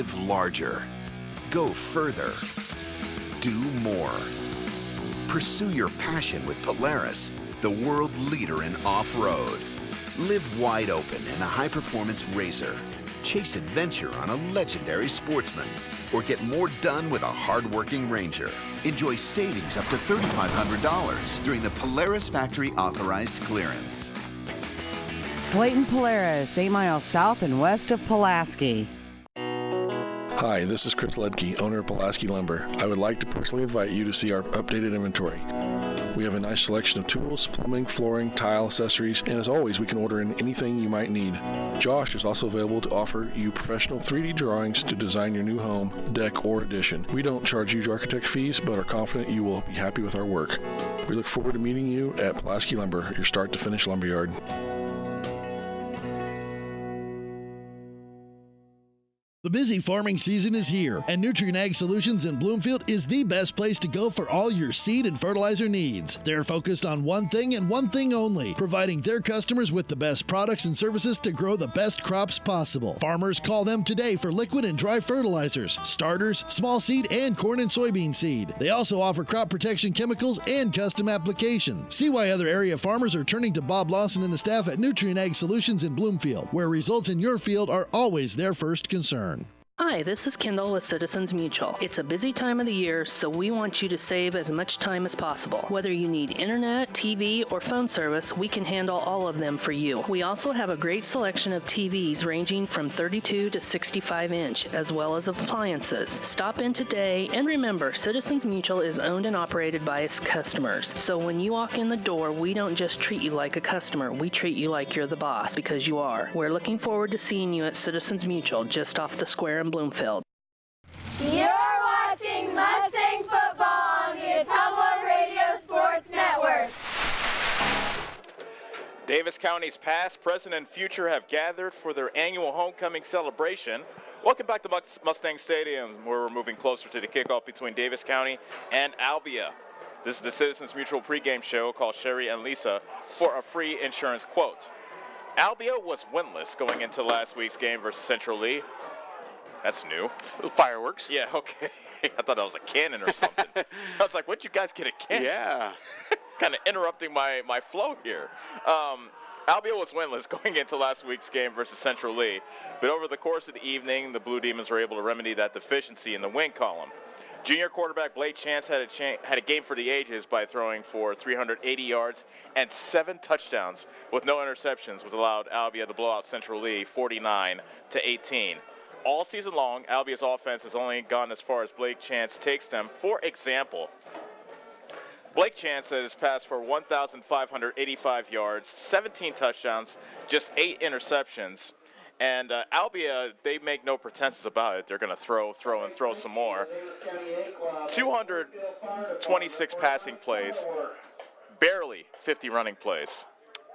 Live larger. Go further. Do more. Pursue your passion with Polaris, the world leader in off-road. Live wide open in a high-performance RZR. Chase adventure on a legendary Sportsman. Or get more done with a hard-working Ranger. Enjoy savings up to $3,500 during the Polaris Factory Authorized Clearance. Slayton Polaris, 8 miles south and west of Pulaski. Hi, this is Chris Ledke, owner of Pulaski Lumber. I would like to personally invite you to see our updated inventory. We have a nice selection of tools, plumbing, flooring, tile, accessories, and as always, we can order in anything you might need. Josh is also available to offer you professional 3D drawings to design your new home, deck, or addition. We don't charge huge architect fees, but are confident you will be happy with our work. We look forward to meeting you at Pulaski Lumber, your start-to-finish lumberyard. The busy farming season is here, and Nutrien Ag Solutions in Bloomfield is the best place to go for all your seed and fertilizer needs. They're focused on one thing and one thing only, providing their customers with the best products and services to grow the best crops possible. Farmers call them today for liquid and dry fertilizers, starters, small seed, and corn and soybean seed. They also offer crop protection chemicals and custom applications. See why other area farmers are turning to Bob Lawson and the staff at Nutrien Ag Solutions in Bloomfield, where results in your field are always their first concern. Hi, this is Kendall with Citizens Mutual. It's a busy time of the year, so we want you to save as much time as possible. Whether you need internet, TV, or phone service, we can handle all of them for you. We also have a great selection of TVs ranging from 32 to 65 inch, as well as appliances. Stop in today, and remember, Citizens Mutual is owned and operated by its customers. So when you walk in the door, we don't just treat you like a customer, we treat you like you're the boss, because you are. We're looking forward to seeing you at Citizens Mutual, just off the square in Bloomfield. You're watching Mustang football on the Tumblr Radio Sports Network. Davis County's past, present, and future have gathered for their annual homecoming celebration. Welcome back to Mustang Stadium, where we're moving closer to the kickoff between Davis County and Albia. This is the Citizens Mutual pregame show. Call Sherry and Lisa for a free insurance quote. Albia was winless going into last week's game versus Central Lee. That's new. Fireworks. Yeah, okay. I thought that was a cannon or something. I was like, when'd you guys get a cannon? Yeah. Kind of interrupting my flow here. Albia was winless going into last week's game versus Central Lee, but over the course of the evening, the Blue Demons were able to remedy that deficiency in the win column. Junior quarterback Blake Chance had a game for the ages by throwing for 380 yards and 7 touchdowns with no interceptions, which allowed Albia to blow out Central Lee 49-18. All season long, Albia's offense has only gone as far as Blake Chance takes them. For example, Blake Chance has passed for 1,585 yards, 17 touchdowns, just 8 interceptions. And Albia, they make no pretenses about it. They're going to throw some more. 226 passing plays, barely 50 running plays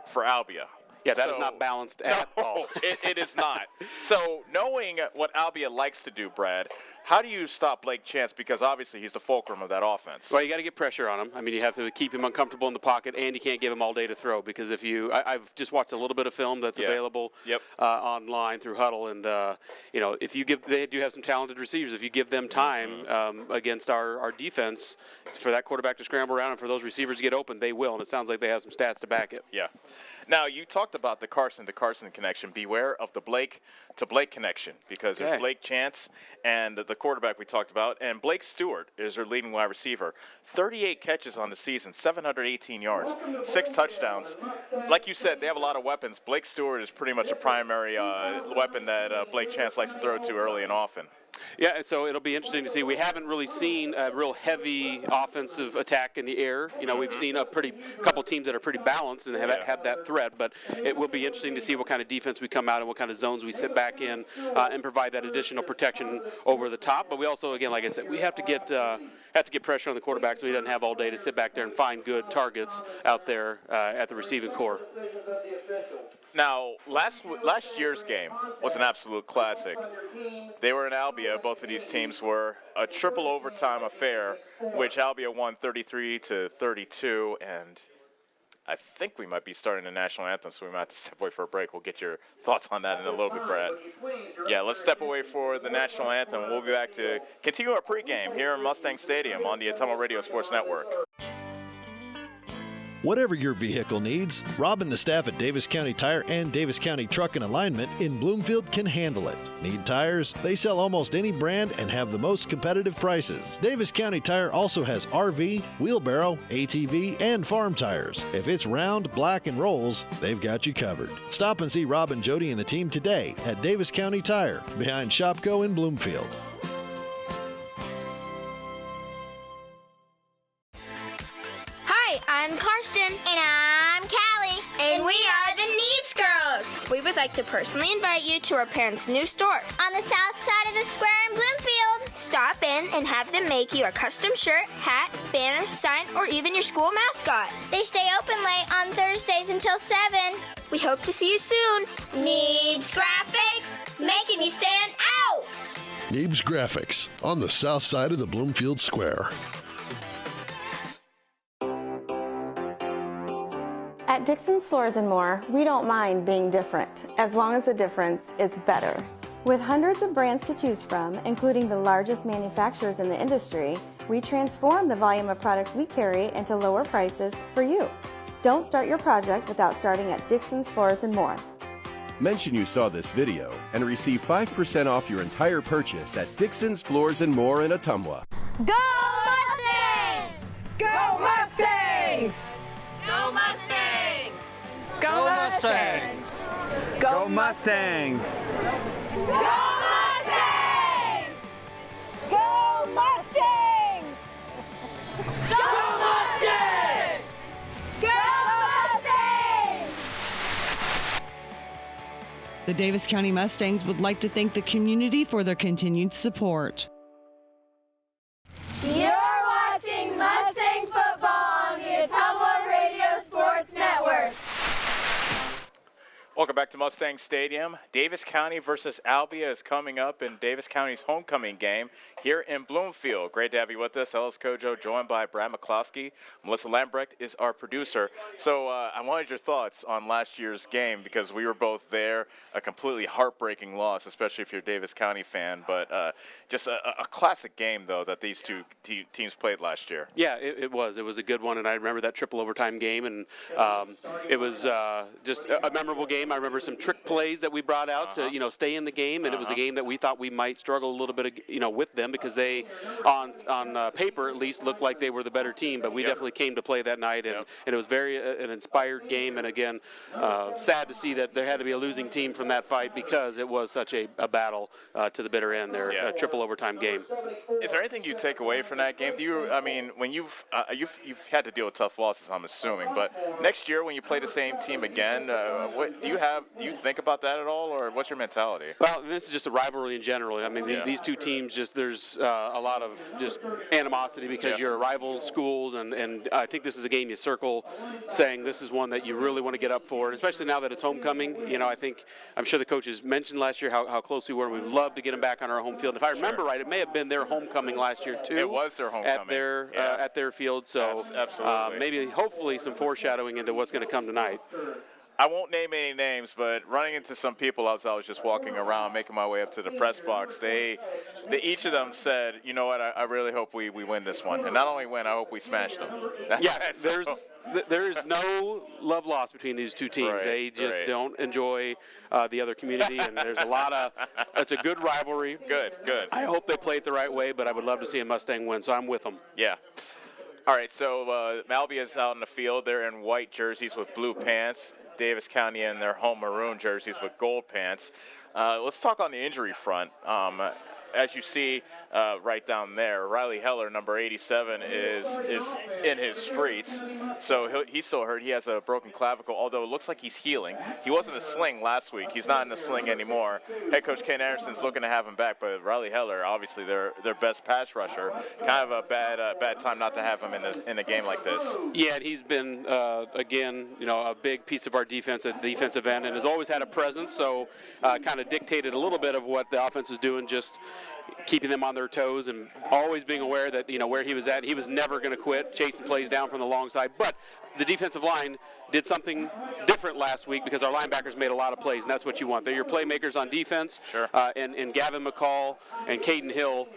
for Albia. Yeah, that is not balanced at all. It is not. So knowing what Albia likes to do, Brad, how do you stop Blake Chance? Because obviously he's the fulcrum of that offense. Well, you got to get pressure on him. I mean, you have to keep him uncomfortable in the pocket, and you can't give him all day to throw. Because if you, I've just watched a little bit of film that's available online through Huddle, and if you give, they do have some talented receivers. If you give them time against our defense, for that quarterback to scramble around and for those receivers to get open, they will. And it sounds like they have some stats to back it. Yeah. Now, you talked about the Carson to Carson connection. Beware of the Blake to Blake connection, because there's Blake Chance and the quarterback we talked about, and Blake Stewart is their leading wide receiver. 38 catches on the season, 718 yards, 6 touchdowns. Like you said, they have a lot of weapons. Blake Stewart is pretty much a primary weapon that Blake Chance likes to throw to early and often. Yeah, so it'll be interesting to see. We haven't really seen a real heavy offensive attack in the air. You know, we've seen a couple teams that are pretty balanced and have that threat, but it will be interesting to see what kind of defense we come out and what kind of zones we sit back in and provide that additional protection over the top. But we also, again, like I said, we have to get pressure on the quarterback so he doesn't have all day to sit back there and find good targets out there at the receiving core. Now, last year's game was an absolute classic. They were in Albia. Both of these teams were a triple overtime affair, which Albia won 33-32. And I think we might be starting the national anthem, so we might have to step away for a break. We'll get your thoughts on that in a little bit, Brad. Yeah, let's step away for the national anthem. We'll be back to continue our pregame here in Mustang Stadium on the Ottumwa Radio Sports Network. Whatever your vehicle needs, Rob and the staff at Davis County Tire and Davis County Truck and Alignment in Bloomfield can handle it. Need tires? They sell almost any brand and have the most competitive prices. Davis County Tire also has RV, wheelbarrow, ATV, and farm tires. If it's round, black, and rolls, they've got you covered. Stop and see Rob and Jody and the team today at Davis County Tire, behind Shopco in Bloomfield. Hi, I'm Karsten. And I'm Callie. And we are the Neebs Girls. We would like to personally invite you to our parents' new store on the south side of the square in Bloomfield. Stop in and have them make you a custom shirt, hat, banner, sign, or even your school mascot. They stay open late on Thursdays until 7. We hope to see you soon. Neebs Graphics, making you stand out. Neebs Graphics on the south side of the Bloomfield Square. At Dixon's Floors & More, we don't mind being different, as long as the difference is better. With hundreds of brands to choose from, including the largest manufacturers in the industry, we transform the volume of products we carry into lower prices for you. Don't start your project without starting at Dixon's Floors & More. Mention you saw this video and receive 5% off your entire purchase at Dixon's Floors & More in Ottumwa. Go Mustangs! Go Mustangs! Go Mustangs! Go Mustangs! Go Mustangs! Go Mustangs! Go Mustangs! Go Mustangs! Go Mustangs! The Davis County Mustangs would like to thank the community for their continued support. You're watching Mustang football on the Ottumwa Radio Sports Network. Welcome back to Mustang Stadium. Davis County versus Albia is coming up in Davis County's homecoming game here in Bloomfield. Great to have you with us. Ellis Kojo, joined by Brad McCloskey. Melissa Lambrecht is our producer. So I wanted your thoughts on last year's game because we were both there. A completely heartbreaking loss, especially if you're a Davis County fan. But just a classic game, though, that these two teams played last year. Yeah, it was. It was a good one, and I remember that triple overtime game, and it was just a memorable game. I remember some trick plays that we brought out to, stay in the game, and it was a game that we thought we might struggle a little bit, with them because they, on paper at least, looked like they were the better team. But we definitely came to play that night, and it was very an inspired game. And again, sad to see that there had to be a losing team from that fight because it was such a battle to the bitter end there, a triple overtime game. Is there anything you take away from that game? When you've had to deal with tough losses, I'm assuming, but next year when you play the same team again, what do you think about that at all, or what's your mentality? Well, this is just a rivalry in general. I mean, these two teams, there's a lot of just animosity because you're rival schools, and I think this is a game you circle saying this is one that you really want to get up for, and especially now that it's homecoming. I'm sure the coaches mentioned last year how close we were, and we'd love to get them back on our home field. If I remember right, it may have been their homecoming last year, too. It was their homecoming. At their field, so absolutely. Hopefully some foreshadowing into what's going to come tonight. I won't name any names, but running into some people as I was just walking around, making my way up to the press box, they each of them said, you know what, I really hope we win this one. And not only win, I hope we smash them. Yeah, there is no love lost between these two teams. Right, they just don't enjoy the other community, and there's it's a good rivalry. Good. I hope they play it the right way, but I would love to see a Mustang win, so I'm with them. Yeah. All right, so Albia's out in the field. They're in white jerseys with blue pants. Davis County in their home maroon jerseys with gold pants. Let's talk on the injury front. As you see right down there, Riley Heller, number 87, is in his streets. So he's still hurt. He has a broken clavicle, although it looks like he's healing. He was in a sling last week. He's not in a sling anymore. Head coach Ken Anderson's looking to have him back, but Riley Heller, obviously their best pass rusher, kind of a bad time not to have him in a game like this. Yeah, and he's been, again, a big piece of our defense at the defensive end and has always had a presence, so kind of dictated a little bit of what the offense was doing, just keeping them on their toes and always being aware that, where he was at, he was never going to quit, chasing plays down from the long side. But the defensive line did something different last week because our linebackers made a lot of plays, and that's what you want. They're your playmakers on defense. Sure. And Gavin McCall and Caden Hill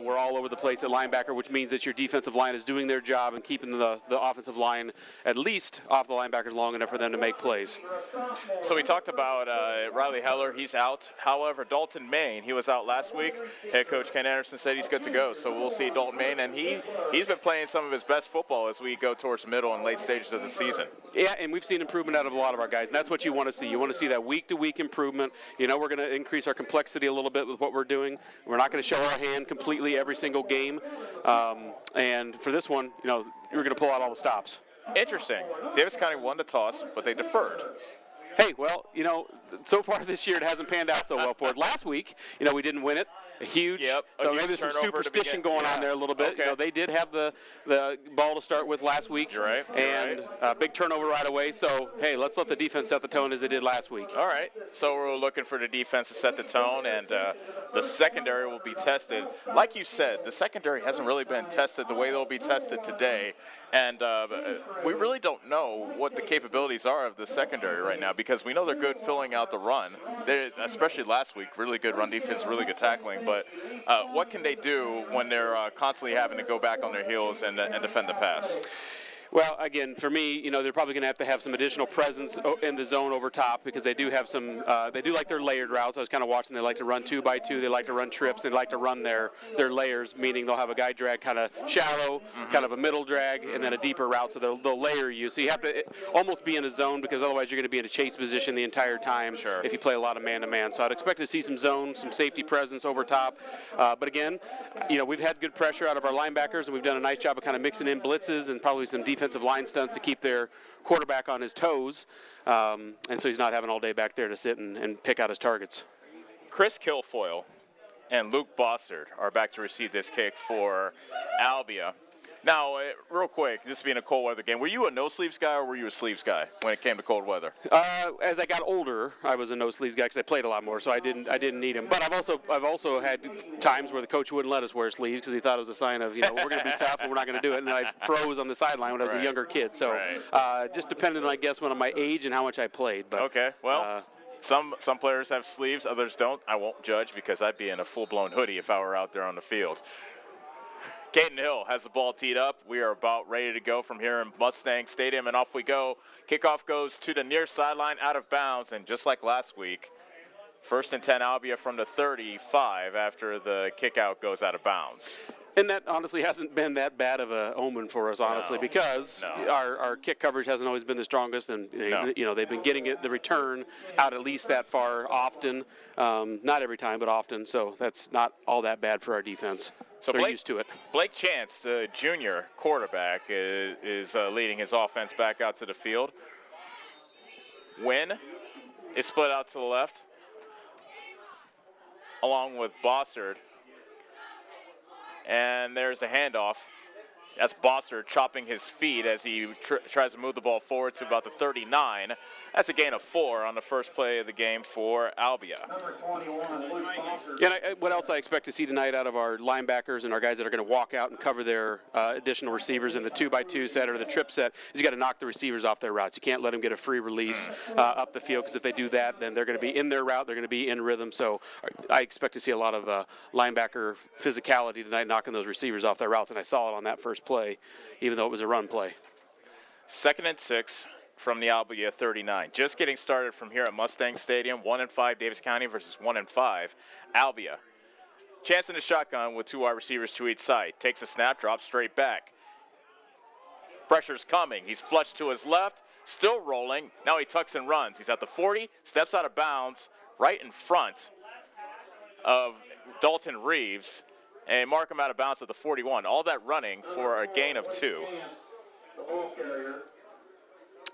were all over the place at linebacker, which means that your defensive line is doing their job and keeping the offensive line at least off the linebackers long enough for them to make plays. So we talked about Riley Heller. He's out. However, Dalton Main, he was out last week. Head coach Ken Anderson said he's good to go. So we'll see Dalton Main, and he's been playing some of his best football as we go towards the middle and late stages of the season. Yeah, and we've seen improvement out of a lot of our guys, and that's what you want to see. You want to see that week-to-week improvement. We're going to increase our complexity a little bit with what we're doing. We're not going to show our hand completely every single game. And for this one, we're going to pull out all the stops. Interesting. Davis County won the toss, but they deferred. Hey, well, so far this year it hasn't panned out so well for it. Last week, we didn't win it. Huge. Yep. So maybe there's some superstition going on there a little bit. Okay. They did have the ball to start with last week. You're right. And big turnover right away. So, hey, let's let the defense set the tone as they did last week. All right. So we're looking for the defense to set the tone, and the secondary will be tested. Like you said, the secondary hasn't really been tested the way they'll be tested today. And we really don't know what the capabilities are of the secondary right now because we know they're good filling out the run. They, especially last week, really good run defense, really good tackling. But what can they do when they're constantly having to go back on their heels and defend the pass? Well, again, for me, they're probably going to have some additional presence in the zone over top because they do have some. They do like their layered routes. I was kind of watching. They like to run 2x2. They like to run trips. They like to run their layers, meaning they'll have a guy drag kind of shallow, kind of a middle drag, and then a deeper route. So they'll layer you. So you have to almost be in a zone because otherwise you're going to be in a chase position the entire time. Sure. If you play a lot of man-to-man. So I'd expect to see some zone, some safety presence over top. But again, we've had good pressure out of our linebackers, and we've done a nice job of kind of mixing in blitzes and probably some defensive line stunts to keep their quarterback on his toes, and so he's not having all day back there to sit and pick out his targets. Chris Kilfoyle and Luke Bossard are back to receive this kick for Albia. Now, real quick, this being a cold weather game, were you a no-sleeves guy or were you a sleeves guy when it came to cold weather? As I got older, I was a no-sleeves guy because I played a lot more, so I didn't need them. But I've also had times where the coach wouldn't let us wear sleeves because he thought it was a sign of, we're going to be tough and we're not going to do it. And I froze on the sideline when I was a younger kid. So just depended on, I guess, on my age and how much I played. But, okay, well. Some players have sleeves, others don't. I won't judge because I'd be in a full-blown hoodie if I were out there on the field. Caden Hill has the ball teed up. We are about ready to go from here in Mustang Stadium, and off we go. Kickoff goes to the near sideline, out of bounds, and just like last week, 1st and 10 Albia from the 35 after the kickout goes out of bounds. And that honestly hasn't been that bad of an omen for us, honestly, because our kick coverage hasn't always been the strongest, and they've been getting the return out at least that far often. Not every time, but often. So that's not all that bad for our defense. So they're used to it. Blake Chance, the junior quarterback, is leading his offense back out to the field. Wynn is split out to the left, along with Bossard. And there's a handoff. That's Bossard chopping his feet as he tries to move the ball forward to about the 39. That's a gain of 4 on the first play of the game for Albia. And what else I expect to see tonight out of our linebackers and our guys that are going to walk out and cover their additional receivers in the 2x2 set or the trip set is you got to knock the receivers off their routes. You can't let them get a free release up the field because if they do that, then they're going to be in their route. They're going to be in rhythm. So I expect to see a lot of linebacker physicality tonight, knocking those receivers off their routes. And I saw it on that first play, even though it was a run play. 2nd and 6 from the Albia 39. Just getting started from here at Mustang Stadium. 1-5 Davis County versus 1-5 Albia. Chance in the shotgun with 2 wide receivers to each side. Takes a snap, drops straight back. Pressure's coming. He's flushed to his left, still rolling. Now he tucks and runs. He's at the 40, steps out of bounds, right in front of Dalton Reeves, and mark him out of bounds at the 41. All that running for a gain of 2.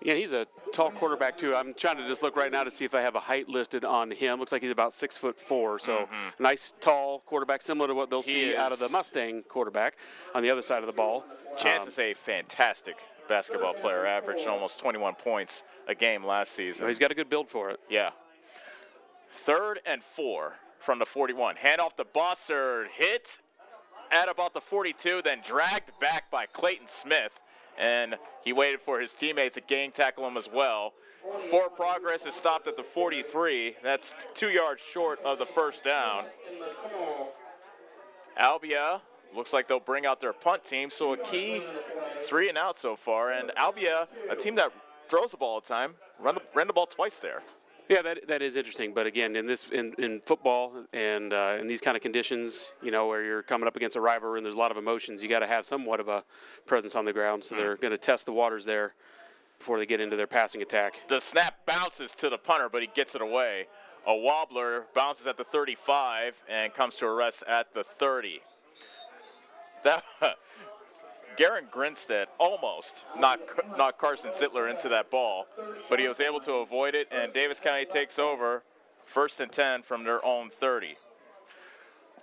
Yeah, he's a tall quarterback too. I'm trying to just look right now to see if I have a height listed on him. Looks like he's about 6'4", so nice tall quarterback, similar to what they'll see out of the Mustang quarterback on the other side of the ball. Chance is a fantastic basketball player, averaged almost 21 points a game last season. Well, he's got a good build for it. Yeah. 3rd and 4 from the 41. Hand off to Bossard, hit at about the 42, then dragged back by Clayton Smith. And he waited for his teammates to gang tackle him as well. Forward progress is stopped at the 43. That's 2 yards short of the first down. Albia looks like they'll bring out their punt team, so a key 3 and out so far. And Albia, a team that throws the ball all the time, ran the ball twice there. Yeah, that is interesting. But again, in football and in these kind of conditions, you know, where you're coming up against a rival and there's a lot of emotions, you got to have somewhat of a presence on the ground. So they're going to test the waters there before they get into their passing attack. The snap bounces to the punter, but he gets it away. A wobbler bounces at the 35 and comes to a rest at the 30. Garen Grinstead almost knocked Carson Zittler into that ball, but he was able to avoid it, and Davis County takes over 1st and 10 from their own 30.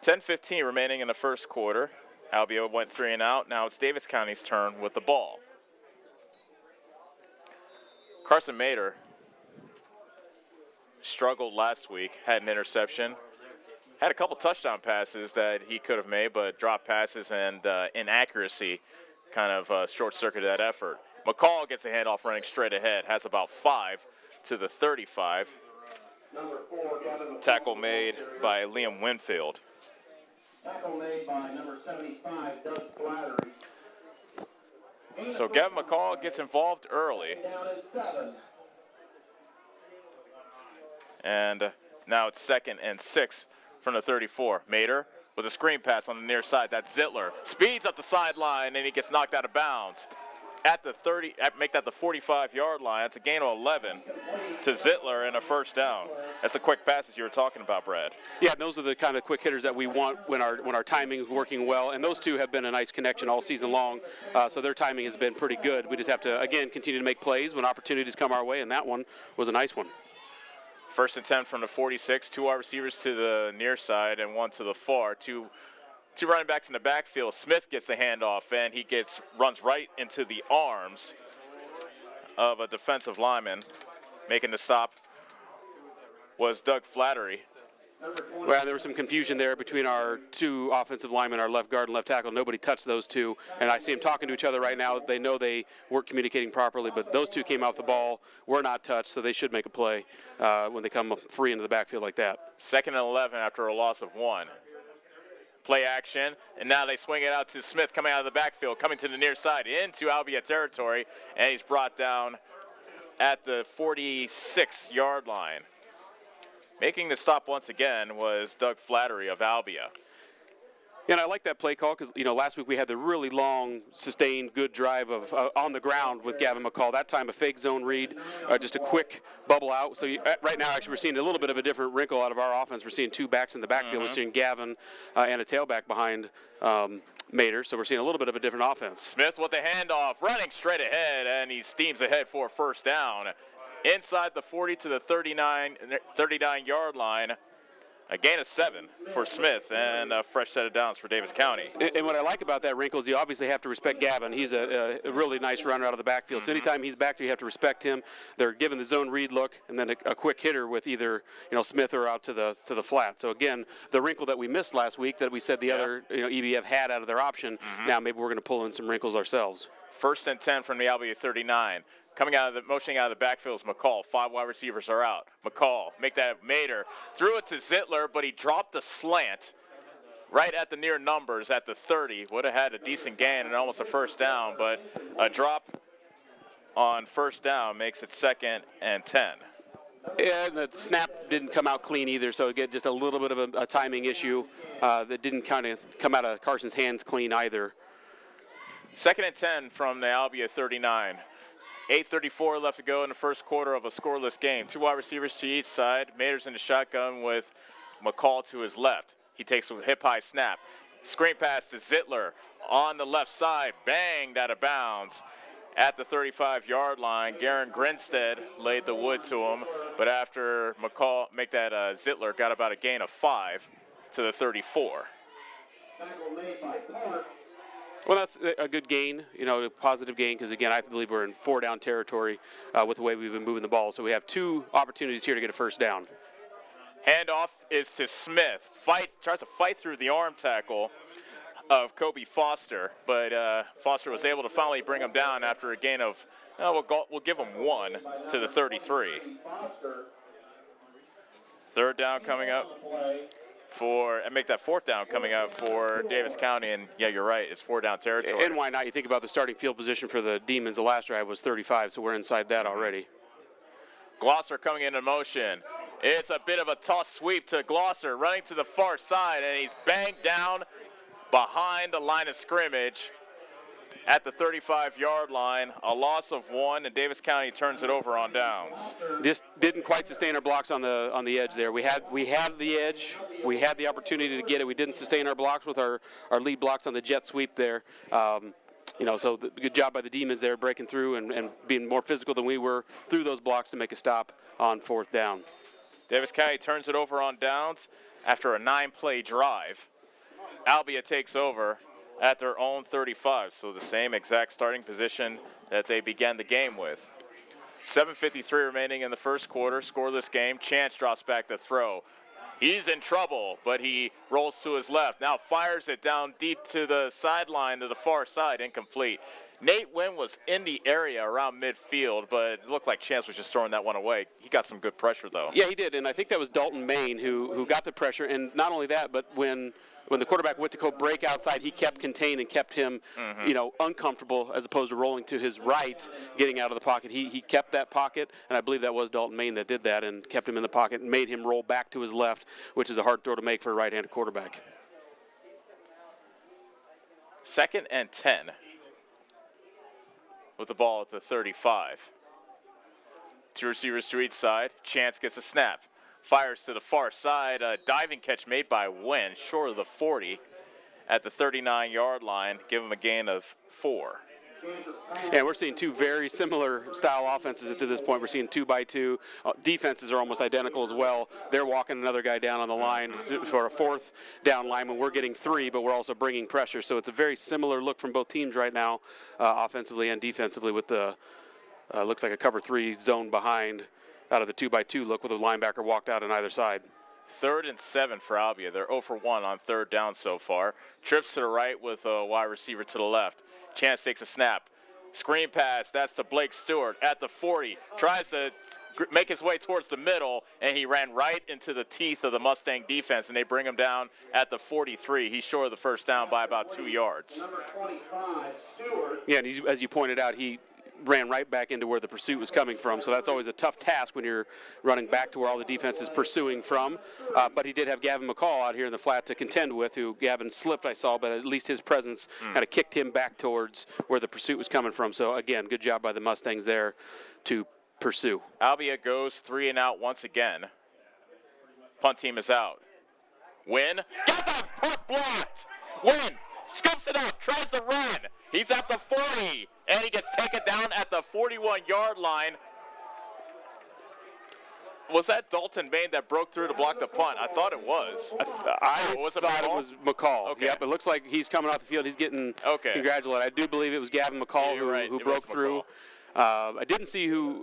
10:15 remaining in the first quarter. Albia went 3 and out. Now it's Davis County's turn with the ball. Carson Mader struggled last week, had an interception. Had a couple touchdown passes that he could have made, but drop passes and inaccuracy kind of short-circuited that effort. McCall gets a handoff running straight ahead, has about 5 to the 35. Tackle made by Liam Winfield. Tackle made by number 75, Doug Flattery. So Gavin McCall gets involved early. And now it's 2nd and 6 from the 34. Mader with a screen pass on the near side. That's Zittler. Speeds up the sideline, and he gets knocked out of bounds. At the 30, make that the 45-yard line. That's a gain of 11 to Zittler and a first down. That's the quick passes you were talking about, Brad. Yeah, those are the kind of quick hitters that we want when our timing is working well. And those two have been a nice connection all season long. So their timing has been pretty good. We just have to, again, continue to make plays when opportunities come our way, and that one was a nice one. 1st and 10 from the 46. 2 wide receivers to the near side and 1 to the far. Two running backs in the backfield. Smith gets the handoff, and he runs right into the arms of a defensive lineman. Making the stop was Doug Flattery. Well, there was some confusion there between our 2 offensive linemen, our left guard and left tackle. Nobody touched those 2, and I see them talking to each other right now. They know they weren't communicating properly, but those 2 came off the ball, were not touched, so they should make a play when they come free into the backfield like that. 2nd and 11 after a loss of 1. Play action, and now they swing it out to Smith coming out of the backfield, coming to the near side into Albia territory, and he's brought down at the 46-yard line. Making the stop once again was Doug Flattery of Albia. And I like that play call because, you know, last week we had the really long, sustained, good drive of on the ground with Gavin McCall. That time a fake zone read, just a quick bubble out. So right now, actually, we're seeing a little bit of a different wrinkle out of our offense. We're seeing 2 backs in the backfield. We're seeing Gavin and a tailback behind Mader. So we're seeing a little bit of a different offense. Smith with the handoff, running straight ahead, and he steams ahead for a first down. Inside the 40 to the 39-yard line. A gain of 7 for Smith and a fresh set of downs for Davis County. And what I like about that wrinkle is you obviously have to respect Gavin. He's a really nice runner out of the backfield. So anytime he's back there, you have to respect him. They're given the zone read look and then a quick hitter with either Smith or out to the flat. So again, the wrinkle that we missed last week that we said the other EBF had out of their option. Now maybe we're going to pull in some wrinkles ourselves. 1st and 10 from the Albia 39. Motioning out of the backfield is McCall. 5 wide receivers are out. McCall, make that Mader. Threw it to Zittler, but he dropped the slant right at the near numbers at the 30. Would have had a decent gain and almost a first down, but a drop on first down makes it 2nd and 10. And the snap didn't come out clean either, so again, just a little bit of a timing issue that didn't kind of come out of Carson's hands clean either. 2nd and 10 from the Albia 39. 8:34 left to go in the first quarter of a scoreless game. 2 wide receivers to each side. Mader's in the shotgun with McCall to his left. He takes a hip-high snap. Screen pass to Zittler on the left side. Banged out of bounds at the 35-yard line. Garen Grinstead laid the wood to him, but after McCall make that Zittler got about a gain of 5 to the 34. Well, that's a good gain, a positive gain, because, again, I believe we're in 4-down territory with the way we've been moving the ball. So we have 2 opportunities here to get a first down. Handoff is to Smith. Tries to fight through the arm tackle of Kobe Foster, but Foster was able to finally bring him down after a gain of, we'll give him 1 to the 33. Third down coming up make that fourth down coming up for Davis County, and yeah, you're right, it's 4-down territory. And why not? You think about the starting field position for the Demons. The last drive was 35, so we're inside that already. Glosser coming into motion. It's a bit of a toss sweep to Glosser, running to the far side, and he's banged down behind the line of scrimmage at the 35-yard line. A loss of 1, and Davis County turns it over on downs. This didn't quite sustain our blocks on the edge there. We had the edge. We had the opportunity to get it. We didn't sustain our blocks with our lead blocks on the jet sweep there. So good job by the Demons there, breaking through and being more physical than we were through those blocks to make a stop on fourth down. Davis County turns it over on downs after a 9-play drive. Albia takes over at their own 35, so the same exact starting position that they began the game with. 7:53 remaining in the first quarter, scoreless game. Chance drops back to throw. He's in trouble, but he rolls to his left. Now fires it down deep to the sideline to the far side, incomplete. Nate Wynn was in the area around midfield, but it looked like Chance was just throwing that one away. He got some good pressure, though. Yeah, he did, and I think that was Dalton Main who got the pressure. And not only that, but when the quarterback went to go break outside, he kept contained and kept him, uncomfortable as opposed to rolling to his right, getting out of the pocket. He kept that pocket, and I believe that was Dalton Main that did that and kept him in the pocket and made him roll back to his left, which is a hard throw to make for a right-handed quarterback. 2nd and 10 with the ball at the 35. 2 receivers to each side. Chance gets a snap. Fires to the far side. A diving catch made by Wynn, short of the 40 at the 39-yard line. Give him a gain of 4. Yeah, we're seeing 2 very similar style offenses to this point. We're seeing 2-by-2. Defenses are almost identical as well. They're walking another guy down on the line for a 4th down lineman. We're getting 3, but we're also bringing pressure. So it's a very similar look from both teams right now, offensively and defensively, with the looks like a cover 3 zone behind out of the 2-by-2 look with a linebacker walked out on either side. 3rd and 7 for Albia. They're 0 for 1 on 3rd down so far. Trips to the right with a wide receiver to the left. Chance takes a snap. Screen pass. That's to Blake Stewart at the 40. Tries to make his way towards the middle, and he ran right into the teeth of the Mustang defense, and they bring him down at the 43. He's short of the first down by about 2 yards. Number 25, Stewart. Yeah, and as you pointed out, he ran right back into where the pursuit was coming from, so that's always a tough task when you're running back to where all the defense is pursuing from. But he did have Gavin McCall out here in the flat to contend with, who Gavin slipped, I saw, but at least his presence kind of kicked him back towards where the pursuit was coming from. So, again, good job by the Mustangs there to pursue. Albia goes 3 and out once again. Punt team is out. Wynn got the punt blocked. Wynn scoops it up, tries to run. He's at the 40, and he gets taken down at the 41-yard line. Was that Dalton Main that broke through to block the punt? I thought it was. I thought it was McCall. Okay. Yep, it looks like he's coming off the field. He's getting congratulated. I do believe it was Gavin McCall who broke through. I didn't see who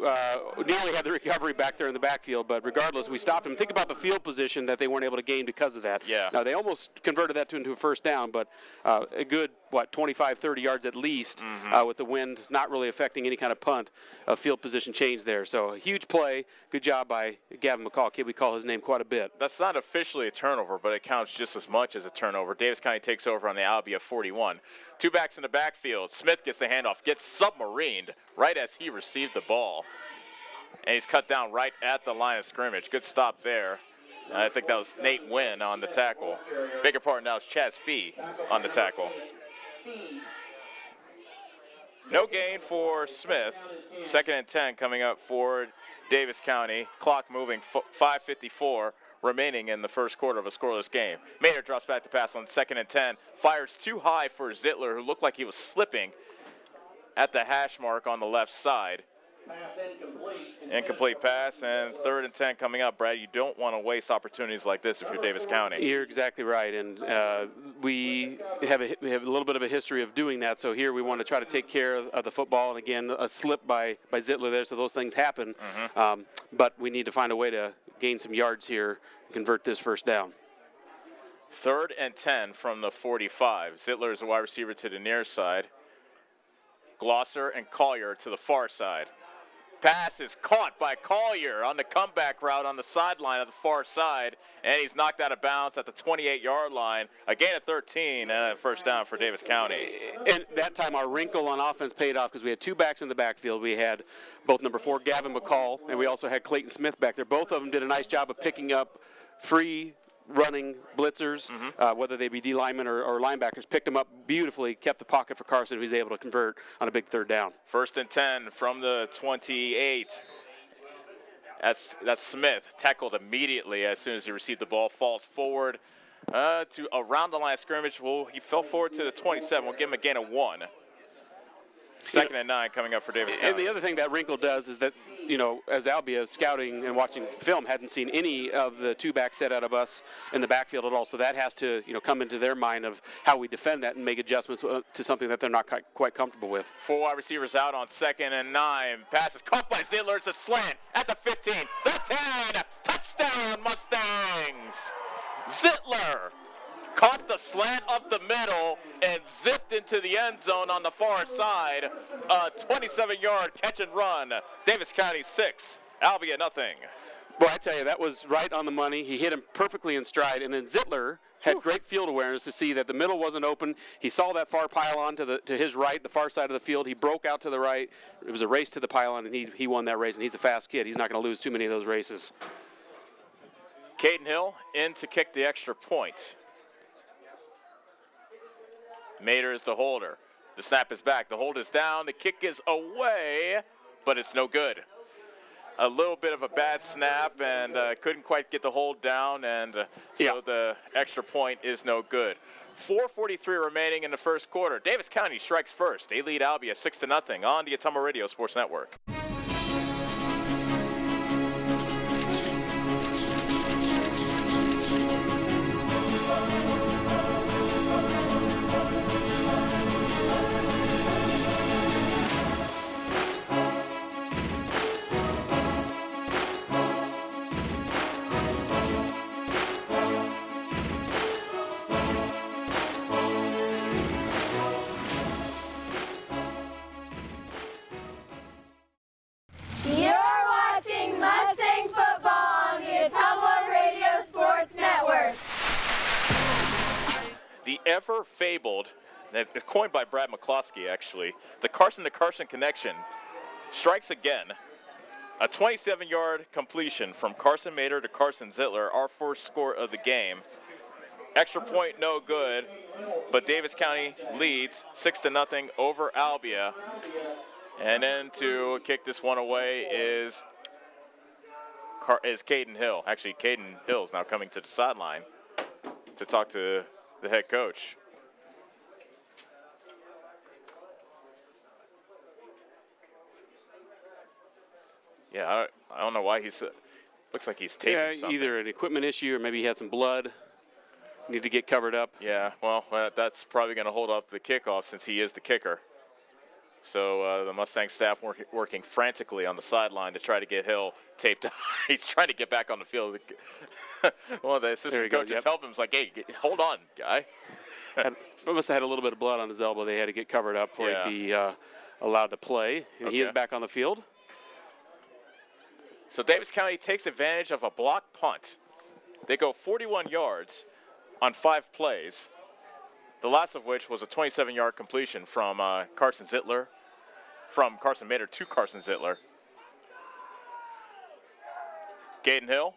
nearly had the recovery back there in the backfield, but regardless, we stopped him. Think about the field position that they weren't able to gain because of that. Yeah. Now, they almost converted that into a first down, but a good, 25, 30 yards at least with the wind not really affecting any kind of punt, field position change there. So a huge play. Good job by Gavin McCall. Kid, we call his name quite a bit. That's not officially a turnover, but it counts just as much as a turnover. Davis County takes over on the Albia 41. 2 backs in the backfield. Smith gets the handoff, gets submarined right as he received the ball. And he's cut down right at the line of scrimmage. Good stop there. I think that was Nate Wynn on the tackle. Bigger part now is Chaz Fee on the tackle. No gain for Smith. 2nd and 10 coming up for Davis County. Clock moving, 5:54 remaining in the first quarter of a scoreless game. Maynard drops back to pass on 2nd and 10. Fires too high for Zittler, who looked like he was slipping at the hash mark on the left side. Incomplete pass, and 3rd and 10 coming up. Brad, you don't want to waste opportunities like this if you're Davis County. You're exactly right, and we have a little bit of a history of doing that. So here we want to try to take care of the football, and again, a slip by Zittler there, so those things happen. But we need to find a way to gain some yards here and convert this first down. 3rd and 10 from the 45. Zittler is a wide receiver to the near side. Glosser and Collier to the far side. Pass is caught by Collier on the comeback route on the sideline of the far side, and he's knocked out of bounds at the 28-yard line. A gain of 13 and a first down for Davis County. And that time our wrinkle on offense paid off because we had 2 backs in the backfield. We had both number 4, Gavin McCall, and we also had Clayton Smith back there. Both of them did a nice job of picking up free running blitzers, whether they be D linemen or linebackers, picked them up beautifully, kept the pocket for Carson, who was able to convert on a big 3rd down. 1st and 10 from the 28. That's Smith, tackled immediately as soon as he received the ball, falls forward to around the line of scrimmage. Well, he fell forward to the 27. We'll give him a gain of 1. 2nd and 9 coming up for Davis County. And the other thing that wrinkle does is that, as Albia scouting and watching film, hadn't seen any of the 2-back set out of us in the backfield at all. So that has to, come into their mind of how we defend that and make adjustments to something that they're not quite comfortable with. 4 wide receivers out on 2nd and 9. Pass is caught by Zittler. It's a slant at the 15, the 10. Touchdown, Mustangs. Zittler caught the slant up the middle and zipped into the end zone on the far side. A 27-yard catch and run. Davis County 6, Albia nothing. Boy, I tell you, that was right on the money. He hit him perfectly in stride, and then Zittler had great field awareness to see that the middle wasn't open. He saw that far pylon to his right, the far side of the field. He broke out to the right. It was a race to the pylon, and he won that race, and he's a fast kid. He's not going to lose too many of those races. Caden Hill in to kick the extra point. Mater is the holder. The snap is back. The hold is down. The kick is away, but it's no good. A little bit of a bad snap, and couldn't quite get the hold down, and so the extra point is no good. 4:43 remaining in the first quarter. Davis County strikes first. They lead Albia 6-0 on the Ottumwa Radio Sports Network. Ever fabled, it's coined by Brad McCloskey actually, the Carson to Carson connection strikes again. A 27-yard completion from Carson Mater to Carson Zittler, our first score of the game. Extra point no good, but Davis County leads 6-0 over Albia. And then to kick this one away is Caden Hill. Actually, Caden Hill is now coming to the sideline to talk to the head coach. Yeah, I don't know why he's. Looks like he's taping something. Either an equipment issue or maybe he had some blood. Need to get covered up. Yeah, well, that's probably going to hold up the kickoff since he is the kicker. So the Mustang staff working frantically on the sideline to try to get Hill taped. He's trying to get back on the field. Well, the assistant coaches help him. It's like, hey, hold on, guy. Must have had a little bit of blood on his elbow. They had to get covered up before he'd be allowed to play. And he is back on the field. So Davis County takes advantage of a block punt. They go 41 yards on 5 plays. The last of which was a 27-yard completion from Carson Zittler, from Carson Mater to Carson Zittler. Caden Hill,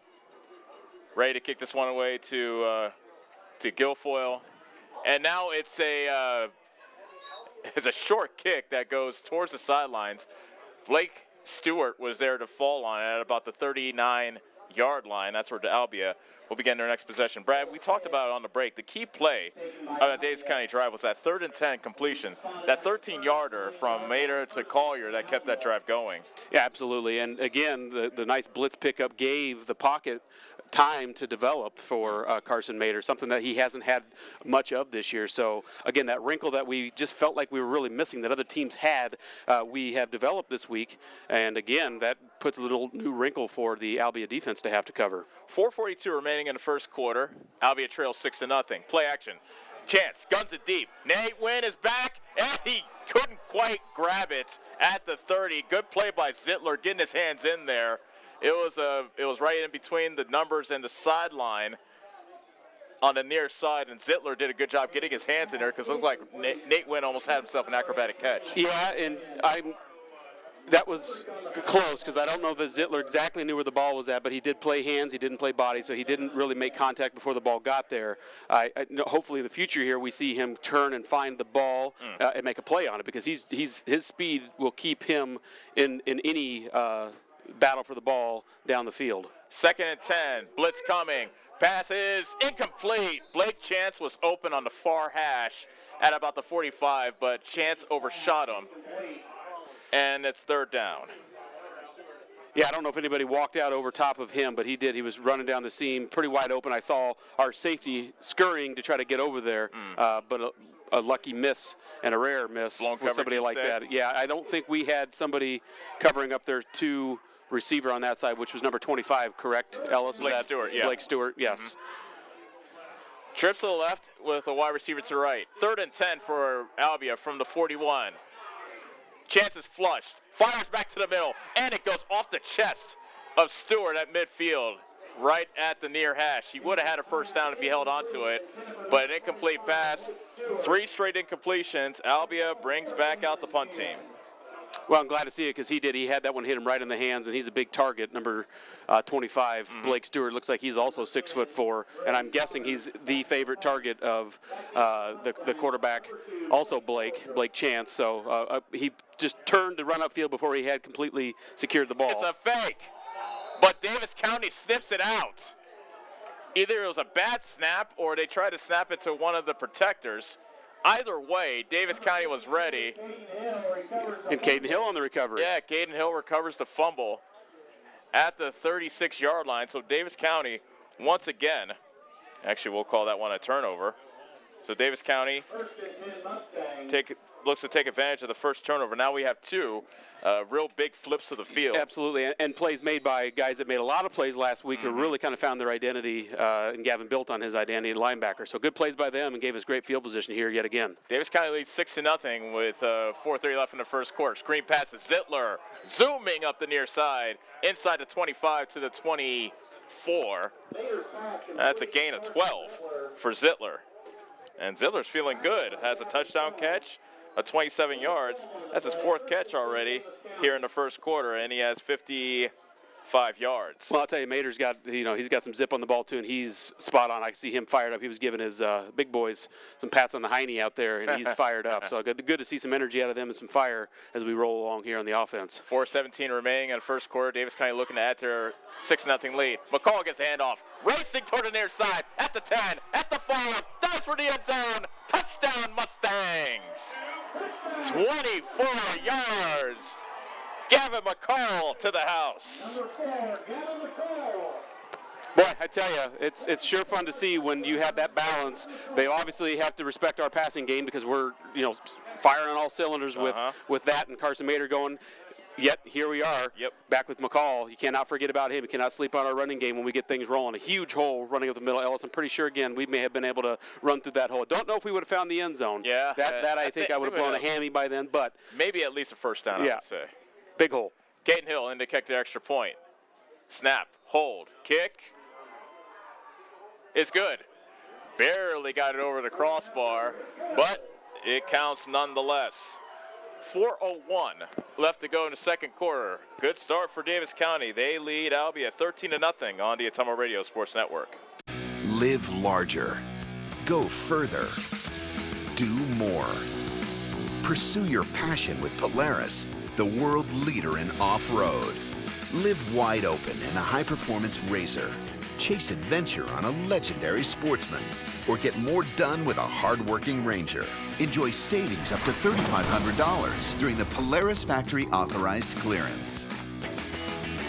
ready to kick this one away to Guilfoyle, and now it's a short kick that goes towards the sidelines. Blake Stewart was there to fall on it at about the 39 yard line. That's where Albia will begin their next possession. Brad, we talked about it on the break. The key play of that Davis County drive was that 3rd and 10 completion, that 13-yarder from Mater to Collier that kept that drive going. Yeah, absolutely. And again, the nice blitz pickup gave the pocket time to develop for Carson Mater, something that he hasn't had much of this year. So again, that wrinkle that we just felt like we were really missing that other teams had, we have developed this week. And again, that puts a little new wrinkle for the Albia defense to have to cover. 4:42 remaining in the first quarter. Albia trails 6-0. Play action. Chance guns it deep. Nate Wynn is back, and he couldn't quite grab it at the 30. Good play by Zittler, getting his hands in there. It was right in between the numbers and the sideline on the near side, and Zittler did a good job getting his hands in there because it looked like Nate Wynn almost had himself an acrobatic catch. Yeah, and that was close because I don't know that Zittler exactly knew where the ball was at, but he did play hands, he didn't play body, so he didn't really make contact before the ball got there. Hopefully in the future here we see him turn and find the ball and make a play on it because his speed will keep him in any battle for the ball down the field. 2nd and 10, blitz coming. Pass is incomplete. Blake Chance was open on the far hash at about the 45, but Chance overshot him. And it's 3rd down. Yeah, I don't know if anybody walked out over top of him, but he did. He was running down the seam pretty wide open. I saw our safety scurrying to try to get over there, but a lucky miss and a rare miss for somebody like that. Yeah, I don't think we had somebody covering up their 2 receiver on that side, which was number 25, correct, Ellis? Blake Stewart, yeah. Blake Stewart, yes. Trips to the left with a wide receiver to the right. 3rd and 10 for Albia from the 41. Chance is flushed, fires back to the middle, and it goes off the chest of Stewart at midfield, right at the near hash. He would have had a first down if he held on to it, but an incomplete pass. 3 straight incompletions. Albia brings back out the punt team. Well, I'm glad to see it because he did. He had that one hit him right in the hands, and he's a big target, number 25. Blake Stewart looks like he's also 6'4", and I'm guessing he's the favorite target of the quarterback, also Blake Chance. So he just turned to run upfield before he had completely secured the ball. It's a fake, but Davis County snips it out. Either it was a bad snap or they tried to snap it to one of the protectors. Either way, Davis County was ready. And Caden Hill on the recovery. Yeah, Caden Hill recovers the fumble at the 36-yard line. So Davis County, once again, actually we'll call that one a turnover. So Davis County looks to take advantage of the first turnover. Now we have 2 real big flips of the field. Absolutely, and plays made by guys that made a lot of plays last week who really kind of found their identity, and Gavin built on his identity, linebacker. So good plays by them and gave us great field position here yet again. Davis County leads 6-0 with 4:30 left in the first quarter. Screen pass to Zittler, zooming up the near side, inside the 25 to the 24. That's a gain of 12 for Zittler. And Zittler's feeling good, has a touchdown catch, 27 yards. That's his 4th catch already here in the first quarter, and he has 55 yards. Well, I'll tell you, Mater's got, he's got some zip on the ball too, and he's spot on. I see him fired up. He was giving his big boys some pats on the hiney out there, and he's fired up. So good to see some energy out of them and some fire as we roll along here on the offense. 4:17 remaining in the first quarter. Davis County looking to add to their 6-0 lead. McCall gets a handoff, racing toward the near side, at the 10, at the 5, dives for the end zone. Touchdown Mustangs! 24 yards. Gavin McCall to the house. Boy, I tell you, it's sure fun to see when you have that balance. They obviously have to respect our passing game because we're firing on all cylinders with that and Carson Mater going. Yet here we are, back with McCall. You cannot forget about him. You cannot sleep on our running game when we get things rolling. A huge hole running up the middle. Ellis, I'm pretty sure, again, we may have been able to run through that hole. Don't know if we would have found the end zone. Yeah. That I think I would have blown a hammy by then, but. Maybe at least a first down, I would say. Big hole. Caden Hill in to kick the extra point. Snap, hold, kick. It's good. Barely got it over the crossbar, but it counts nonetheless. 4:01 left to go in the second quarter. Good start for Davis County. They lead Albia 13-0 on the Atomo Radio Sports Network. Live larger. Go further. Do more. Pursue your passion with Polaris, the world leader in off-road. Live wide open in a high-performance razor. Chase adventure on a legendary Sportsman. Or get more done with a hard-working Ranger. Enjoy savings up to $3,500 during the Polaris Factory Authorized Clearance.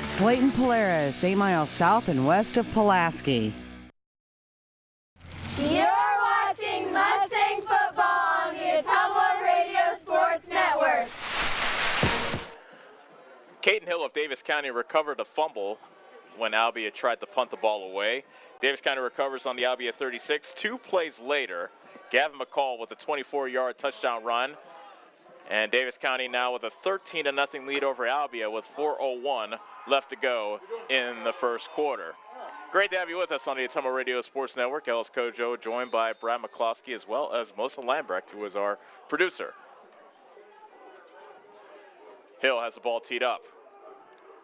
Slayton Polaris, 8 miles south and west of Pulaski. You're watching Mustang football on the Tumblr Radio Sports Network. Caden Hill of Davis County recovered a fumble when Albia tried to punt the ball away. Davis County recovers on the Albia 36. 2 plays later, Gavin McCall with a 24-yard touchdown run. And Davis County now with a 13-0 lead over Albia with 4:01 left to go in the first quarter. Great to have you with us on the Tumblr Radio Sports Network. Ellis Kojo joined by Brad McCloskey as well as Melissa Lambrecht, who is our producer. Hill has the ball teed up.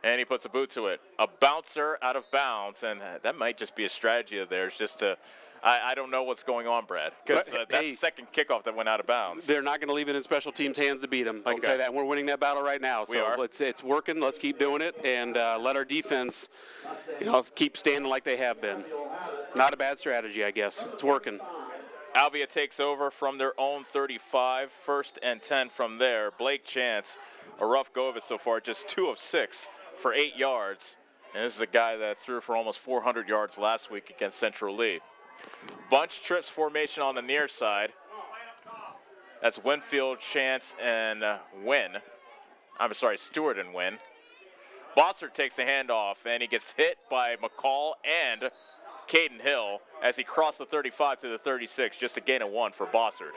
And he puts a boot to it. A bouncer out of bounds, and that might just be a strategy of theirs just to I don't know what's going on, Brad, because that's the second kickoff that went out of bounds. They're not going to leave it in special teams' hands to beat them. I can tell you that. And we're winning that battle right now. So it's working. Let's keep doing it and let our defense, keep standing like they have been. Not a bad strategy, I guess. It's working. Albia takes over from their own 35, 1st and 10 from there. Blake Chance, a rough go of it so far, just 2 of 6 for 8 yards. And this is a guy that threw for almost 400 yards last week against Central Lee. Bunch trips formation on the near side. That's Winfield, Chance, and Stewart and Wynn. Bossert takes the handoff, and he gets hit by McCall and Caden Hill as he crossed the 35 to the 36, just a gain of 1 for Bossert.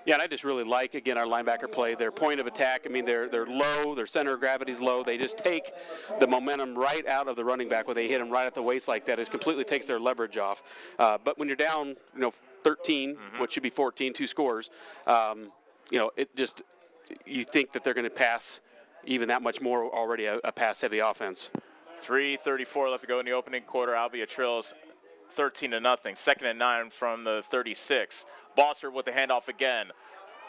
Yeah, and I just really like, again, our linebacker play. Their point of attack, they're low, their center of gravity's low. They just take the momentum right out of the running back when they hit him right at the waist like that. It completely takes their leverage off. But when you're down, 13, what should be 14, 2 scores, it just, you think that they're going to pass even that much more, already a pass-heavy offense. 3:34 left to go in the opening quarter. Albia trails 13-0. 2nd and 9 from the 36. Bossert with the handoff again.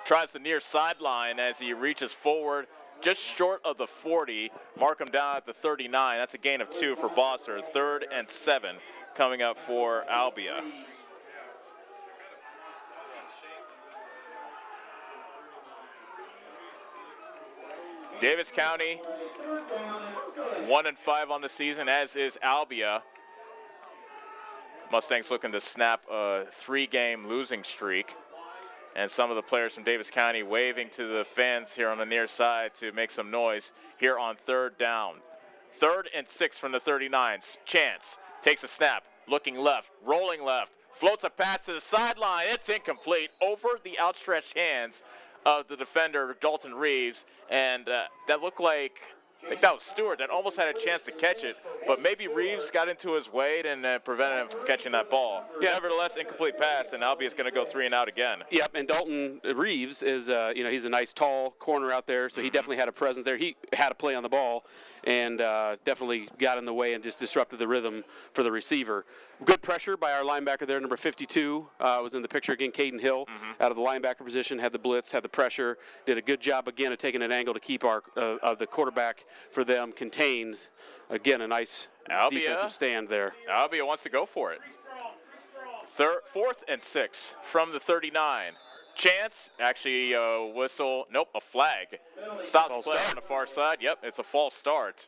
Tries the near sideline as he reaches forward just short of the 40. Mark him down at the 39. That's a gain of 2 for Bossert. 3rd and 7 coming up for Albia. Davis County 1-5 on the season, as is Albia. Mustangs looking to snap a 3-game losing streak. And some of the players from Davis County waving to the fans here on the near side to make some noise here on 3rd down. 3rd and 6 from the 39. Chance takes a snap, looking left, rolling left, floats a pass to the sideline. It's incomplete over the outstretched hands of the defender, Dalton Reeves. And that looked like, I think that was Stewart that almost had a chance to catch it, but maybe Reeves got into his weight and prevented him from catching that ball. Yeah. Nevertheless, incomplete pass, and Albia's going to go 3 and out again. Yep, and Dalton Reeves is, he's a nice tall corner out there, so he definitely had a presence there. He had a play on the ball and definitely got in the way and just disrupted the rhythm for the receiver. Good pressure by our linebacker there, number 52, was in the picture again, Caden Hill, out of the linebacker position, had the blitz, had the pressure, did a good job again of taking an angle to keep our the quarterback for them contained. Again, a nice defensive stand there. Albia wants to go for it. 4th and 6 from the 39. Chance, actually whistle, nope, a flag. Stops play on the far side. Yep, it's a false start.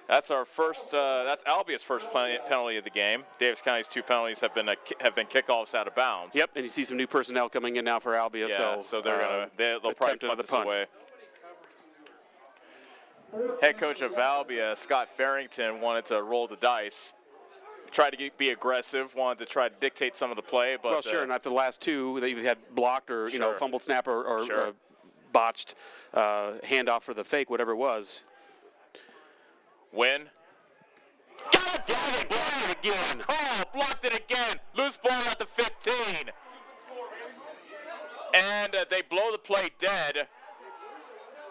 That's our first. That's Albia's first penalty of the game. Davis County's 2 penalties have been kickoffs out of bounds. Yep, and you see some new personnel coming in now for Albia. Yeah, so they'll probably punt this away. Head coach of Albia, Scott Farrington, wanted to roll the dice, tried to be aggressive, wanted to try to dictate some of the play. But well, sure, and after the last 2 that you've had blocked or fumbled snap or botched handoff for the fake, whatever it was. Win. Got it, blocked it again. Oh, blocked it again. Loose ball at the 15. And they blow the play dead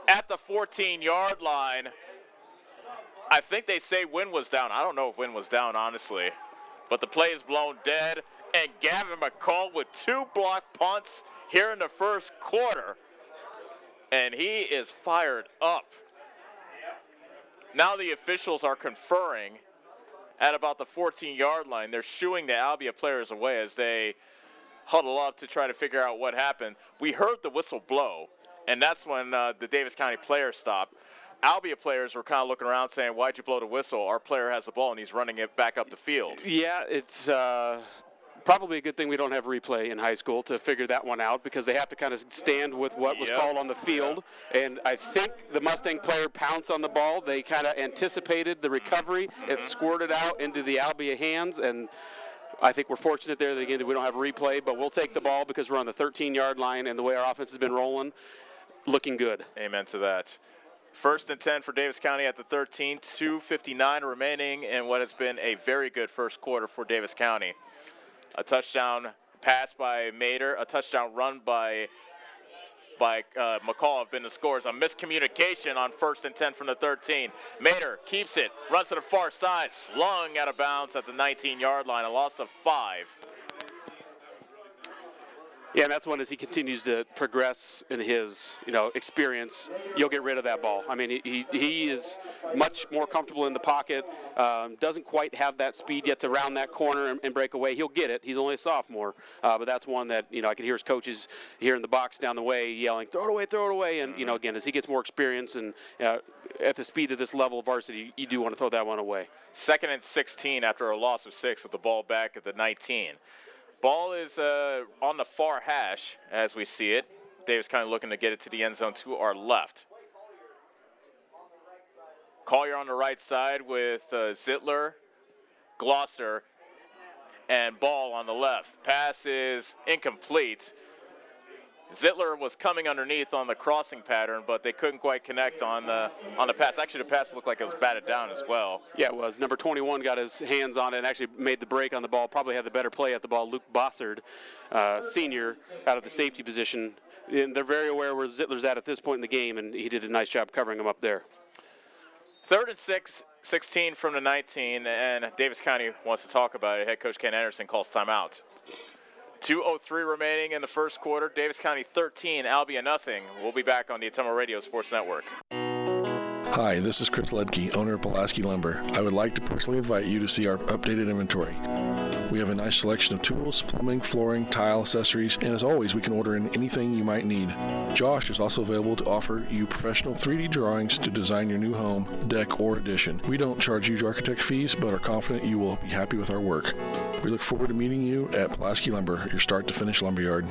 at the 14-yard line. I think they say Wynn was down. I don't know if Wynn was down, honestly. But the play is blown dead. And Gavin McCall with 2 block punts here in the first quarter. And he is fired up. now the officials are conferring at about the 14-yard line. They're shooing the Albia players away as they huddle up to try to figure out what happened. We heard the whistle blow, and that's when the Davis County players stopped. Albia players were kind of looking around saying, why'd you blow the whistle? Our player has the ball, and he's running it back up the field. Yeah, it's probably a good thing we don't have replay in high school to figure that one out, because they have to kind of stand with what was called on the field. And I think the Mustang player pounced on the ball. They kind of anticipated the recovery. It squirted out into the Albia hands, and I think we're fortunate there that, again, we don't have replay, but we'll take the ball because we're on the 13-yard line, and the way our offense has been rolling, looking good. Amen to that. 1st and 10 for Davis County at the 13, 2:59 remaining in what has been a very good first quarter for Davis County. A touchdown pass by Mater, a touchdown run by McCall have been the scores. A miscommunication on 1st and 10 from the 13. Mater keeps it, runs to the far side, slung out of bounds at the 19-yard line, a loss of 5. Yeah, and that's one as he continues to progress in his, experience, you'll get rid of that ball. I mean, he is much more comfortable in the pocket, doesn't quite have that speed yet to round that corner and break away. He'll get it. He's only a sophomore, but that's one that, I can hear his coaches here in the box down the way yelling, throw it away. And, again, as he gets more experience and at the speed of this level of varsity, you do want to throw that one away. 2nd and 16 after a loss of 6 with the ball back at the 19. Ball is on the far hash as we see it. Davis kind of looking to get it to the end zone to our left. Collier on the right side with Zittler, Glosser, and Ball on the left. Pass is incomplete. Zittler was coming underneath on the crossing pattern, but they couldn't quite connect on the pass. Actually, the pass looked like it was batted down as well. Yeah, it was. Number 21 got his hands on it and actually made the break on the ball. Probably had the better play at the ball. Luke Bossard, senior, out of the safety position. And they're very aware where Zittler's at this point in the game, and he did a nice job covering him up there. 3rd and 16 from the 19, and Davis County wants to talk about it. Head coach Ken Anderson calls timeout. 2:03 remaining in the first quarter. Davis County 13, Albia nothing. We'll be back on the Atomo Radio Sports Network. Hi, this is Chris Ledke, owner of Pulaski Lumber. I would like to personally invite you to see our updated inventory. We have a nice selection of tools, plumbing, flooring, tile, accessories, and as always, we can order in anything you might need. Josh is also available to offer you professional 3D drawings to design your new home, deck, or addition. We don't charge huge architect fees, but are confident you will be happy with our work. We look forward to meeting you at Pulaski Lumber, your start-to-finish lumberyard.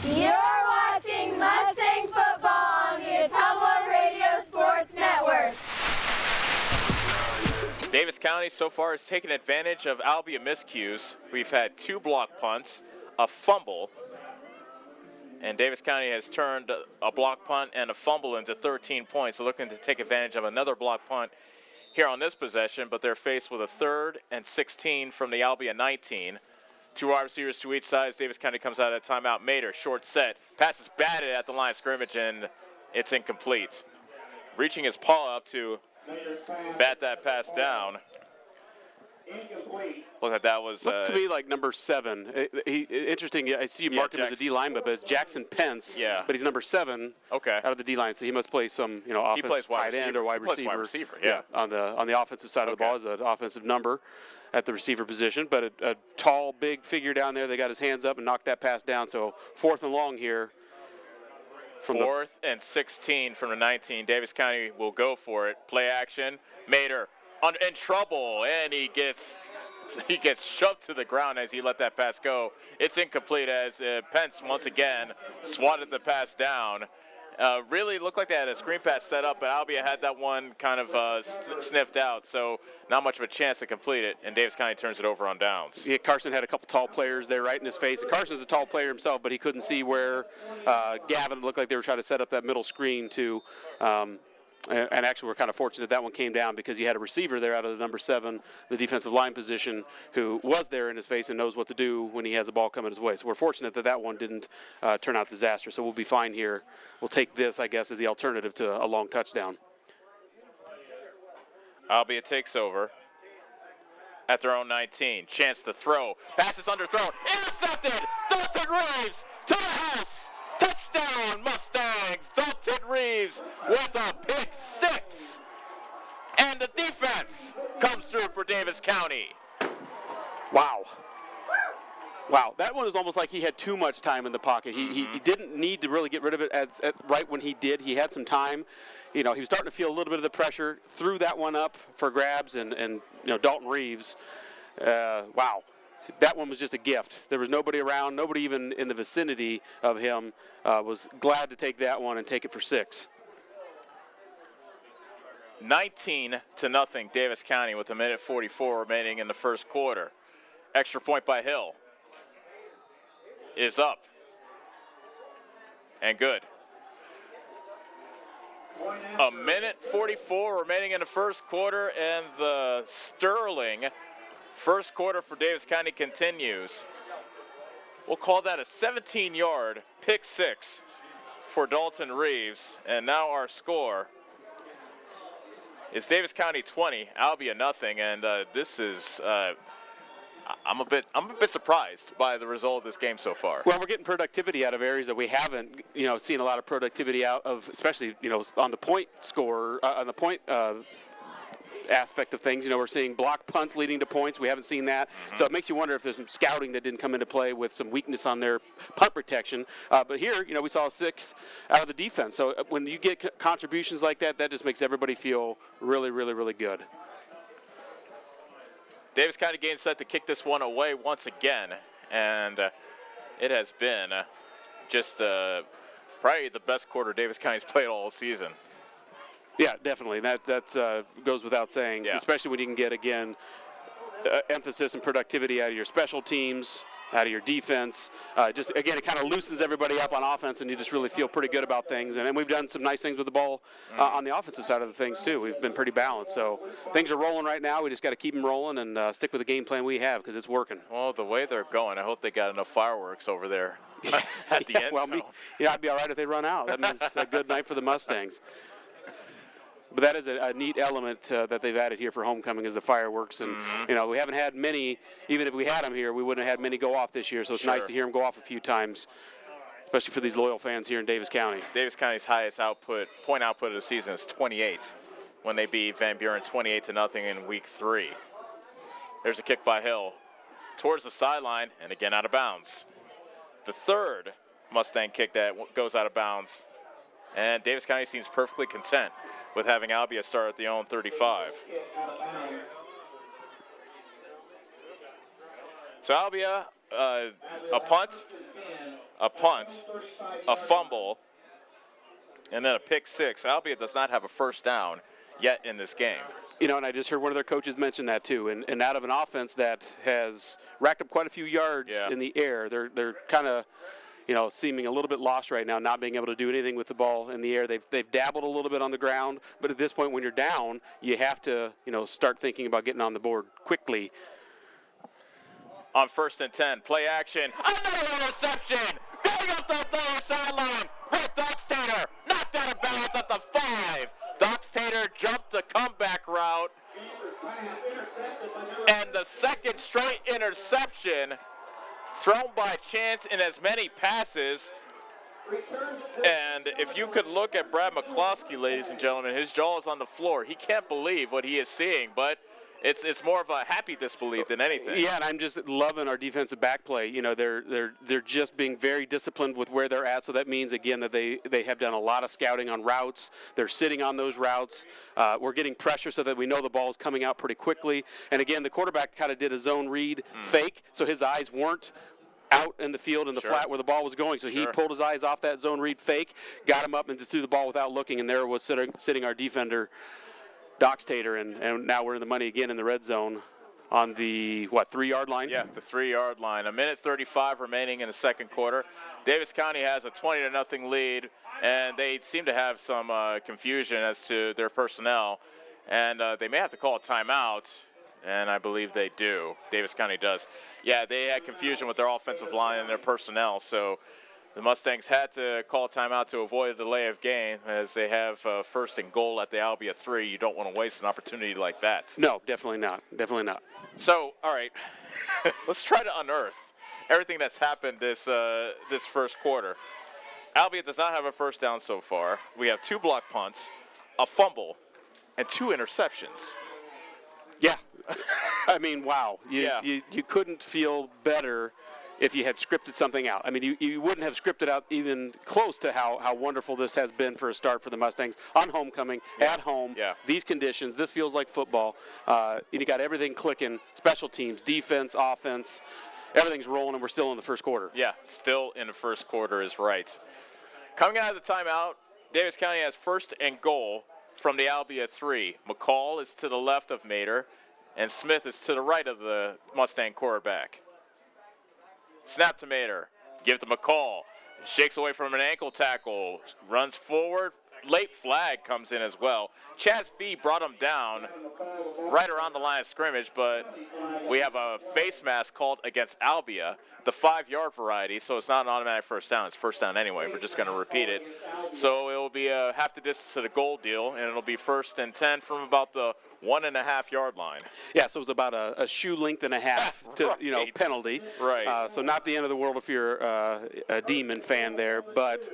You're watching Mustang football on the Atomo Radio Sports Network. Davis County so far has taken advantage of Albia miscues. We've had 2 block punts, a fumble, and Davis County has turned a block punt and a fumble into 13 points. So looking to take advantage of another block punt here on this possession, but they're faced with a 3rd and 16 from the Albia 19. 2 wide receivers to each side. Davis County comes out of timeout. Mater, short set. Pass is batted at the line of scrimmage, and it's incomplete. Reaching his paw up to bat that pass down. Look like that was. Looked to me like number 7. Interesting. I see you marked him as a D lineman, but it's Jackson Pence. Yeah. But he's number 7. Okay. Out of the D line, so he must play some, offensive tight end or wide receiver. Yeah. On the offensive side of the ball is an offensive number at the receiver position, but a tall, big figure down there. They got his hands up and knocked that pass down. So 4th and long here. 4th and 16 from the 19. Davis County will go for it. Play action. Mater in trouble, and he gets shoved to the ground as he let that pass go. It's incomplete as Pence once again swatted the pass down. Really looked like they had a screen pass set up, but Albia had that one kind of sniffed out, so not much of a chance to complete it, and Davis County turns it over on downs. Yeah, Carson had a couple tall players there right in his face. Carson's a tall player himself, but he couldn't see where Gavin looked like they were trying to set up that middle screen to and actually we're kind of fortunate that one came down because you had a receiver there out of the number 7, the defensive line position, who was there in his face and knows what to do when he has a ball coming his way. So we're fortunate that that one didn't turn out disastrous. So we'll be fine here. We'll take this, I guess, as the alternative to a long touchdown. Albia takes over at their own 19. Chance to throw. Pass is underthrown. Intercepted. Dalton Reeves to the house. Touchdown. Touchdown, Mustangs! Dalton Reeves with a pick 6. And the defense comes through for Davis County. Wow. Wow, that one was almost like he had too much time in the pocket. He didn't need to really get rid of it right when he did. He had some time. He was starting to feel a little bit of the pressure. Threw that one up for grabs, and Dalton Reeves. Wow, that one was just a gift. There was nobody around, nobody even in the vicinity of him. Was glad to take that one and take it for 6. 19-0, Davis County with 1:44 remaining in the first quarter. Extra point by Hill is up and good. 1:44 remaining in the first quarter, and the sterling first quarter for Davis County continues. We'll call that a 17-yard pick 6 for Dalton Reeves, and now our score is Davis County 20, Albia nothing, and this is. I'm a bit surprised by the result of this game so far. Well, we're getting productivity out of areas that we haven't, seen a lot of productivity out of, especially, on the point score, on the point aspect of things. We're seeing block punts leading to points. We haven't seen that. So it makes you wonder if there's some scouting that didn't come into play with some weakness on their punt protection. But here, we saw 6 out of the defense. So when you get contributions like that, that just makes everybody feel really, really, really good. Davis County game set to kick this one away once again, and it has been just probably the best quarter Davis County's played all season. Yeah, definitely. That goes without saying, especially when you can get, again, emphasis and productivity out of your special teams, out of your defense. Just, again, it kind of loosens everybody up on offense, and you just really feel pretty good about things. And we've done some nice things with the ball on the offensive side of the things, too. We've been pretty balanced. So things are rolling right now. We just got to keep them rolling and stick with the game plan we have because it's working. Well, the way they're going, I hope they got enough fireworks over there at the end. Well, I'd be all right if they run out. That means a good night for the Mustangs. But that is a neat element that they've added here for homecoming is the fireworks. And, we haven't had many, even if we had them here, we wouldn't have had many go off this year. So it's nice to hear them go off a few times, especially for these loyal fans here in Davis County. Davis County's highest point output of the season is 28 when they beat Van Buren 28-0 in week 3. There's a kick by Hill towards the sideline and again out of bounds. The third Mustang kick that goes out of bounds. And Davis County seems perfectly content with having Albia start at the own 35. So Albia, a punt, a fumble, and then a pick 6. Albia does not have a first down yet in this game. And I just heard one of their coaches mention that too. And out of an offense that has racked up quite a few yards in the air, they're kind of seeming a little bit lost right now, not being able to do anything with the ball in the air. They've dabbled a little bit on the ground, but at this point when you're down, you have to, start thinking about getting on the board quickly. On 1st and 10, play action, another interception, going up the lower sideline, Brett Doxtater, knocked out of bounds at the 5. Doxtater jumped the comeback route, and the second straight interception thrown by chance in as many passes. And if you could look at Brad McCloskey, ladies and gentlemen, his jaw is on the floor. He can't believe what he is seeing, but it's more of a happy disbelief than anything. Yeah, and I'm just loving our defensive back play. They're just being very disciplined with where they're at. So that means again that they have done a lot of scouting on routes. They're sitting on those routes. We're getting pressure so that we know the ball is coming out pretty quickly. And again, the quarterback kind of did a zone read fake, so his eyes weren't out in the field in the flat where the ball was going. So he pulled his eyes off that zone read fake, got him up and threw the ball without looking, and there was sitting our defender, Doxtater, and now we're in the money again in the red zone on the, 3-yard line? Yeah, the 3-yard line. 1:35 remaining in the second quarter. Davis County has a 20-0 lead, and they seem to have some confusion as to their personnel, and they may have to call a timeout, and I believe they do. Davis County does. Yeah, they had confusion with their offensive line and their personnel, so the Mustangs had to call a timeout to avoid a delay of game as they have 1st and goal at the Albia 3. You don't want to waste an opportunity like that. No, definitely not. Definitely not. So, all right, let's try to unearth everything that's happened this first quarter. Albia does not have a first down so far. We have 2 block punts, a fumble, and 2 interceptions. Yeah. I mean, wow. You couldn't feel better if you had scripted something out. I mean, you wouldn't have scripted out even close to how wonderful this has been for a start for the Mustangs on homecoming, at home, these conditions. This feels like football. You got everything clicking, special teams, defense, offense. Everything's rolling, and we're still in the first quarter. Yeah, still in the first quarter is right. Coming out of the timeout, Davis County has 1st and goal from the Albia 3. McCall is to the left of Mater, and Smith is to the right of the Mustang quarterback. Snap to Mater. Give it to McCall. Shakes away from an ankle tackle. Runs forward. Late flag comes in as well. Chaz Fee brought him down right around the line of scrimmage, but we have a face mask called against Albia, the 5-yard variety, so it's not an automatic first down. It's first down anyway. We're just going to repeat it. So it will be a half the distance to the goal deal, and it'll be 1st and 10 from about the 1.5-yard line. Yeah, so it was about a shoe length and a half to penalty. Right. So not the end of the world if you're a Demon fan there, but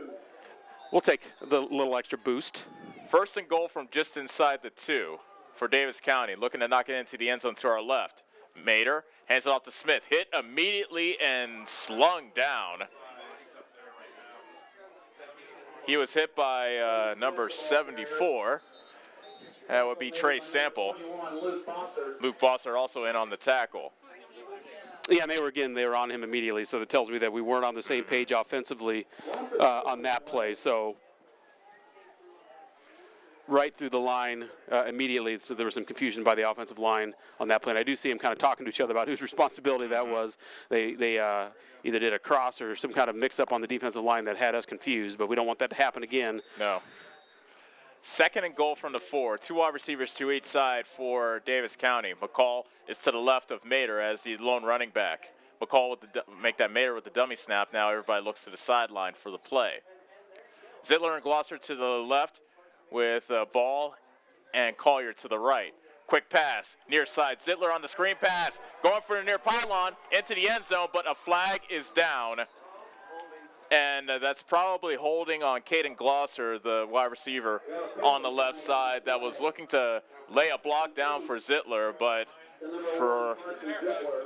we'll take the little extra boost. 1st and goal from just inside the 2 for Davis County. Looking to knock it into the end zone to our left. Mater hands it off to Smith. Hit immediately and slung down. He was hit by number 74. That would be Trey Sample. Luke Bosser also in on the tackle. Yeah, and they were on him immediately, so that tells me that we weren't on the same page offensively on that play. So right through the line immediately, so there was some confusion by the offensive line on that play. And I do see them kind of talking to each other about whose responsibility that was. They either did a cross or some kind of mix-up on the defensive line that had us confused, but we don't want that to happen again. No. 2nd and goal from the 4. 2 wide receivers to each side for Davis County. McCall is to the left of Mater as the lone running back. McCall with make that Mater with the dummy snap. Now everybody looks to the sideline for the play. Zittler and Glosser to the left with Ball and Collier to the right. Quick pass, near side. Zittler on the screen pass, going for the near pylon into the end zone, but a flag is down. And that's probably holding on Caden Glosser, the wide receiver on the left side that was looking to lay a block down for Zittler, but for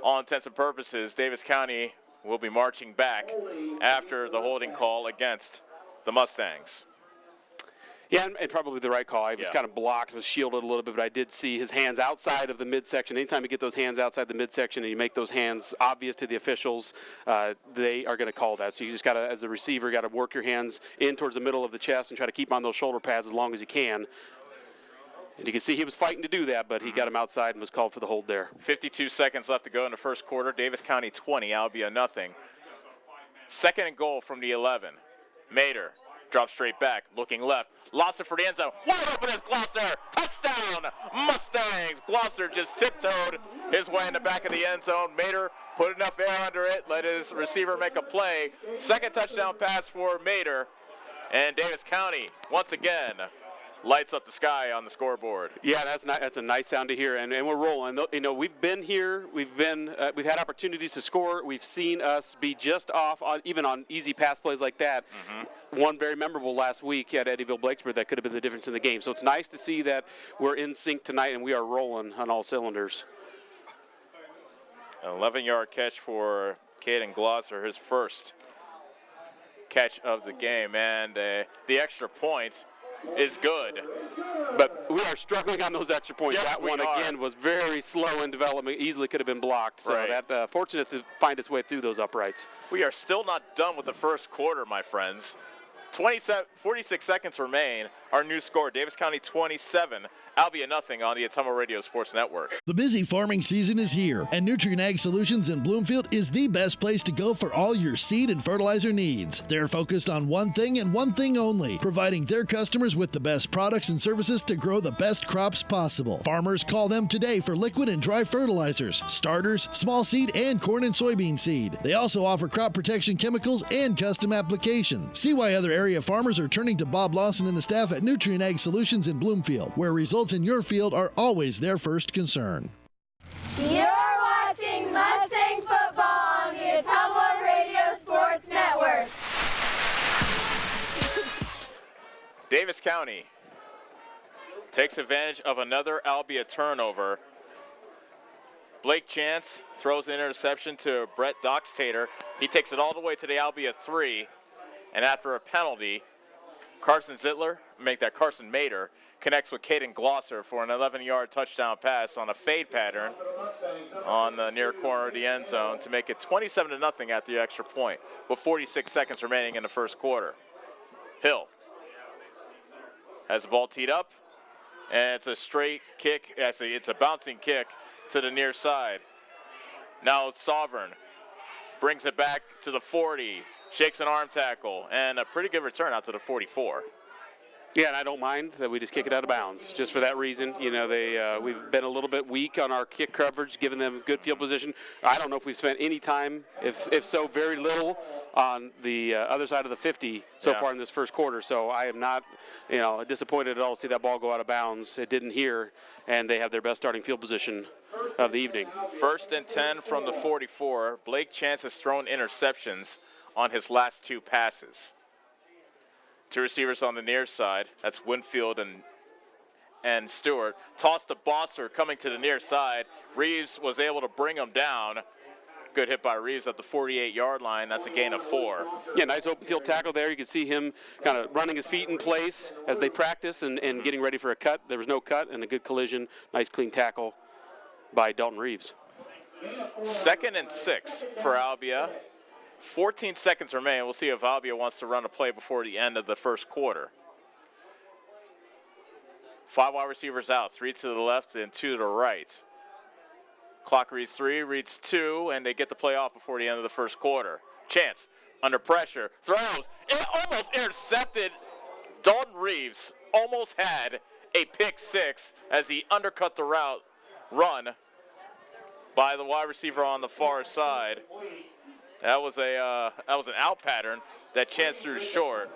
all intents and purposes, Davis County will be marching back after the holding call against the Mustangs. Yeah, and probably the right call. I was kind of blocked, was shielded a little bit, but I did see his hands outside of the midsection. Anytime you get those hands outside the midsection and you make those hands obvious to the officials, they are going to call that. So you just got to, as the receiver, got to work your hands in towards the middle of the chest and try to keep on those shoulder pads as long as you can. And you can see he was fighting to do that, but he got him outside and was called for the hold there. 52 seconds left to go in the first quarter. Davis County 20, Albia nothing. 2nd and goal from the 11. Mater drops straight back, looking left. Lost it for the end zone. Wide open is Glosser. Touchdown, Mustangs. Glosser just tiptoed his way in the back of the end zone. Mater put enough air under it, let his receiver make a play. 2nd touchdown pass for Mater. And Davis County, once again, lights up the sky on the scoreboard. Yeah, that's a nice sound to hear, and we're rolling. You know, we've been here, we've had opportunities to score. We've seen us be just off, even on easy pass plays like that. One very memorable last week at Eddyville-Blakesburg that could have been the difference in the game. So it's nice to see that we're in sync tonight and we are rolling on all cylinders. An 11-yard catch for Caden Glosser, his first catch of the game, and the extra point is good. But we are struggling on those extra points. Yes, that one, again, was very slow in development, easily could have been blocked. So that fortunate to find its way through those uprights. We are still not done with the first quarter, my friends. 46 seconds remain. Our new score, Davis County 27, Albia nothing on the Atomo Radio Sports Network. The busy farming season is here, and Nutrient Ag Solutions in Bloomfield is the best place to go for all your seed and fertilizer needs. They're focused on one thing and one thing only, providing their customers with the best products and services to grow the best crops possible. Farmers call them today for liquid and dry fertilizers, starters, small seed, and corn and soybean seed. They also offer crop protection chemicals and custom applications. See why other area farmers are turning to Bob Lawson and the staff at Nutrient Ag Solutions in Bloomfield, where results in your field are always their first concern. You're watching Mustang football on the Atomo Radio Sports Network. Davis County takes advantage of another Albia turnover. Blake Chance throws an interception to Brett Doxtater. He takes it all the way to the Albia 3. And after a penalty, Carson Mater, connects with Caden Glosser for an 11-yard touchdown pass on a fade pattern on the near corner of the end zone to make it 27-0 at the extra point, with 46 seconds remaining in the first quarter. Hill has the ball teed up, and it's a straight kick. Actually, it's a bouncing kick to the near side. Now Sovereign brings it back to the 40, shakes an arm tackle, and a pretty good return out to the 44. Yeah, and I don't mind that we just kick it out of bounds. Just for that reason, you know, we've been a little bit weak on our kick coverage, giving them good field position. I don't know if we've spent any time, if so, very little, on the other side of the 50 so far in this first quarter. So I am not, you know, disappointed at all to see that ball go out of bounds. It didn't here, and they have their best starting field position of the evening. 1st and 10 from the 44. Blake Chance has thrown interceptions on his last 2 passes. 2 receivers on the near side. That's Winfield and Stewart. Toss to Bosser coming to the near side. Reeves was able to bring him down. Good hit by Reeves at the 48-yard line. That's a gain of 4. Yeah, nice open field tackle there. You can see him kind of running his feet in place as they practice and getting ready for a cut. There was no cut and a good collision. Nice clean tackle by Dalton Reeves. 2nd and 6 for Albia. 14 seconds remain. We'll see if Albia wants to run a play before the end of the first quarter. 5 wide receivers out, 3 to the left and 2 to the right. Clock reads 3, reads 2, and they get the play off before the end of the first quarter. Chance, under pressure, throws, it almost intercepted. Dalton Reeves almost had a pick 6 as he undercut the route run by the wide receiver on the far side. That was an out pattern that Chance threw short.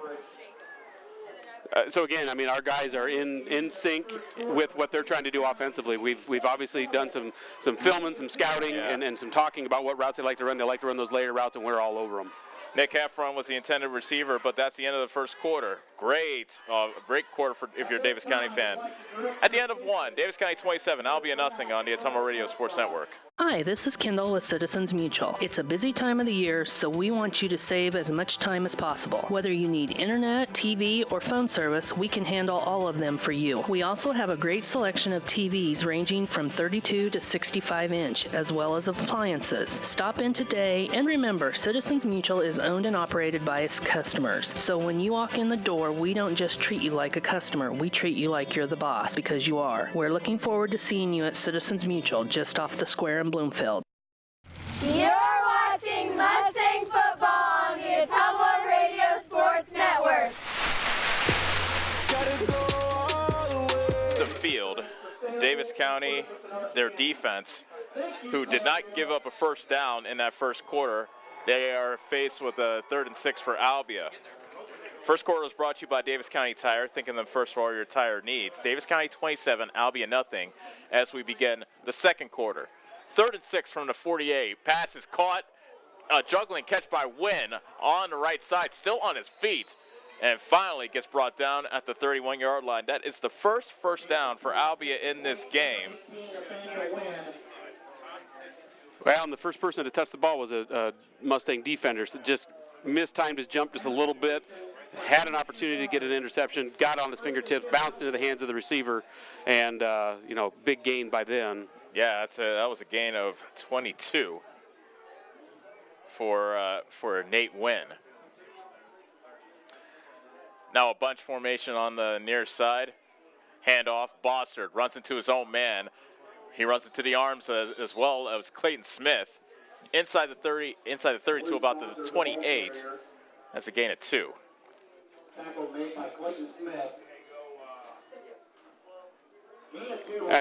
So again, I mean, our guys are in sync with what they're trying to do offensively. We've obviously done some filming, some scouting, and some talking about what routes they like to run. They like to run those later routes, and we're all over them. Nick Heffron was the intended receiver, but that's the end of the first quarter. Great quarter if you're a Davis County fan. At the end of 1, Davis County 27, Albia nothing on the Atomo Radio Sports Network. Hi, this is Kendall with Citizens Mutual. It's a busy time of the year, so we want you to save as much time as possible. Whether you need internet, TV, or phone service, we can handle all of them for you. We also have a great selection of TVs ranging from 32 to 65 inch, as well as appliances. Stop in today, and remember, Citizens Mutual is owned and operated by its customers. So when you walk in the door, we don't just treat you like a customer, we treat you like you're the boss, because you are. We're looking forward to seeing you at Citizens Mutual, just off the square in Bloomfield. You're watching Mustang football on the Atomo Radio Sports Network. The field, Davis County, their defense, who did not give up a first down in that first quarter. They are faced with a 3rd and 6 for Albia. First quarter was brought to you by Davis County Tire, thinking them first for all your tire needs. Davis County 27, Albia nothing, as we begin the second quarter. 3rd and 6 from the 48. Pass is caught. A juggling catch by Wynn on the right side, still on his feet, and finally gets brought down at the 31-yard line. That is the first down for Albia in this game. Well, and the first person to touch the ball was a Mustang defender, so just mistimed his jump just a little bit. Had an opportunity to get an interception, got on his fingertips, bounced into the hands of the receiver, and big gain by then. Yeah, that was a gain of 22 for Nate Wynn. Now a bunch formation on the near side. Handoff, Bossard runs into his own man. He runs into the arms as well as Clayton Smith. Inside the 30, inside the 32, about the 28. That's a gain of 2. Tackle made by Clayton Smith.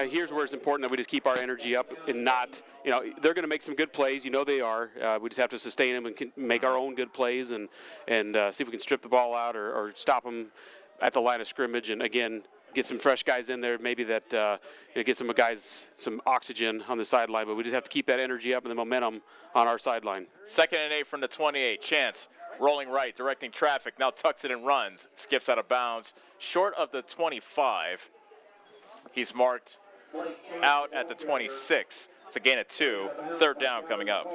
Here's where it's important that we just keep our energy up and not, they're going to make some good plays. They are. We just have to sustain them and make our own good plays and see if we can strip the ball out or stop them at the line of scrimmage. And again, get some fresh guys in there, maybe that get some guys some oxygen on the sideline. But we just have to keep that energy up and the momentum on our sideline. 2nd and 8 from the 28. Chance rolling right, directing traffic, now tucks it and runs. Skips out of bounds, short of the 25. He's marked out at the 26. It's a gain of 2. Third down coming up.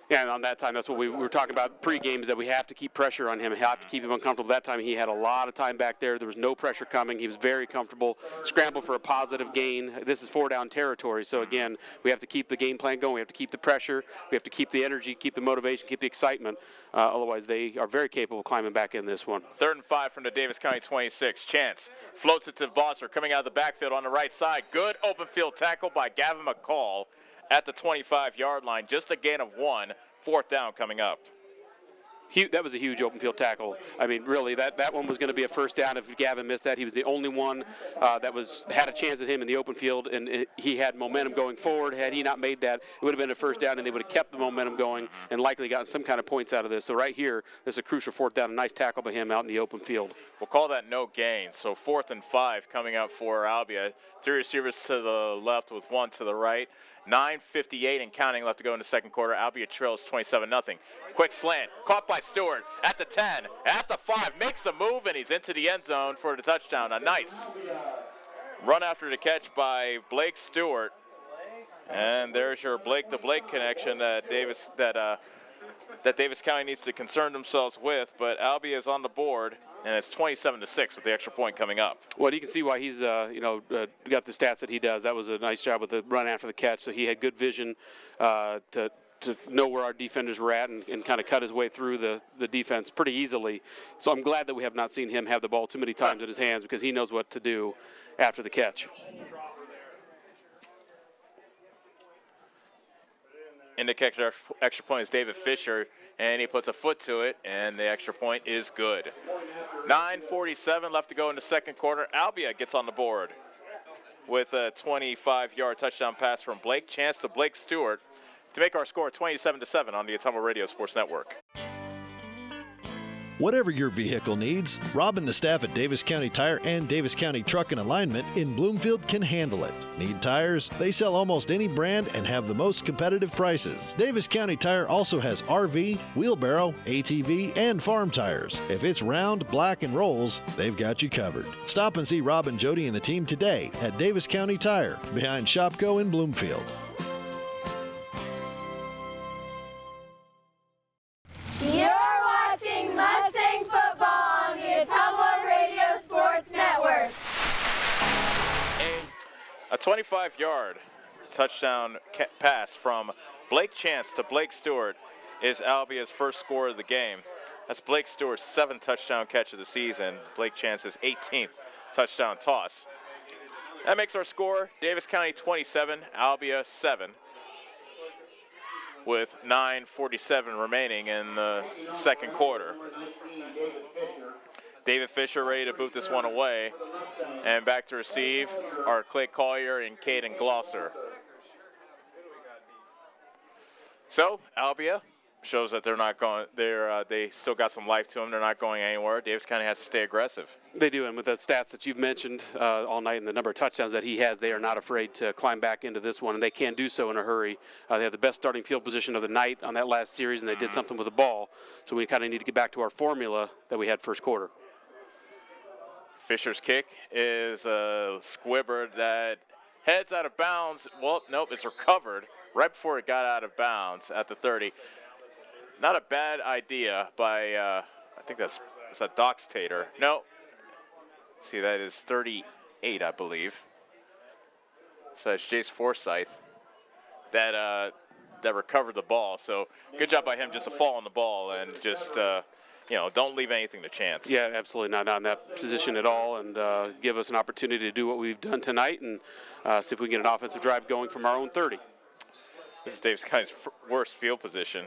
Yeah, and on that time, that's what we were talking about pre-game, is that we have to keep pressure on him. We have to keep him uncomfortable. That time he had a lot of time back there. There was no pressure coming. He was very comfortable. Scrambled for a positive gain. This is 4-down territory. So, again, we have to keep the game plan going. We have to keep the pressure. We have to keep the energy, keep the motivation, keep the excitement. Otherwise, they are very capable of climbing back in this one. 3rd and 5 from the Davis County 26. Chance floats it to Bosser, coming out of the backfield on the right side. Good open field tackle by Gavin McCall at the 25-yard line. Just a gain of 1. 4th down coming up. That was a huge open field tackle. I mean, really, that one was going to be a first down if Gavin missed that. He was the only one that had a chance at him in the open field, and he had momentum going forward. Had he not made that, it would have been a first down, and they would have kept the momentum going and likely gotten some kind of points out of this. So right here, this is a crucial 4th down. A nice tackle by him out in the open field. We'll call that no gain. So 4th and 5 coming up for Albia. 3 receivers to the left with 1 to the right. 9:58 and counting left to go in the second quarter. Albia trails 27-0. Quick slant, caught by Stewart at the 10, at the 5, makes a move, and he's into the end zone for the touchdown. A nice run after the catch by Blake Stewart. And there's your Blake to Blake connection that Davis County needs to concern themselves with. But Albia is on the board, and it's 27-6 with the extra point coming up. Well, you can see why he's got the stats that he does. That was a nice job with the run after the catch. So he had good vision to know where our defenders were at and kind of cut his way through the defense pretty easily. So I'm glad that we have not seen him have the ball too many times in his hands, because he knows what to do after the catch. In the kick extra point is David Fisher, and he puts a foot to it, and the extra point is good. 9:47 left to go in the second quarter. Albia gets on the board with a 25-yard touchdown pass from Blake Chance to Blake Stewart to make our score 27-7 on the Ottumwa Radio Sports Network. Whatever your vehicle needs, Rob and the staff at Davis County Tire and Davis County Truck and Alignment in Bloomfield can handle it. Need tires? They sell almost any brand and have the most competitive prices. Davis County Tire also has RV, wheelbarrow, ATV, and farm tires. If it's round, black, and rolls, they've got you covered. Stop and see Rob and Jody and the team today at Davis County Tire, behind Shopco in Bloomfield. Mustang football on the Ottumwa Radio Sports Network. A 25-yard touchdown pass from Blake Chance to Blake Stewart is Albia's first score of the game. That's Blake Stewart's 7th touchdown catch of the season. Blake Chance's 18th touchdown toss. That makes our score Davis County 27, Albia 7. With 9:47 remaining in the second quarter. David Fisher ready to boot this one away. And back to receive are Clay Collier and Caden Glosser. So Albia shows that they're not going. They still got some life to them. They're not going anywhere. Davis County has to stay aggressive. They do, and with the stats that you've mentioned all night and the number of touchdowns that he has, they are not afraid to climb back into this one, and they can do so in a hurry. They have the best starting field position of the night on that last series, and they did something with the ball. So we kind of need to get back to our formula that we had first quarter. Fisher's kick is a squibber that heads out of bounds. Well, nope, it's recovered right before it got out of bounds at the 30. Not a bad idea by, I think is that Dox Tater. No. See, that is 38, I believe. So that's Jace Forsyth that recovered the ball. So good job by him just to fall on the ball and just, don't leave anything to chance. Yeah, absolutely not in that position at all, and give us an opportunity to do what we've done tonight and see if we can get an offensive drive going from our own 30. This is Davis County's worst field position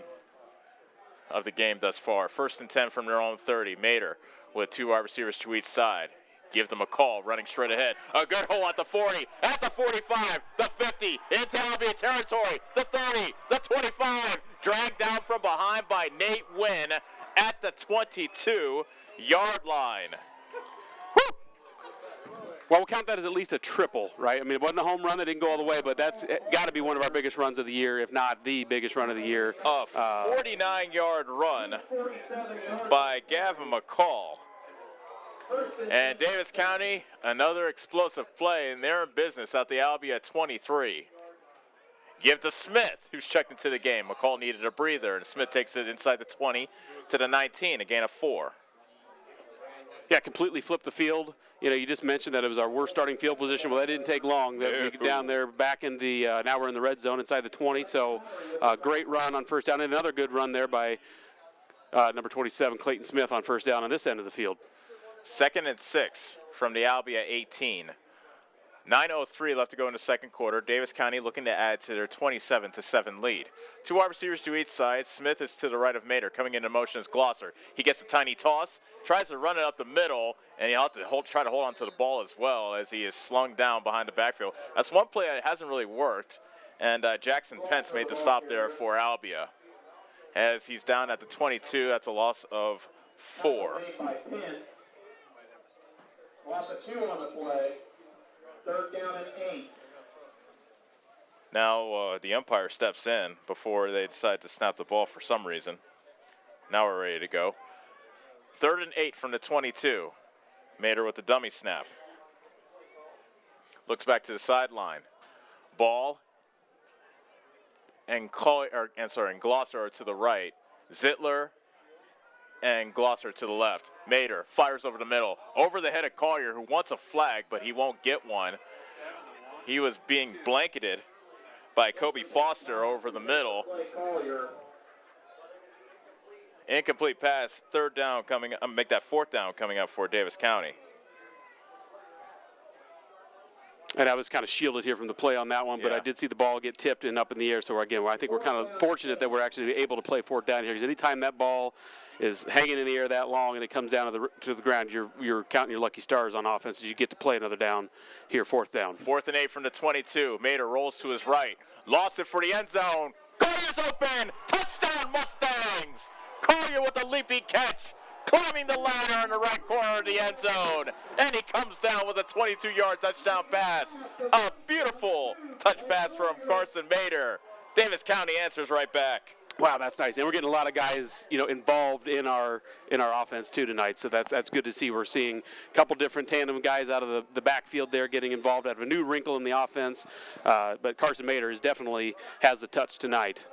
of the game thus far. 1st and 10 from their own 30. Mater with 2 wide receivers to each side. Give them a call, running straight ahead. A good hole at the 40, at the 45, the 50, into Albia territory, the 30, the 25. Dragged down from behind by Nate Wynn at the 22-yard line. Woo! Well, we'll count that as at least a triple, right? I mean, it wasn't a home run that didn't go all the way, but that's got to be one of our biggest runs of the year, if not the biggest run of the year. A 49-yard run by Gavin McCall. And Davis County, another explosive play, and they're in business out the Albia 23. Give to Smith, who's checked into the game. McCall needed a breather, and Smith takes it inside the 20 to the 19, a gain of 4. Yeah, completely flipped the field. You know, you just mentioned that it was our worst starting field position. Well, that didn't take long. We get down there, back in the, now we're in the red zone inside the 20. So, great run on first down. And another good run there by number 27, Clayton Smith, on first down on this end of the field. 2nd and 6 from the Albia 18. 9:03 left to go in the second quarter. Davis County looking to add to their 27-7 lead. 2 wide receivers to each side. Smith is to the right of Mater. Coming into motion is Glosser. He gets a tiny toss, tries to run it up the middle, and he'll have to try to hold on to the ball as well as he is slung down behind the backfield. That's one play that hasn't really worked, and Jackson Pence made the stop there for Albia. As he's down at the 22, that's a loss of 4. Loss of 2 on the play. 3rd down and 8. Now the umpire steps in before they decide to snap the ball for some reason. Now we're ready to go. 3rd and 8 from the 22. Mater with the dummy snap. Looks back to the sideline. Ball and Glosser are to the right. Zittler and Glosser to the left. Mater fires over the middle. Over the head of Collier, who wants a flag, but he won't get one. He was being blanketed by Kobe Foster over the middle. Incomplete pass. 3rd down coming. Make that 4th down coming up for Davis County. And I was kind of shielded here from the play on that one, but I did see the ball get tipped and up in the air. So again, I think we're kind of fortunate that we're actually able to play 4th down here, because anytime that ball is hanging in the air that long and it comes down to the ground, you're counting your lucky stars on offense. You get to play another down here, 4th down. 4th and 8 from the 22. Mater rolls to his right. Lost it for the end zone. Collier's open. Touchdown Mustangs. Collier with a leaping catch, climbing the ladder in the right corner of the end zone. And he comes down with a 22-yard touchdown pass. A beautiful touch pass from Carson Mater. Davis County answers right back. Wow, that's nice. And we're getting a lot of guys, involved in our offense too tonight. So that's good to see. We're seeing a couple different tandem guys out of the backfield there getting involved, out of a new wrinkle in the offense. But Carson Mater definitely has the touch tonight.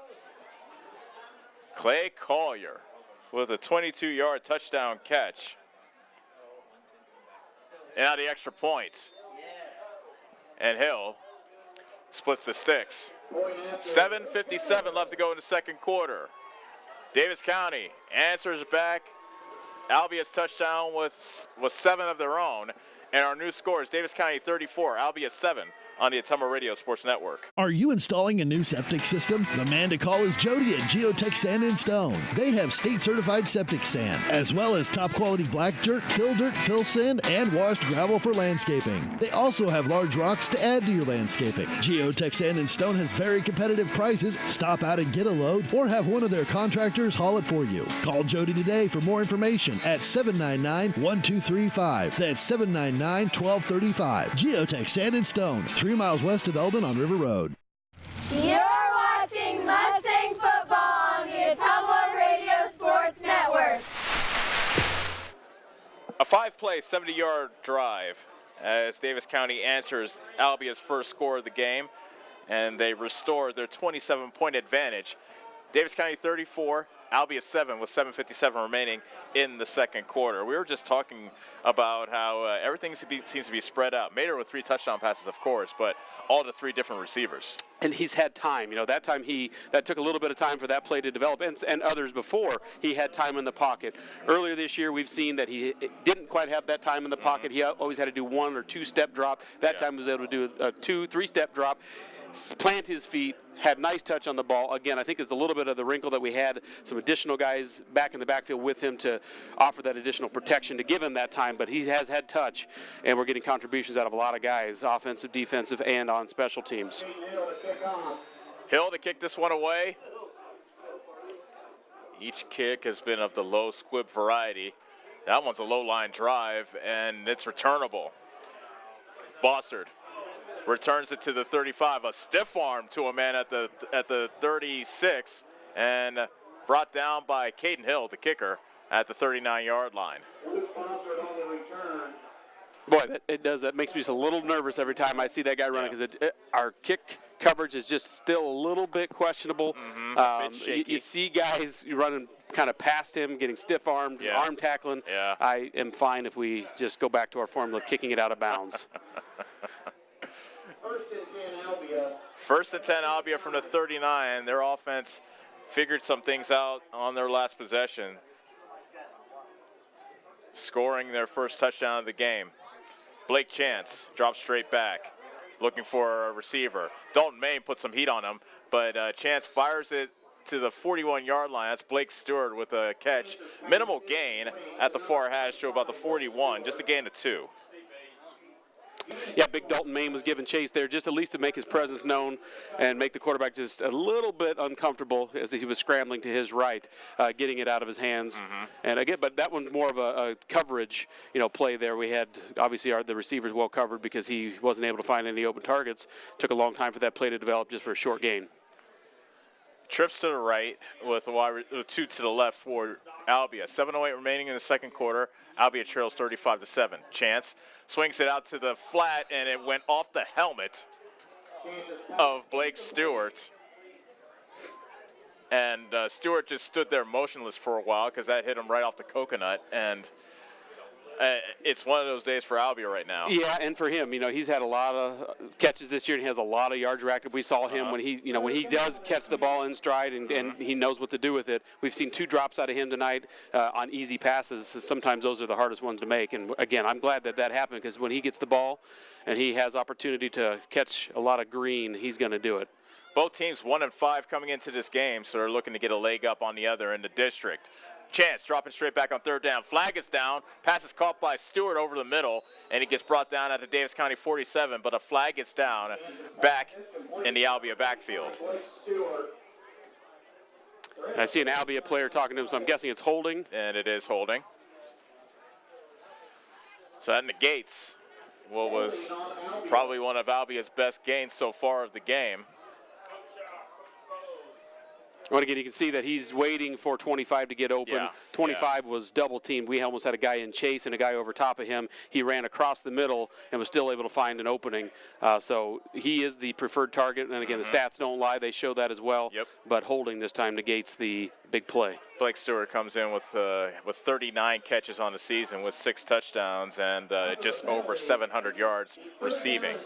Clay Collier with a 22-yard touchdown catch. And now the extra point. And Hill splits the sticks. 7:57 left to go in the second quarter. Davis County answers back. Albia's touchdown with 7 of their own. And our new score is Davis County 34, Albia 7 on the Ottumwa Radio Sports Network. Are you installing a new septic system? The man to call is Jody at Geotech Sand and Stone. They have state-certified septic sand, as well as top-quality black dirt, fill sand, and washed gravel for landscaping. They also have large rocks to add to your landscaping. Geotech Sand and Stone has very competitive prices. Stop out and get a load, or have one of their contractors haul it for you. Call Jody today for more information at 799-1235. That's 799-1235. Geotech Sand and Stone, 3 miles west of Eldon on River Road. You're watching Mustang football on the Ottumwa Radio Sports Network. A 5-play, 70-yard drive as Davis County answers Albia's first score of the game, and they restore their 27-point advantage. Davis County 34, Albia 7 with 7:57 remaining in the second quarter. We were just talking about how everything seems to be spread out. Mater with 3 touchdown passes, of course, but all to 3 different receivers. And he's had time. That time that took a little bit of time for that play to develop, and others before he had time in the pocket. Earlier this year, we've seen that he didn't quite have that time in the pocket. He always had to do 1 or 2 step drop. That time he was able to do a 2, 3 step drop, plant his feet, had nice touch on the ball. Again, I think it's a little bit of the wrinkle that we had some additional guys back in the backfield with him to offer that additional protection to give him that time, but he has had touch, and we're getting contributions out of a lot of guys, offensive, defensive, and on special teams. Hill to kick this one away. Each kick has been of the low squib variety. That one's a low line drive, and it's returnable. Bossard returns it to the 35. A stiff arm to a man at the 36, and brought down by Caden Hill, the kicker, at the 39-yard line. Boy, that makes me just a little nervous every time I see that guy running, because our kick coverage is just still a little bit questionable. You see guys running kind of past him, getting stiff-armed, arm tackling. Yeah. I am fine if we just go back to our formula of kicking it out of bounds. First and 10, Albia from the 39. Their offense figured some things out on their last possession, scoring their first touchdown of the game. Blake Chance drops straight back, looking for a receiver. Dalton Main puts some heat on him, but Chance fires it to the 41-yard line. That's Blake Stewart with a catch. Minimal gain at the far hash to about the 41, just a gain of 2. Yeah, big Dalton Main was given chase there, just at least to make his presence known and make the quarterback just a little bit uncomfortable as he was scrambling to his right, getting it out of his hands. And again, but that one's more of a coverage, play there. We had obviously the receivers well covered because he wasn't able to find any open targets. Took a long time for that play to develop just for a short gain. Trips to the right with 2 to the left for Albia. 7:08 remaining in the second quarter. Albia trails 35-7. Chance swings it out to the flat, and it went off the helmet of Blake Stewart. And Stewart just stood there motionless for a while because that hit him right off the coconut. And it's one of those days for Albia right now. Yeah, and for him, he's had a lot of catches this year, and he has a lot of yards racked up. We saw him when he does catch the ball in stride, and he knows what to do with it. We've seen 2 drops out of him tonight on easy passes. Sometimes those are the hardest ones to make. And again, I'm glad that happened, because when he gets the ball and he has opportunity to catch a lot of green, he's going to do it. Both teams 1-5 coming into this game, so they're looking to get a leg up on the other in the district. Chance dropping straight back on third down. Flag is down. Pass is caught by Stewart over the middle, and he gets brought down at the Davis County 47, but a flag gets down back in the Albia backfield. I see an Albia player talking to him, so I'm guessing it's holding. And it is holding. So that negates what was probably one of Albia's best gains so far of the game. Well, again, you can see that he's waiting for 25 to get open. 25 was double teamed. We almost had a guy in chase and a guy over top of him. He ran across the middle and was still able to find an opening. So he is the preferred target. And again, the stats don't lie. They show that as well. But holding this time negates the big play. Blake Stewart comes in with 39 catches on the season with 6 touchdowns and just over 700 yards receiving.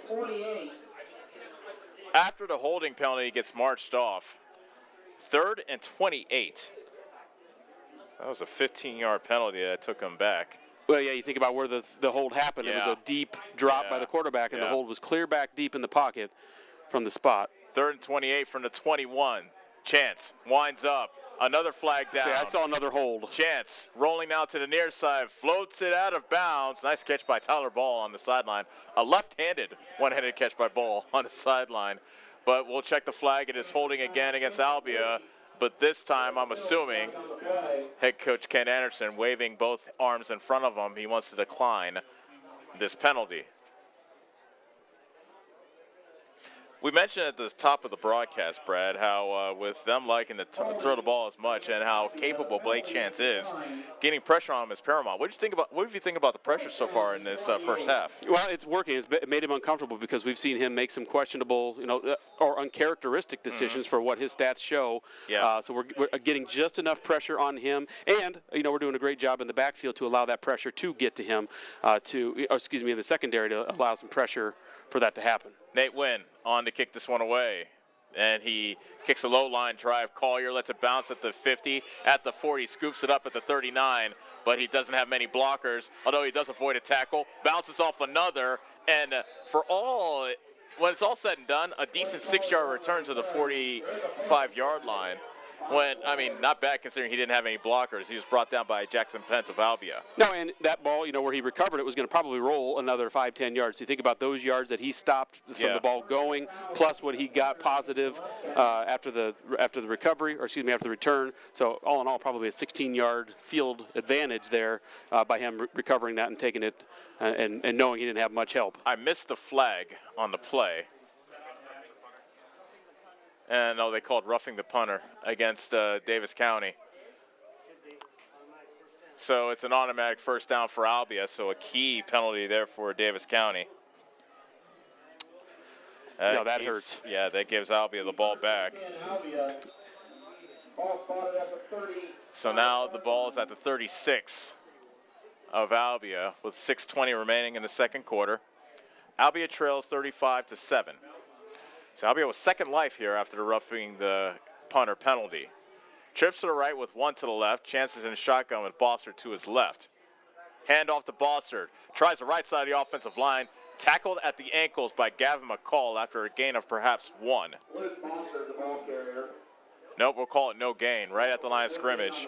After the holding penalty gets marched off, 3rd and 28. That was a 15-yard penalty that took him back. Well, yeah, you think about where the hold happened. It was a deep drop by the quarterback, and the hold was clear back deep in the pocket from the spot. 3rd and 28 from the 21. Chance winds up. Another flag down. See, I saw another hold. Chance rolling out to the near side, floats it out of bounds. Nice catch by Tyler Ball on the sideline. A left-handed one-handed catch by Ball on the sideline. But we'll check the flag. It is holding again against Albia. But this time, I'm assuming, head coach Ken Anderson waving both arms in front of him. He wants to decline this penalty. We mentioned at the top of the broadcast, Brad, how with them liking to throw the ball as much and how capable Blake Chance is, getting pressure on him is paramount. What did you think about the pressure so far in this first half? Well, it's working. It made him uncomfortable because we've seen him make some questionable, or uncharacteristic decisions for what his stats show. So we're getting just enough pressure on him, and we're doing a great job in the backfield to allow that pressure to get to him, in the secondary to allow some pressure for that to happen. Nate Wynn on to kick this one away. And he kicks a low line drive. Collier lets it bounce at the 50, at the 40, scoops it up at the 39, but he doesn't have many blockers, although he does avoid a tackle. Bounces off another, and when it's all said and done, a decent 6-yard return to the 45-yard line. When, I mean, not bad considering he didn't have any blockers. He was brought down by Jackson Pence of Albia. No, and that ball, where he recovered it was going to probably roll another 5-10 yards. So you think about those yards that he stopped from the ball going, plus what he got positive after the recovery, or excuse me, after the return. So all in all, probably a 16-yard field advantage there by him recovering that and taking it and knowing he didn't have much help. I missed the flag on the play. And they called roughing the punter against Davis County. So it's an automatic first down for Albia, so a key penalty there for Davis County. That hurts. Yeah, that gives Albia the ball back. So now the ball is at the 36 of Albia with 6:20 remaining in the second quarter. Albia trails 35-7. So Albia was second life here after the roughing the punter penalty. Trips to the right with one to the left. Chances in shotgun with Bossert to his left. Hand off to Bossert. Tries the right side of the offensive line. Tackled at the ankles by Gavin McCall after a gain of perhaps one. Nope, we'll call it no gain. Right at the line of scrimmage.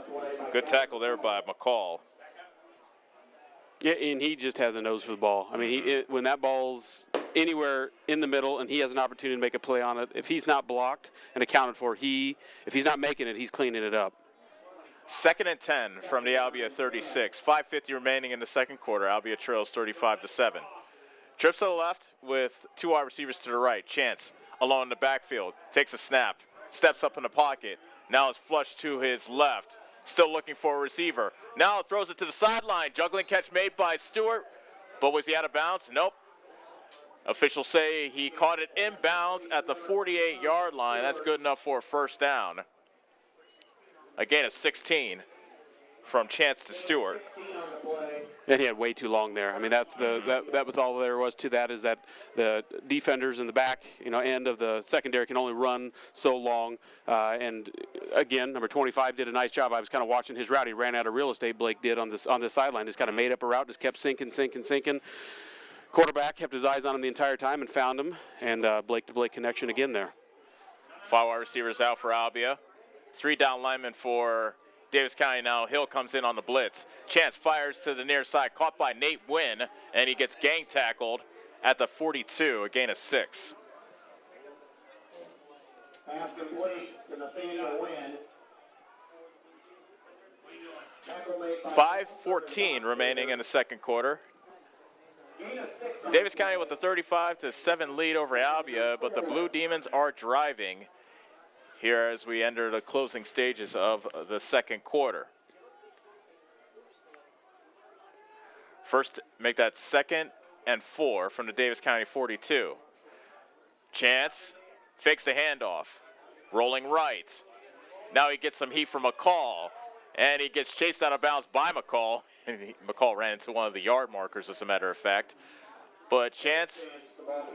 Good tackle there by McCall. Yeah, and he just has a nose for the ball. I mean, when that ball's anywhere in the middle and he has an opportunity to make a play on it, if he's not blocked and accounted for, if he's not making it, he's cleaning it up. 2nd and 10 from the Albia 36. 5:50 remaining in the second quarter. Albia trails 35-7. Trips to the left with two wide receivers to the right. Chance along the backfield. Takes a snap. Steps up in the pocket. Now is flushed to his left. Still looking for a receiver. Now throws it to the sideline. Juggling catch made by Stewart. But was he out of bounds? Nope. Officials say he caught it inbounds at the 48-yard line. That's good enough for a first down. A gain of 16 from Chance to Stewart. And he had way too long there. I mean, that was all there was to that, is that the defenders in the back, end of the secondary can only run so long. And again, number 25 did a nice job. I was kind of watching his route. He ran out of real estate. Blake did on this sideline. Just kind of made up a route. Just kept sinking. Quarterback kept his eyes on him the entire time and found him. And Blake-to-Blake connection again there. 5 wide receivers out for Albia. 3 down linemen for Davis County now. Hill comes in on the blitz. Chance fires to the near side, caught by Nate Wynn, and he gets gang tackled at the 42, a gain of 6. Pass complete to Nathaniel Wynn. 5:14 remaining in the second quarter. Davis County with the 35-7 lead over Albia, but the Blue Demons are driving here as we enter the closing stages of the second quarter. First, make that 2nd and 4 from the Davis County 42. Chance fakes the handoff, rolling right. Now he gets some heat from McCall, and he gets chased out of bounds by McCall. McCall ran into one of the yard markers, as a matter of fact. But Chance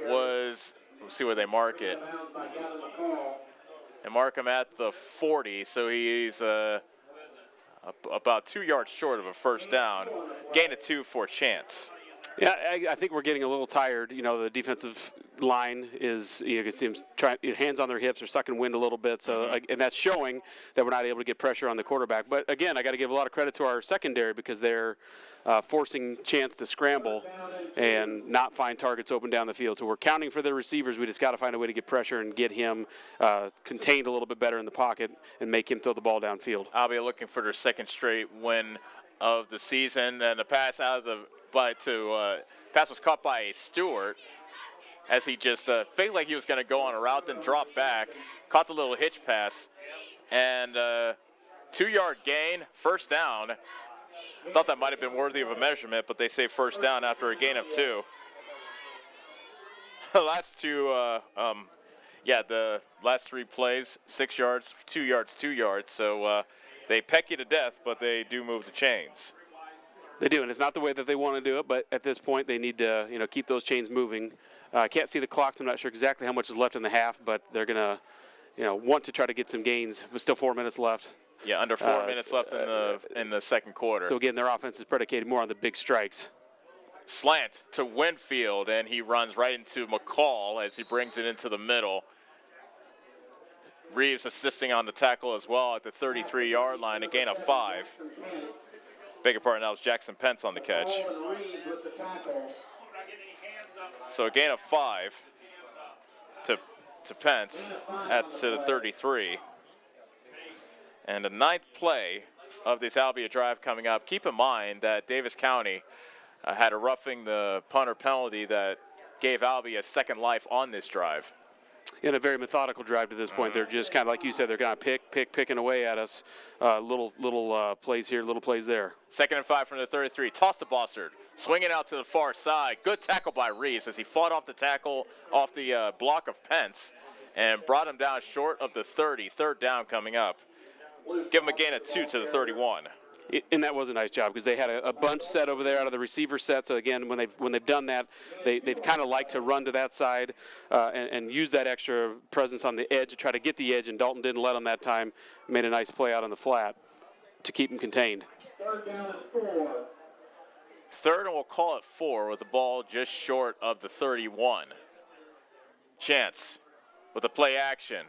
was, let's see where they mark it. And mark him at the 40, so he's about 2 yards short of a first down. Gain of 2 for Chance. Yeah, I think we're getting a little tired. The defensive line is, you can see them trying, hands on their hips, are sucking wind a little bit. So, and that's showing that we're not able to get pressure on the quarterback. But again, I got to give a lot of credit to our secondary, because they're forcing Chance to scramble and not find targets open down the field. So we're counting for the receivers. We just got to find a way to get pressure and get him contained a little bit better in the pocket and make him throw the ball downfield. Albia looking for their second straight win of the season, and the pass pass was caught by Stewart as he just faked like he was going to go on a route, then dropped back, caught the little hitch pass, and 2-yard gain, first down. I thought that might have been worthy of a measurement, but they say first down after a gain of 2. The last the last 3 plays, 6 yards, 2 yards, 2 yards. So they peck you to death, but they do move the chains. They do, and it's not the way that they want to do it, but at this point they need to, keep those chains moving. I can't see the clock. I'm not sure exactly how much is left in the half, but they're going to, want to try to get some gains. With still 4 minutes left. Yeah, under 4 minutes left in the second quarter. So again, their offense is predicated more on the big strikes. Slant to Winfield, and he runs right into McCall as he brings it into the middle. Reeves assisting on the tackle as well at the 33-yard line, a gain of 5. Beg your pardon, that was Jackson Pence on the catch. So a gain of 5 to Pence to the 33. And the 9th play of this Albia drive coming up. Keep in mind that Davis County had a roughing the punter penalty that gave Albia a second life on this drive. In a very methodical drive to this point. They're just kind of, like you said, they're kind of picking away at us. Little plays here, little plays there. 2nd and 5 from the 33. Toss to Bossard. Swinging out to the far side. Good tackle by Reeves as he fought off the tackle off the block of Pence and brought him down short of the 30. 3rd down coming up. Give him a gain of 2 to the 31. And that was a nice job because they had a bunch set over there out of the receiver set. So again, when they've done that, they've kind of liked to run to that side and use that extra presence on the edge to try to get the edge. And Dalton didn't let them that time. Made a nice play out on the flat to keep them contained. 3rd down and 4. 3rd, and we'll call it 4 with the ball just short of the 31. Chance with the play action.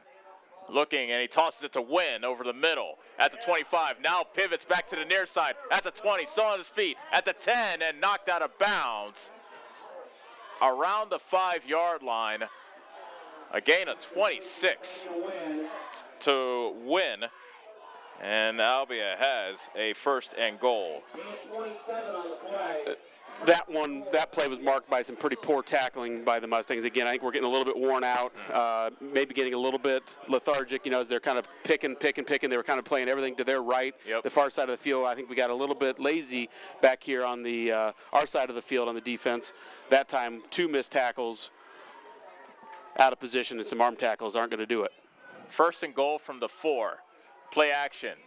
Looking, and he tosses it to Wynn over the middle at the 25. Now pivots back to the near side at the 20. Still on his feet at the 10 and knocked out of bounds around the 5-yard line. A gain of 26 to Wynn. And Albia has a 1st and goal. That play was marked by some pretty poor tackling by the Mustangs. Again, I think we're getting a little bit worn out, maybe getting a little bit lethargic, as they're kind of picking. They were kind of playing everything to their right. Yep. The far side of the field, I think we got a little bit lazy back here on the our side of the field on the defense. That time, 2 missed tackles out of position and some arm tackles aren't going to do it. 1st and goal from the 4. Play action.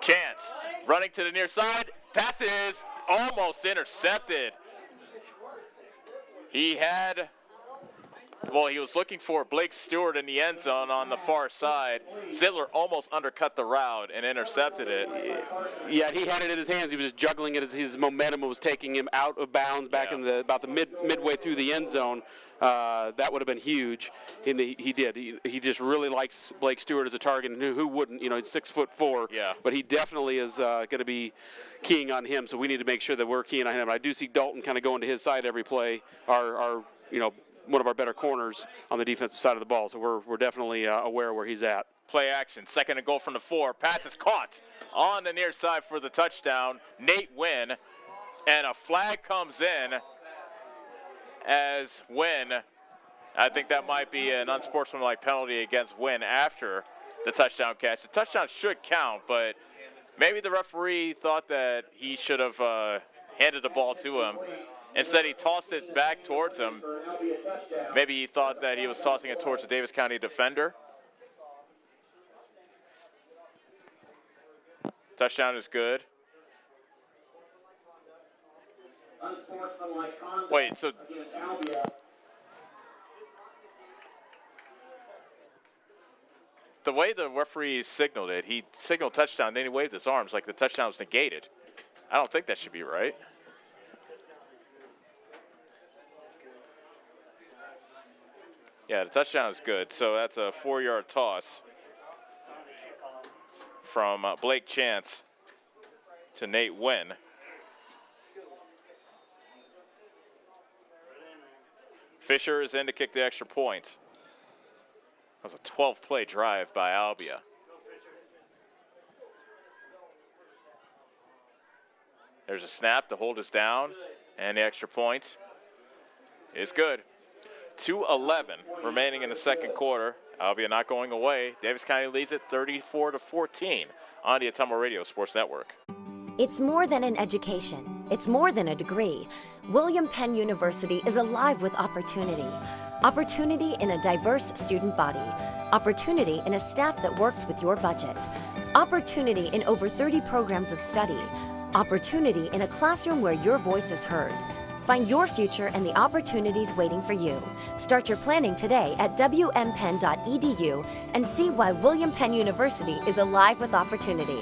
Chance running to the near side. Pass is almost intercepted. He was looking for Blake Stewart in the end zone on the far side. Zidler almost undercut the route and intercepted it. Yeah, he had it in his hands. He was just juggling it as his momentum was taking him out of bounds back in about the midway through the end zone. That would have been huge. And he did. He just really likes Blake Stewart as a target. And who wouldn't? He's 6'4". Yeah. But he definitely is going to be keying on him. So we need to make sure that we're keying on him. I do see Dalton kind of going to his side every play. Our one of our better corners on the defensive side of the ball. So we're definitely aware of where he's at. Play action. 2nd and goal from the 4. Pass is caught on the near side for the touchdown. Nate Wynn. And a flag comes in as Wynn. I think that might be an unsportsmanlike penalty against Wynn after the touchdown catch. The touchdown should count, but maybe the referee thought that he should have handed the ball to him. Instead, he tossed it back towards him. Maybe he thought that he was tossing it towards the Davis County defender. Touchdown is good. Wait, so the way the referee signaled it, he signaled touchdown, then he waved his arms like the touchdown was negated. I don't think that should be right. Yeah, the touchdown is good. So that's a 4-yard toss from Blake Chance to Nate Wynn. Fisher is in to kick the extra point. That was a 12-play drive by Albia. There's a snap to hold us down, and the extra point is good. 2:11 remaining in the 2nd quarter. Albia not going away. Davis County leads it 34-14 on the Ottumwa Radio Sports Network. It's more than an education. It's more than a degree. William Penn University is alive with opportunity. Opportunity in a diverse student body. Opportunity in a staff that works with your budget. Opportunity in over 30 programs of study. Opportunity in a classroom where your voice is heard. Find your future and the opportunities waiting for you. Start your planning today at wmpenn.edu and see why William Penn University is alive with opportunity.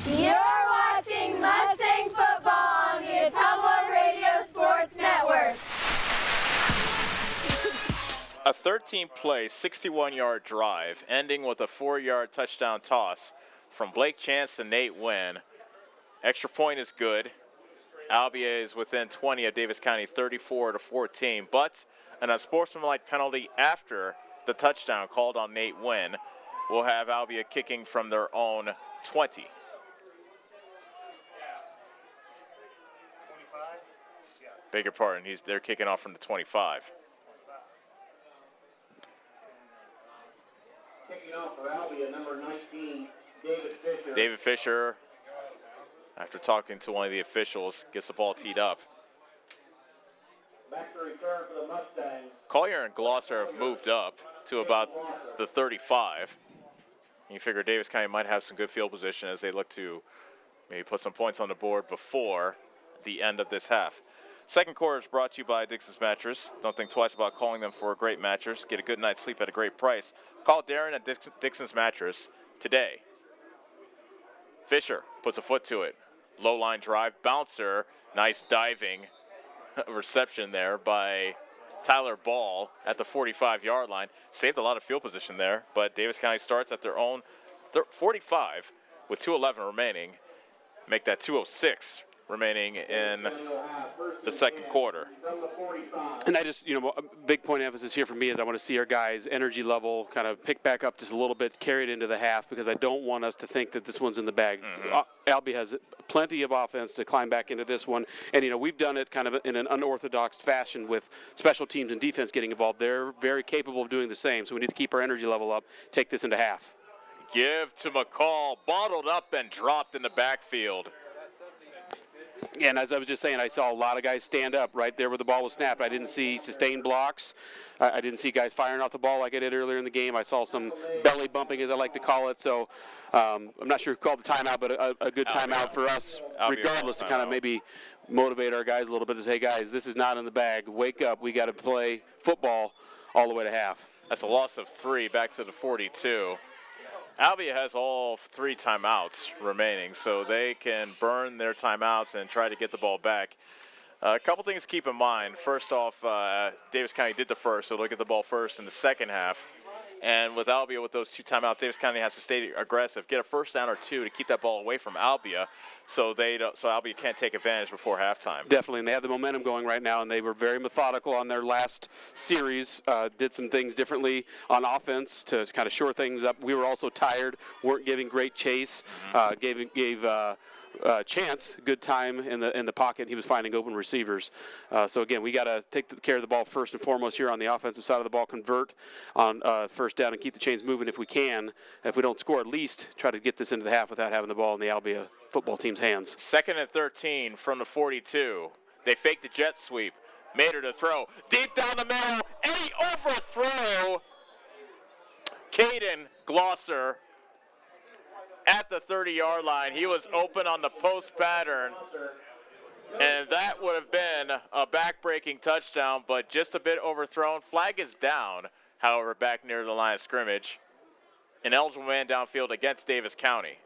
You're watching Mustang football on the Ottumwa Radio Sports Network. A 13-play, 61-yard drive, ending with a 4-yard touchdown toss from Blake Chance to Nate Wynn. Extra point is good. Albia is within 20 of Davis County, 34-14, but an unsportsmanlike penalty after the touchdown called on Nate Wynn will have Albia kicking from their own 20. Beg your pardon, they're kicking off from the 25. Kicking off for Albia, number 19, David Fisher. David Fisher, after talking to one of the officials, gets the ball teed up. Back to return for the Mustangs. Collier and Glosser have moved up to about the 35. You figure Davis County might have some good field position as they look to maybe put some points on the board before the end of this half. Second quarter is brought to you by Dixon's Mattress. Don't think twice about calling them for a great mattress. Get a good night's sleep at a great price. Call Darren at Dixon's Mattress today. Fisher puts a foot to it. Low line drive, bouncer, nice diving reception there by Tyler Ball at the 45-yard line. Saved a lot of field position there, but Davis County starts at their own 45 with 2:11 remaining. Make that 2:06 remaining in the second quarter. And I just, a big point of emphasis here for me is I want to see our guys' energy level kind of pick back up just a little bit, carry it into the half, because I don't want us to think that this one's in the bag. Albia has plenty of offense to climb back into this one. And, we've done it kind of in an unorthodox fashion with special teams and defense getting involved. They're very capable of doing the same, so we need to keep our energy level up, take this into half. Give to McCall, bottled up and dropped in the backfield. And as I was just saying, I saw a lot of guys stand up right there where the ball was snapped. I didn't see sustained blocks. I didn't see guys firing off the ball like I did earlier in the game. I saw some belly bumping, as I like to call it. So I'm not sure who called the timeout, but a good timeout for us, regardless, to kind of maybe motivate our guys a little bit to say, guys, this is not in the bag. Wake up. We got to play football all the way to half. That's a loss of 3 back to the 42. Albia has all 3 timeouts remaining, so they can burn their timeouts and try to get the ball back. A couple things to keep in mind. First off, Davis County did the first, so they'll get the ball first in the second half. And with Albia, with those 2 timeouts, Davis County has to stay aggressive, get a first down or 2 to keep that ball away from Albia, so Albia can't take advantage before halftime. Definitely, and they have the momentum going right now, and they were very methodical on their last series. Did some things differently on offense to kind of shore things up. We were also tired, weren't giving great chase, gave Chance good time in the pocket. He was finding open receivers. So again, we got to take care of the ball first and foremost here on the offensive side of the ball, convert on first down and keep the chains moving if we can. If we don't score, at least try to get this into the half without having the ball in the Albia football team's hands. 2nd and 13 from the 42. They fake the jet sweep. Mater to throw. Deep down the middle. A overthrow. Caden Glosser at the 30-yard line. He was open on the post pattern, and that would have been a back-breaking touchdown, but just a bit overthrown. Flag is down, however, back near the line of scrimmage. An eligible man downfield against Davis County.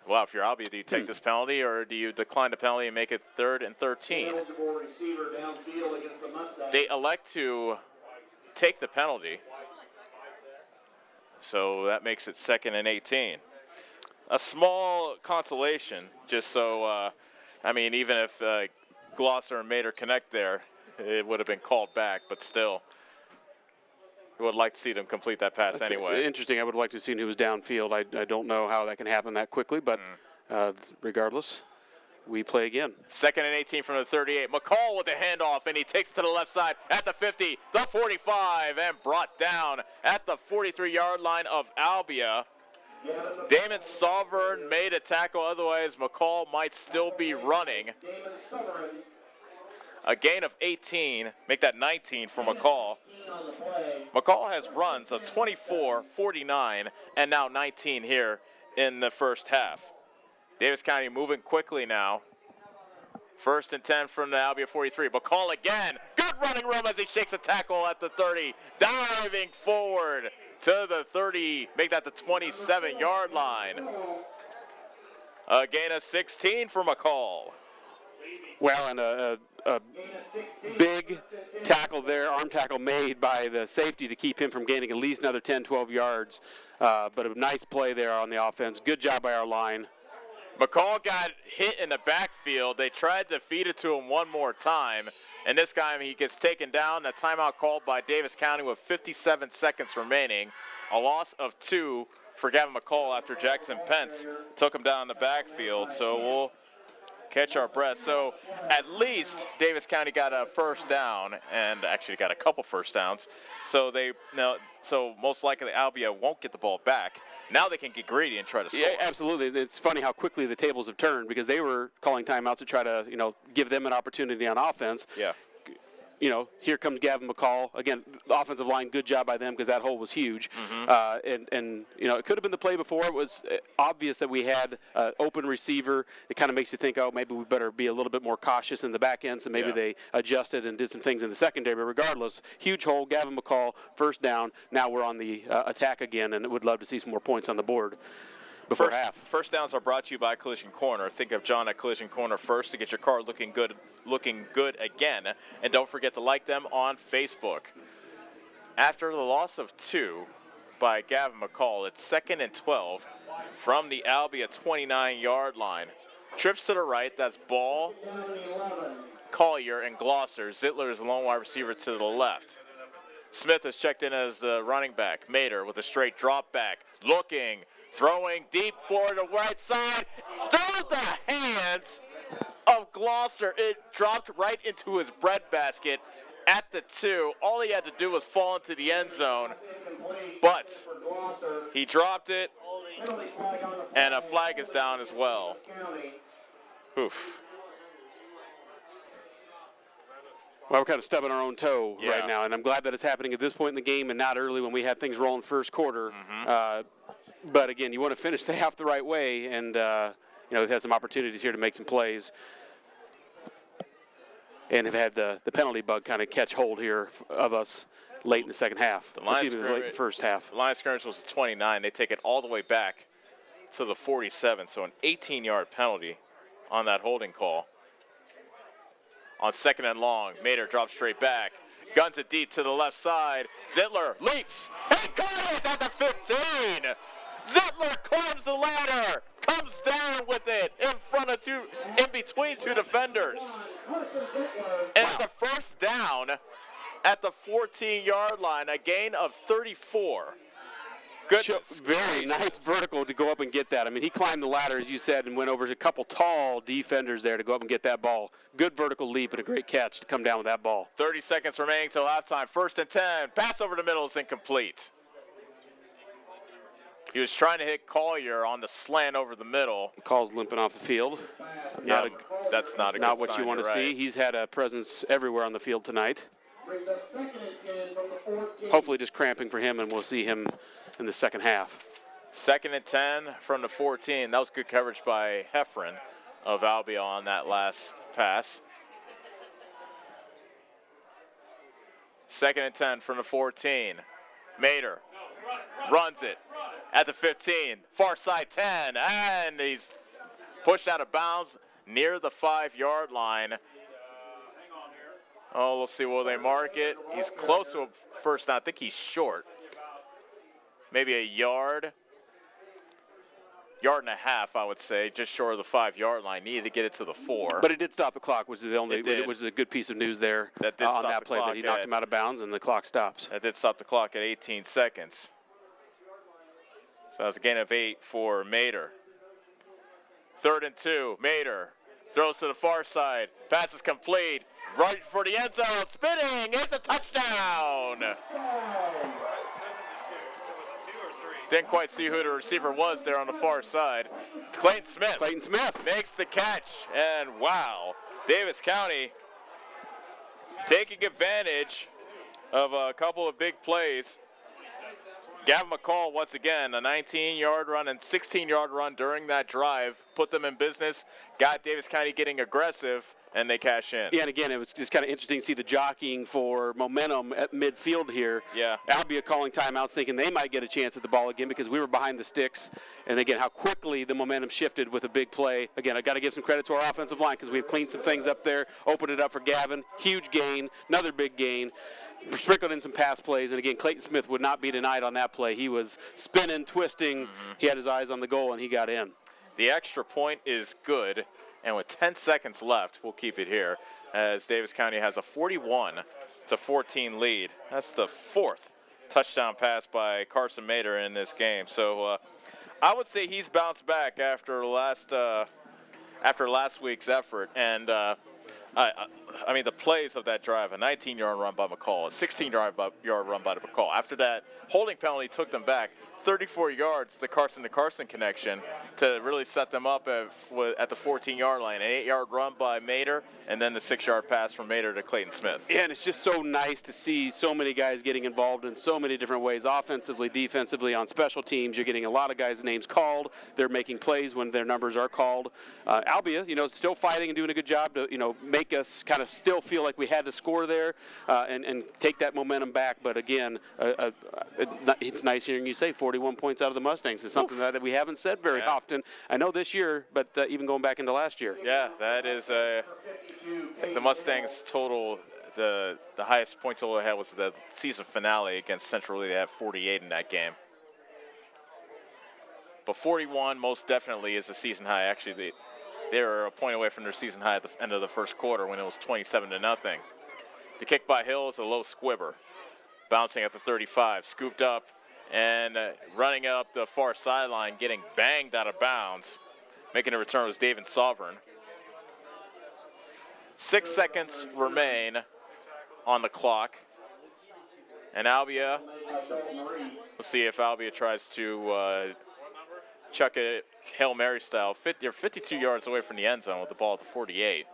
Well, if you're Albia, do you take this penalty, or do you decline the penalty and make it 3rd and 13? They elect to take the penalty. So that makes it 2nd and 18. A small consolation, just so, even if Glosser and Mater connect there, it would have been called back, but still, we would like to see them complete that pass anyway. Interesting. I would like to have seen who was downfield. I don't know how that can happen that quickly, but regardless, we play again. 2nd and 18 from the 38. McCall with the handoff, and he takes it to the left side at the 50, the 45, and brought down at the 43-yard line of Albia. Damon Sovereign made a tackle, otherwise McCall might still be running. A gain of 18, make that 19 for McCall. McCall has runs of 24, 49, and now 19 here in the first half. Davis County moving quickly now. 1st and 10 from the Albia 43. McCall again. Good running room as he shakes a tackle at the 30. Diving forward to the 30. Make that the 27-yard line. A gain of 16 for McCall. Well, and a big tackle there, arm tackle made by the safety to keep him from gaining at least another 10, 12 yards. But a nice play there on the offense. Good job by our line. McCall got hit in the backfield. They tried to feed it to him one more time, and this time he gets taken down. A timeout called by Davis County with 57 seconds remaining. A loss of 2 for Gavin McCall after Jackson Pence took him down in the backfield. So we'll catch our breath. So at least Davis County got a first down, and actually got a couple first downs. So so most likely Albia won't get the ball back. Now they can get greedy and try to score. Yeah, absolutely. It's funny how quickly the tables have turned, because they were calling timeouts to try to, give them an opportunity on offense. Yeah. Here comes Gavin McCall. Again, the offensive line, good job by them, because that hole was huge. And it could have been the play before. It was obvious that we had an open receiver. It kind of makes you think, oh, maybe we better be a little bit more cautious in the back end, so maybe they adjusted and did some things in the secondary. But regardless, huge hole, Gavin McCall, first down. Now we're on the attack again, and would love to see some more points on the board before half. First downs are brought to you by Collision Corner. Think of John at Collision Corner first to get your car looking good again. And don't forget to like them on Facebook. After the loss of 2 by Gavin McCall, it's 2nd and 12 from the Albia 29-yard line. Trips to the right, that's Ball, Collier, and Glosser. Zittler is the lone wide receiver to the left. Smith is checked in as the running back. Mater with a straight drop back, looking, throwing deep for the right side, through the hands of Glosser. It dropped right into his breadbasket at the 2. All he had to do was fall into the end zone, but he dropped it, and a flag is down as well. Oof. Well, we're kind of stubbing our own toe right now, and I'm glad that it's happening at this point in the game and not early when we had things rolling first quarter. But again, you want to finish the half the right way, and we've had some opportunities here to make some plays, and have had the penalty bug kind of catch hold here of us late in the second half. Late in the first half. The line of scrimmage was 29. They take it all the way back to the 47, so an 18-yard penalty on that holding call. On 2nd and long, Mater drops straight back, guns it deep to the left side. Zittler leaps, he got it at the 15. Zittler climbs the ladder, comes down with it in between 2 defenders. And it's a first down at the 14-yard line, a gain of 34. Goodness. Very nice vertical to go up and get that. I mean, he climbed the ladder, as you said, and went over a couple tall defenders there to go up and get that ball. Good vertical leap and a great catch to come down with that ball. 30 seconds remaining till halftime. 1st and 10. Pass over the middle is incomplete. He was trying to hit Collier on the slant over the middle. Call's limping off the field. That's not a good sign. Not what you want to see. He's had a presence everywhere on the field tonight. Hopefully just cramping for him, and we'll see him in the second half. 2nd and 10 from the 14. That was good coverage by Heffron of Albia on that last pass. 2nd and 10 from the 14. Mater runs it at the 15. Far side 10, and he's pushed out of bounds near the 5-yard line. Oh, we'll see. Will they mark it? He's close to a first down. I think he's short. Maybe a yard and a half, I would say, just short of the 5-yard line. Needed to get it to the 4. But it did stop the clock, which was a good piece of news there on that play. That he knocked him out of bounds, and the clock stops. That did stop the clock at 18 seconds. So that's a gain of 8 for Mater. 3rd and 2. Mater throws to the far side. Pass is complete. Right for the end zone. Spinning. It's a touchdown. Didn't quite see who the receiver was there on the far side. Clayton Smith makes the catch. And wow, Davis County taking advantage of a couple of big plays. Gavin McCall, once again, a 19-yard run and 16-yard run during that drive. Put them in business. Got Davis County getting aggressive. and they cash in. Yeah, and again, it was just kind of interesting to see the jockeying for momentum at midfield here. Yeah. Albia calling timeouts, thinking they might get a chance at the ball again because we were behind the sticks. And again, how quickly the momentum shifted with a big play. Again, I've got to give some credit to our offensive line because we've cleaned some things up there, opened it up for Gavin. Huge gain, another big gain. Sprinkled in some pass plays, and again, Clayton Smith would not be denied on that play. He was spinning, twisting. He had his eyes on the goal, and he got in. The extra point is good, and with 10 seconds left, we'll keep it here, as Davis County has a 41-14 lead. That's the 4th touchdown pass by Carson Mader in this game. So I would say he's bounced back after last week's effort, and I mean, the plays of that drive, a 19-yard run by McCall, a 16-yard run by McCall. After that, holding penalty took them back 34 yards, the Carson-to-Carson connection, to really set them up at the 14-yard line. An 8-yard run by Mader, and then the 6-yard pass from Mader to Clayton Smith. Yeah, and it's just so nice to see so many guys getting involved in so many different ways, offensively, defensively, on special teams. You're getting a lot of guys' names called. They're making plays when their numbers are called. Albia, still fighting and doing a good job to, make us kind of still feel like we had to score there and take that momentum back. But again, it's nice hearing you say 41 points out of the Mustangs. It's something that we haven't said very often. I know this year, but even going back into last year. Yeah, that is, I think the Mustangs total, the highest point total they had was the season finale against Central Lee. They had 48 in that game. But 41 most definitely is the season high. Actually, they were a point away from their season high at the end of the first quarter when it was 27-0. The kick by Hill is a low squibber, bouncing at the 35, scooped up and running up the far sideline, getting banged out of bounds. Making a return was David Sovereign. 6 seconds remain on the clock. And Albia, we'll see if Albia tries to chuck it Hail Mary style. They're 52 yards away from the end zone with the ball at the 48.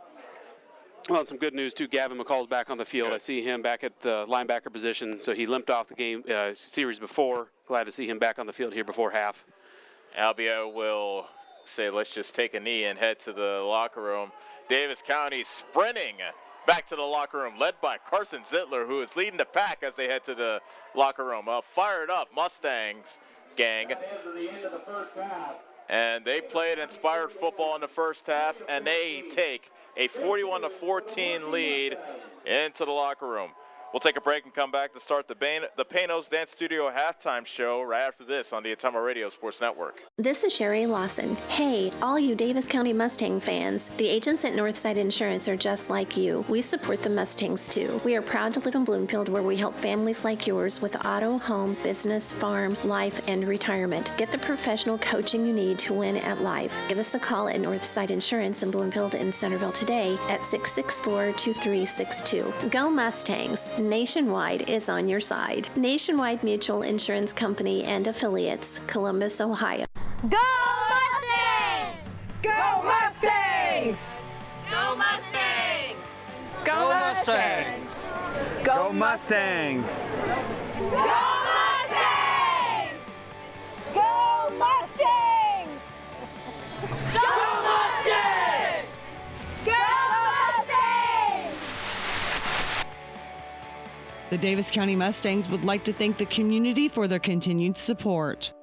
Well, some good news, too. Gavin McCall's back on the field. Good. I see him back at the linebacker position, so he limped off the game series before. Glad to see him back on the field here before half. Albia will say, let's just take a knee and head to the locker room. Davis County sprinting back to the locker room, led by Carson Zittler, who is leading the pack as they head to the locker room. Fired up Mustangs gang. And they played inspired football in the first half, and they take a 41-14 lead into the locker room. We'll take a break and come back to start the Panos Dance Studio halftime show right after this on the Ottumwa Radio Sports Network. This is Sherry Lawson. Hey, all you Davis County Mustang fans, the agents at Northside Insurance are just like you. We support the Mustangs too. We are proud to live in Bloomfield, where we help families like yours with auto, home, business, farm, life, and retirement. Get the professional coaching you need to win at life. Give us a call at Northside Insurance in Bloomfield and Centerville today at 664-2362. Go Mustangs! Nationwide is on your side. Nationwide Mutual Insurance Company and affiliates, Columbus, Ohio. Go Mustangs! Go Mustangs! Go Mustangs! Go Mustangs! Go Mustangs! Go Mustangs! Go Mustangs! Go Mustangs! Go Mustangs! The Davis County Mustangs would like to thank the community for their continued support.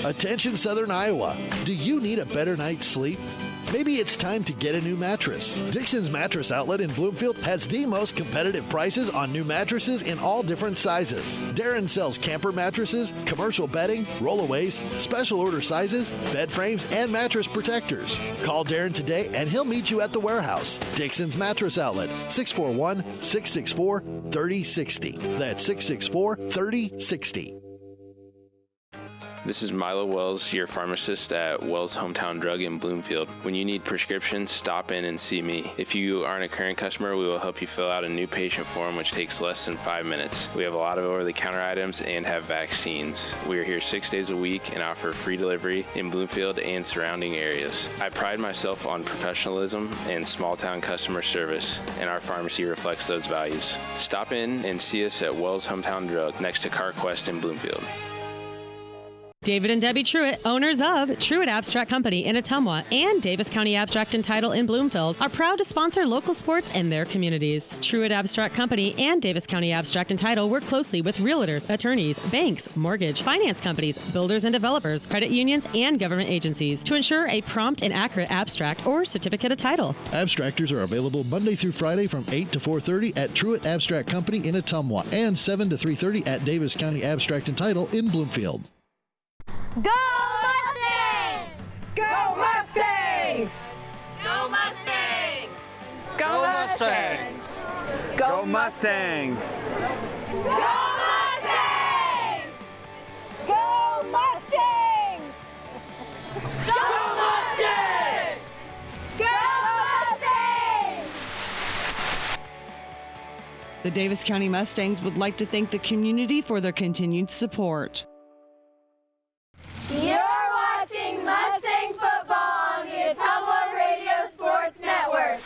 Attention Southern Iowa, do you need a better night's sleep? Maybe it's time to get a new mattress. Dixon's Mattress Outlet in Bloomfield has the most competitive prices on new mattresses in all different sizes. Darren sells camper mattresses, commercial bedding, rollaways, special order sizes, bed frames, and mattress protectors. Call Darren today and he'll meet you at the warehouse. Dixon's Mattress Outlet, 641-664-3060. That's 664-3060. This is Milo Wells, your pharmacist at Wells Hometown Drug in Bloomfield. When you need prescriptions, stop in and see me. If you aren't a current customer, we will help you fill out a new patient form, which takes less than 5 minutes. We have a lot of over-the-counter items and have vaccines. We are here 6 days a week and offer free delivery in Bloomfield and surrounding areas. I pride myself on professionalism and small-town customer service, and our pharmacy reflects those values. Stop in and see us at Wells Hometown Drug next to CarQuest in Bloomfield. David and Debbie Truitt, owners of Truitt Abstract Company in Ottumwa and Davis County Abstract and Title in Bloomfield, are proud to sponsor local sports in their communities. Truitt Abstract Company and Davis County Abstract and Title work closely with realtors, attorneys, banks, mortgage, finance companies, builders and developers, credit unions, and government agencies to ensure a prompt and accurate abstract or certificate of title. Abstractors are available Monday through Friday from 8 to 4:30 at Truitt Abstract Company in Ottumwa and 7 to 3:30 at Davis County Abstract and Title in Bloomfield. Go Mustangs! Go Mustangs! Go Mustangs! Go Mustangs! Go Mustangs! Go Mustangs! Go Mustangs! Go Mustangs! Go Mustangs! The Davis County Mustangs would like to thank the community for their continued support. You're watching Mustang football on the Ottumwa Radio Sports Network.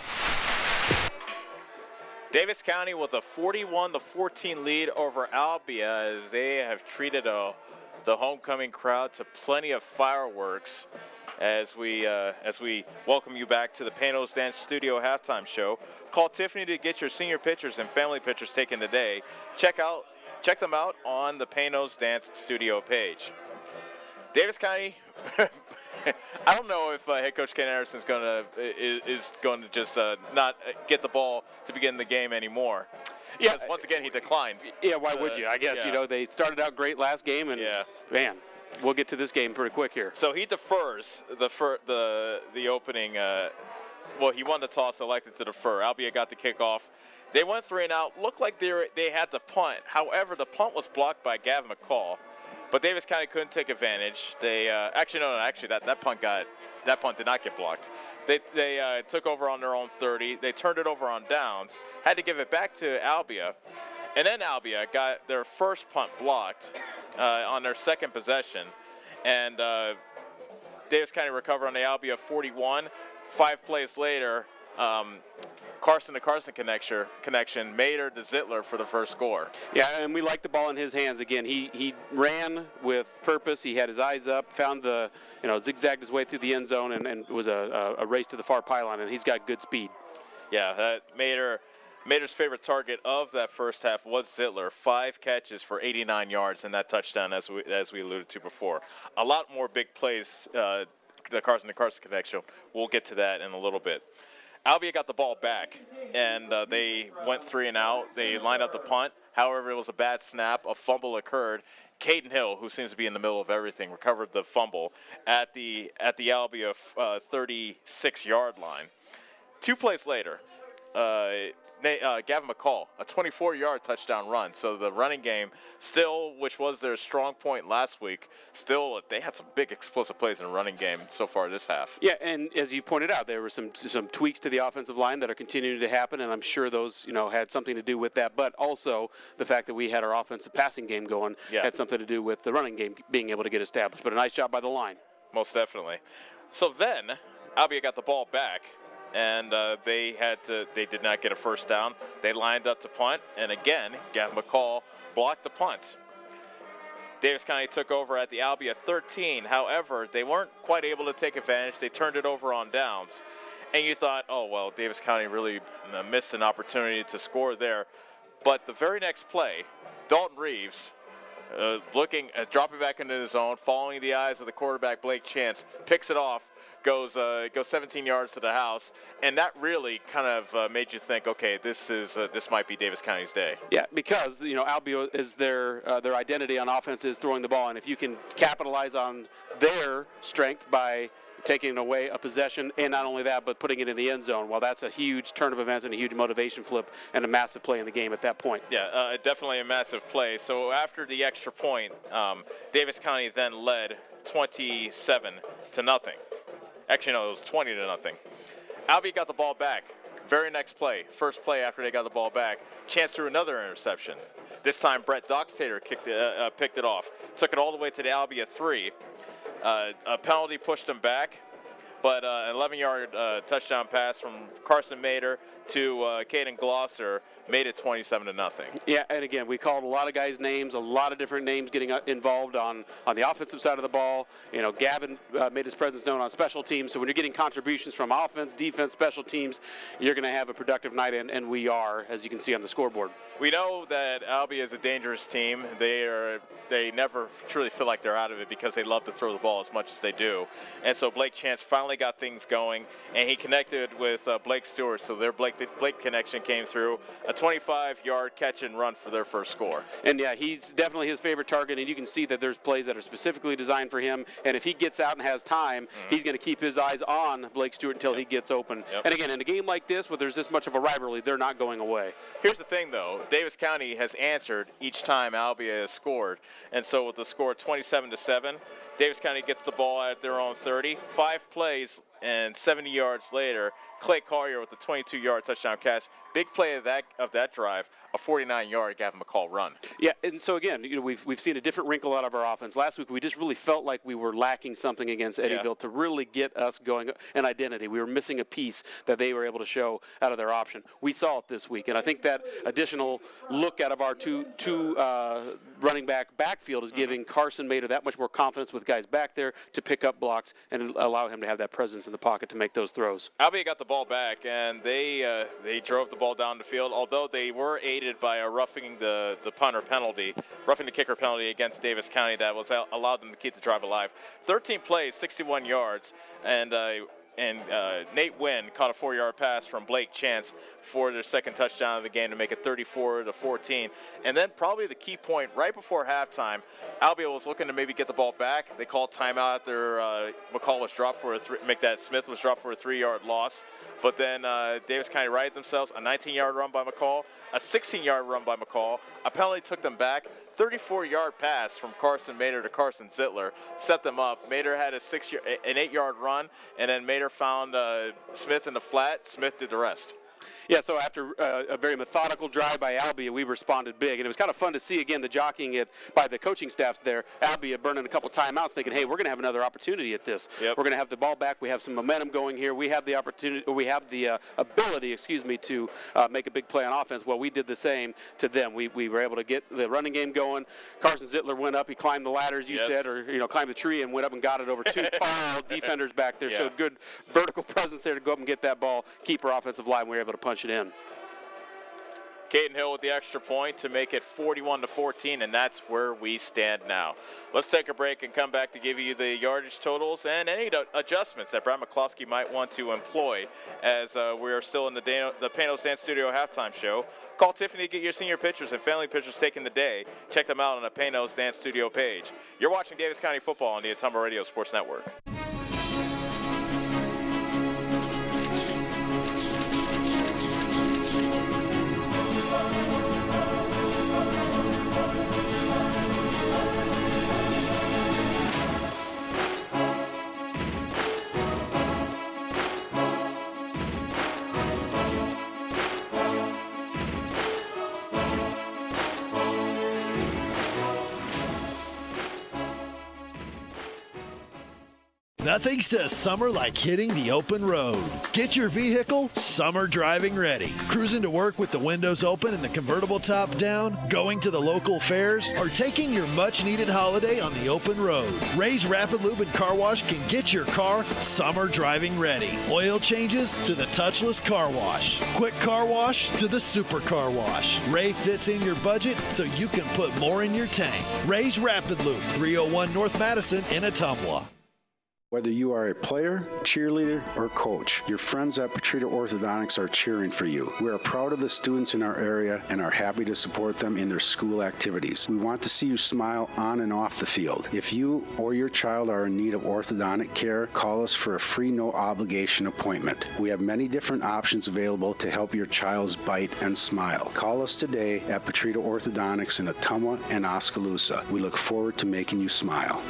Davis County with a 41-14 lead over Albia as they have treated the homecoming crowd to plenty of fireworks as we welcome you back to the Panos Dance Studio halftime show. Call Tiffany to get your senior pictures and family pictures taken today. Check them out on the Panos Dance Studio page. Davis County, I don't know if head coach Ken Anderson is going to just not get the ball to begin the game anymore. Because once again he declined. Yeah, why would you? I guess they started out great last game, and man, we'll get to this game pretty quick here. So he defers the opening. He won the toss, elected to defer. Albia got the kickoff. They went 3 and out. Looked like they had to punt. However, the punt was blocked by Gavin McCall. But Davis County couldn't take advantage. They that punt did not get blocked. They took over on their own 30. They turned it over on downs. Had to give it back to Albia, and then Albia got their first punt blocked on their second possession, and Davis County recovered on the Albia 41. 5 plays later, Carson to Carson connection made her to Zittler for the first score. Yeah, and we like the ball in his hands again. He ran with purpose. He had his eyes up, found zigzagged his way through the end zone, and it was a race to the far pylon, and he's got good speed. Yeah, that Mater's favorite target of that first half was Zittler. 5 catches for 89 yards in that touchdown, as we alluded to before. A lot more big plays. The Carson to Carson connection. We'll get to that in a little bit. Albia got the ball back, and they went 3 and out. They lined up the punt. However, it was a bad snap. A fumble occurred. Caden Hill, who seems to be in the middle of everything, recovered the fumble at the Albia 36-yard line. 2 plays later, Gavin McCall, a 24-yard touchdown run. So the running game still, which was their strong point last week, still they had some big explosive plays in the running game so far this half. Yeah, and as you pointed out, there were some tweaks to the offensive line that are continuing to happen, and I'm sure those had something to do with that. But also the fact that we had our offensive passing game going had something to do with the running game being able to get established. But a nice job by the line. Most definitely. So then Albia got the ball back. And they did not get a first down. They lined up to punt, and again, Gavin McCall blocked the punt. Davis County took over at the Albia 13. However, they weren't quite able to take advantage. They turned it over on downs. And you thought, oh, well, Davis County really missed an opportunity to score there. But the very next play, Dalton Reeves, dropping back into the zone, following the eyes of the quarterback, Blake Chance, picks it off. Goes 17 yards to the house, and that really kind of made you think, okay, this might be Davis County's day. Yeah, because Albia is their identity on offense is throwing the ball, and if you can capitalize on their strength by taking away a possession, and not only that, but putting it in the end zone. Well, that's a huge turn of events and a huge motivation flip and a massive play in the game at that point. Yeah, definitely a massive play. So after the extra point, Davis County then led 27-0. Actually, no, it was 20-0. Albia got the ball back. Very next play, first play after they got the ball back, Chance threw another interception. This time, Brett Dockstader picked it off, took it all the way to the Albia 3. A penalty pushed him back, but an 11-yard touchdown pass from Carson Mader to Caden Glosser made it 27-0. Yeah, and again, we called a lot of guys' names, a lot of different names getting involved on the offensive side of the ball. You know, Gavin made his presence known on special teams. So when you're getting contributions from offense, defense, special teams, you're going to have a productive night, and we are, as you can see on the scoreboard. We know that Albia is a dangerous team. They never truly feel like they're out of it because they love to throw the ball as much as they do. And so Blake Chance finally got things going, and he connected with Blake Stewart. So their Blake connection came through. A 25-yard catch and run for their first score. And yeah, he's definitely his favorite target, and you can see that there's plays that are specifically designed for him. And if he gets out and has time, he's going to keep his eyes on Blake Stewart until he gets open. Yep. And again, in a game like this, where there's this much of a rivalry, they're not going away. Here's the thing, though. Davis County has answered each time Albia has scored. And so with the score 27-7, Davis County gets the ball at their own 30. 5 plays and 70 yards later, Clay Collier with the 22-yard touchdown catch. Big play of that drive, a 49-yard Gavin McCall run. Yeah, and so again, you know, we've seen a different wrinkle out of our offense. Last week, we just really felt like we were lacking something against Eddyville to really get us going, an identity. We were missing a piece that they were able to show out of their option. We saw it this week, and I think that additional look out of our two running backfield is giving Carson Mader that much more confidence with guys back there to pick up blocks and allow him to have that presence in the pocket to make those throws. Albia got the ball back, and they drove the ball down the field, although they were aided by a roughing the kicker penalty against Davis County that was allowed them to keep the drive alive. 13 plays, 61 yards, and Nate Wynn caught a 4-yard pass from Blake Chance for their second touchdown of the game to make it 34-14. And then probably the key point right before halftime, Albia was looking to maybe get the ball back. They called timeout after McCall was dropped for Smith was dropped for a 3-yard loss. But then Davis County righted themselves. A 19-yard run by McCall, a 16-yard run by McCall. A penalty took them back. 34-yard pass from Carson Mader to Carson Zittler set them up. Mader had an 8-yard run, and then Mader found Smith in the flat. Smith did the rest. Yeah, so after a very methodical drive by Albia, we responded big. And it was kind of fun to see, again, the jockeying it by the coaching staffs there. Albia burning a couple timeouts, thinking, hey, we're going to have another opportunity at this. Yep. We're going to have the ball back. We have some momentum going here. We have the opportunity, or we have the ability, to make a big play on offense. Well, we did the same to them. We were able to get the running game going. Carson Zittler went up. He climbed the ladder, as you said, or climbed the tree and went up and got it over 2 tall defenders back there. Showed good vertical presence there to go up and get that ball, keep our offensive line. We were able to punch it in. Caden Hill with the extra point to make it 41-14, and that's where we stand now. Let's take a break and come back to give you the yardage totals and any adjustments that Brad McCloskey might want to employ as we are still in the Panos Dance Studio halftime show. Call Tiffany to get your senior pictures and family pictures taken today. Check them out on the Panos Dance Studio page. You're watching Davis County football on the Ottumwa Radio Sports Network. Nothing says summer like hitting the open road. Get your vehicle summer driving ready. Cruising to work with the windows open and the convertible top down, going to the local fairs, or taking your much-needed holiday on the open road. Ray's Rapid Lube and Car Wash can get your car summer driving ready. Oil changes to the touchless car wash. Quick car wash to the super car wash. Ray fits in your budget so you can put more in your tank. Ray's Rapid Lube, 301 North Madison in Ottumwa. Whether you are a player, cheerleader, or coach, your friends at Petrita Orthodontics are cheering for you. We are proud of the students in our area and are happy to support them in their school activities. We want to see you smile on and off the field. If you or your child are in need of orthodontic care, call us for a free no-obligation appointment. We have many different options available to help your child's bite and smile. Call us today at Petrita Orthodontics in Ottumwa and Oskaloosa. We look forward to making you smile.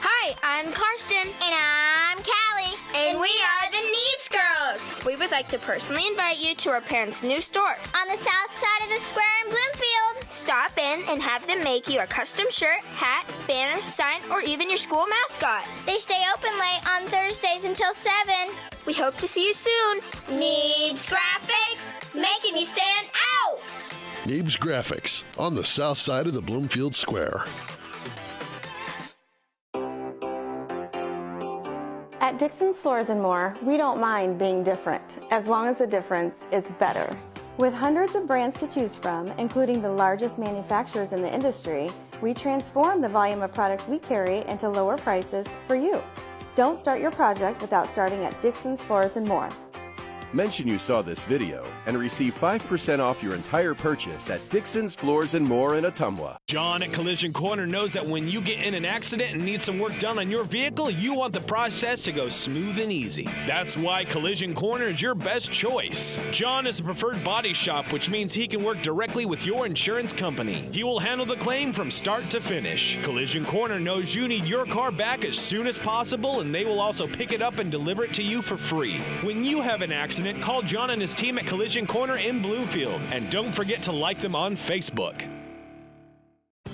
Hi, I'm Karsten. And I'm Callie. And we are the Neebs Girls. We would like to personally invite you to our parents' new store on the south side of the square in Bloomfield. Stop in and have them make you a custom shirt, hat, banner, sign, or even your school mascot. They stay open late on Thursdays until 7. We hope to see you soon. Neebs Graphics, making you stand out. Neebs Graphics on the south side of the Bloomfield Square. At Dixon's Floors and More, we don't mind being different, as long as the difference is better. With hundreds of brands to choose from, including the largest manufacturers in the industry, we transform the volume of products we carry into lower prices for you. Don't start your project without starting at Dixon's Floors and More. Mention you saw this video and receive 5% off your entire purchase at Dixon's Floors and More in Ottumwa. John at Collision Corner knows that when you get in an accident and need some work done on your vehicle, you want the process to go smooth and easy. That's why Collision Corner is your best choice. John is a preferred body shop, which means he can work directly with your insurance company. He will handle the claim from start to finish. Collision Corner knows you need your car back as soon as possible, and they will also pick it up and deliver it to you for free. When you have an accident, call John and his team at Collision Corner in Bloomfield. And don't forget to like them on Facebook.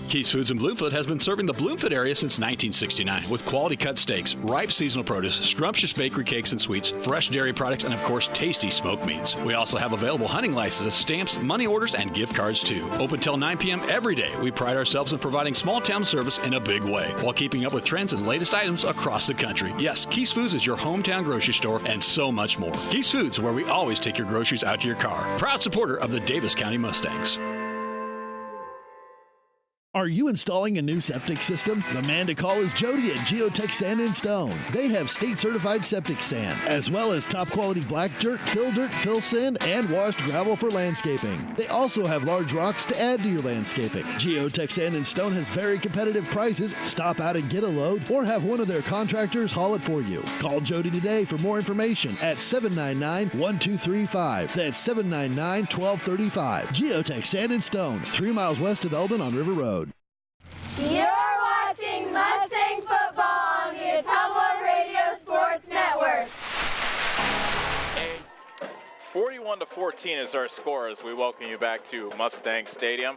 Keith's Foods in Bloomfield has been serving the Bloomfield area since 1969 with quality cut steaks, ripe seasonal produce, scrumptious bakery cakes and sweets, fresh dairy products, and of course tasty smoked meats. We also have available hunting licenses, stamps, money orders, and gift cards too. Open till 9 p.m. every day. We pride ourselves in providing small town service in a big way while keeping up with trends and latest items across the country. Yes, Keith's Foods is your hometown grocery store and so much more. Keith's Foods, where we always take your groceries out to your car. Proud supporter of the Davis County Mustangs. Are you installing a new septic system? The man to call is Jody at Geotech Sand and Stone. They have state-certified septic sand, as well as top-quality black dirt, fill sand, and washed gravel for landscaping. They also have large rocks to add to your landscaping. Geotech Sand and Stone has very competitive prices. Stop out and get a load, or have one of their contractors haul it for you. Call Jody today for more information at 799-1235. That's 799-1235. Geotech Sand and Stone, 3 miles west of Eldon on River Road. You're watching Mustang football on the Ottumwa Radio Sports Network. 41-14 is our score as we welcome you back to Mustang Stadium.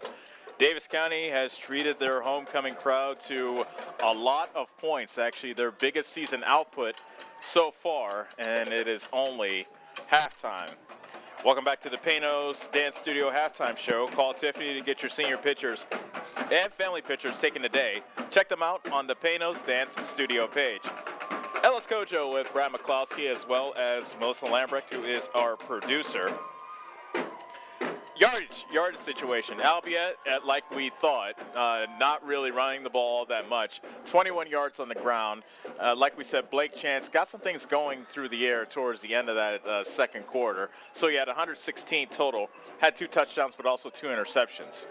Davis County has treated their homecoming crowd to a lot of points, actually their biggest season output so far, and it is only halftime. Welcome back to the Panos Dance Studio halftime show. Call Tiffany to get your senior pictures and family pictures taken today. Check them out on the Panos Dance Studio page. Ellis Kojo with Brad McCloskey, as well as Melissa Lambrecht, who is our producer. Yardage situation. Albia, like we thought, not really running the ball that much. 21 yards on the ground. Like we said, Blake Chance got some things going through the air towards the end of that second quarter. So he had 116 total. Had 2 touchdowns, but also 2 interceptions.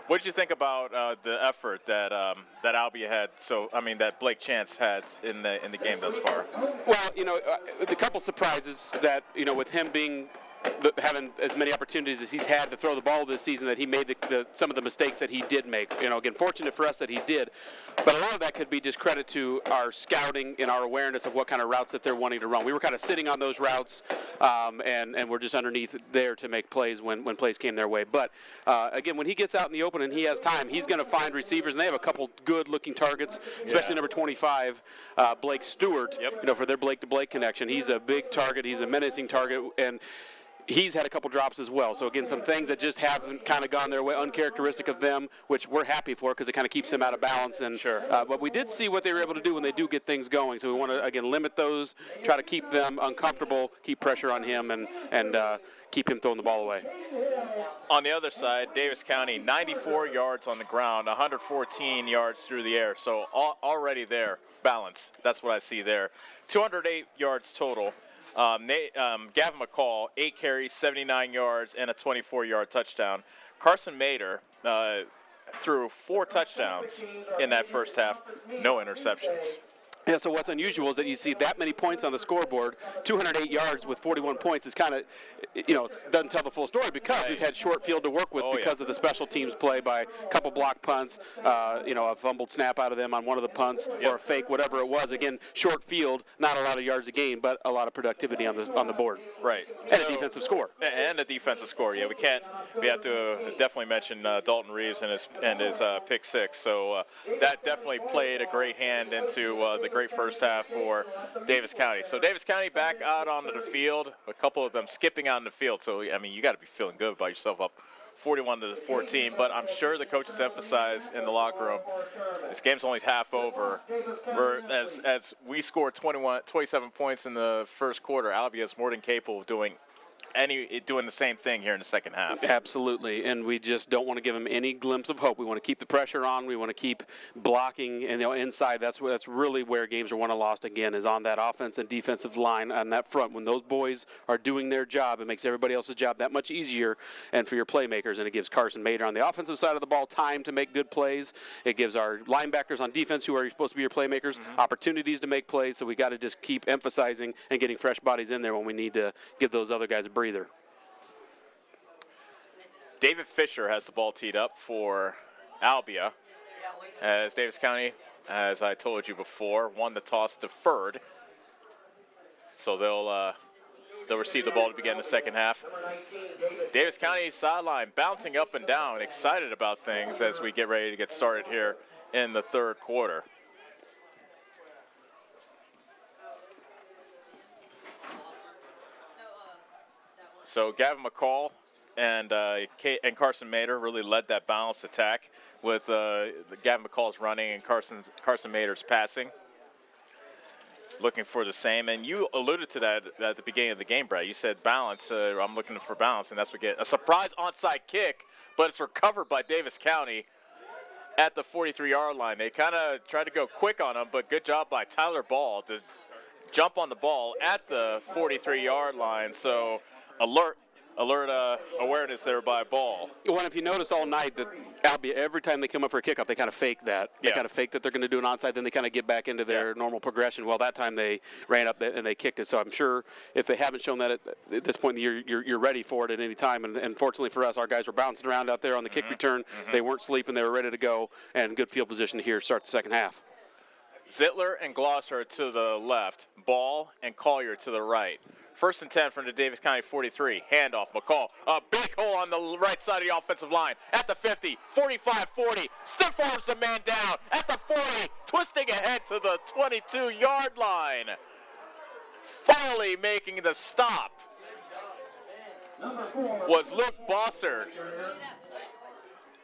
What did you think about the effort that Albia had? That Blake Chance had in the game thus far. Well, the couple surprises that with him having as many opportunities as he's had to throw the ball this season, that he made some of the mistakes that he did make. Again, fortunate for us that he did, but a lot of that could be just credit to our scouting and our awareness of what kind of routes that they're wanting to run. We were kind of sitting on those routes, and we're just underneath there to make plays when plays came their way. But again, when he gets out in the open and he has time, he's going to find receivers, and they have a couple good-looking targets, especially number 25, Blake Stewart. For their Blake-to-Blake connection. He's a big target. He's a menacing target, and he's had a couple drops as well. So again, some things that just haven't kind of gone their way, uncharacteristic of them, which we're happy for because it kind of keeps them out of balance. And sure. But we did see what they were able to do when they do get things going. So we want to again limit those, try to keep them uncomfortable, keep pressure on him, and keep him throwing the ball away. On the other side, Davis County, 94 yards on the ground, 114 yards through the air. So already there, balance. That's what I see there. 208 yards total. Gavin McCall, 8 carries, 79 yards, and a 24-yard touchdown. Carson Mader threw 4 touchdowns in that first half, no interceptions. Yeah, so what's unusual is that you see that many points on the scoreboard, 208 yards with 41 points is kind of, it doesn't tell the full story because we've had short field to work with because of the special teams play by a couple block punts, a fumbled snap out of them on one of the punts or a fake, whatever it was. Again, short field, not a lot of yards a game, but a lot of productivity on the board. Right. And a defensive score. And a defensive score, yeah. We have to definitely mention Dalton Reeves and his pick 6. So that definitely played a great hand into the great first half for Davis County. So Davis County back out onto the field, a couple of them skipping on the field. So, I mean, you got to be feeling good about yourself up 41-14. But I'm sure the coaches emphasized in the locker room, this game's only half over. As we scored 27 points in the first quarter, Albia is more than capable of doing the same thing here in the second half. Absolutely, and we just don't want to give them any glimpse of hope. We want to keep the pressure on. We want to keep blocking, and inside. That's really where games are won or lost again, is on that offense and defensive line on that front. When those boys are doing their job, it makes everybody else's job that much easier, and for your playmakers, and it gives Carson Mader on the offensive side of the ball time to make good plays. It gives our linebackers on defense, who are supposed to be your playmakers, opportunities to make plays. So we got to just keep emphasizing and getting fresh bodies in there when we need to give those other guys a breather. David Fisher has the ball teed up for Albia, as Davis County, as I told you before, won the toss deferred. So they'll receive the ball to begin the second half. Davis County sideline bouncing up and down, excited about things as we get ready to get started here in the third quarter. So Gavin McCall and Carson Mader really led that balanced attack with Gavin McCall's running and Carson Mader's passing. Looking for the same, and you alluded to that at the beginning of the game, Brad. You said balance. I'm looking for balance, and that's what we get. A surprise onside kick, but it's recovered by Davis County at the 43-yard line. They kind of tried to go quick on him, but good job by Tyler Ball to jump on the ball at the 43-yard line. So alert awareness there by Ball. Well, if you notice all night that Albia, every time they come up for a kickoff, they kind of fake that. They kind of fake that they're going to do an onside, then they kind of get back into their normal progression. Well, that time they ran up and they kicked it. So I'm sure if they haven't shown that at this point in the year, you're ready for it at any time. And fortunately for us, our guys were bouncing around out there on the kick return. They weren't sleeping. They were ready to go, and good field position here to start the second half. Zittler and Glosser to the left. Ball and Collier to the right. First and 10 from the Davis County 43. Handoff, McCall. A big hole on the right side of the offensive line. At the 50, 45-40. Stiff arms the man down. At the 40, twisting ahead to the 22-yard line. Finally making the stop was Luke Bossert.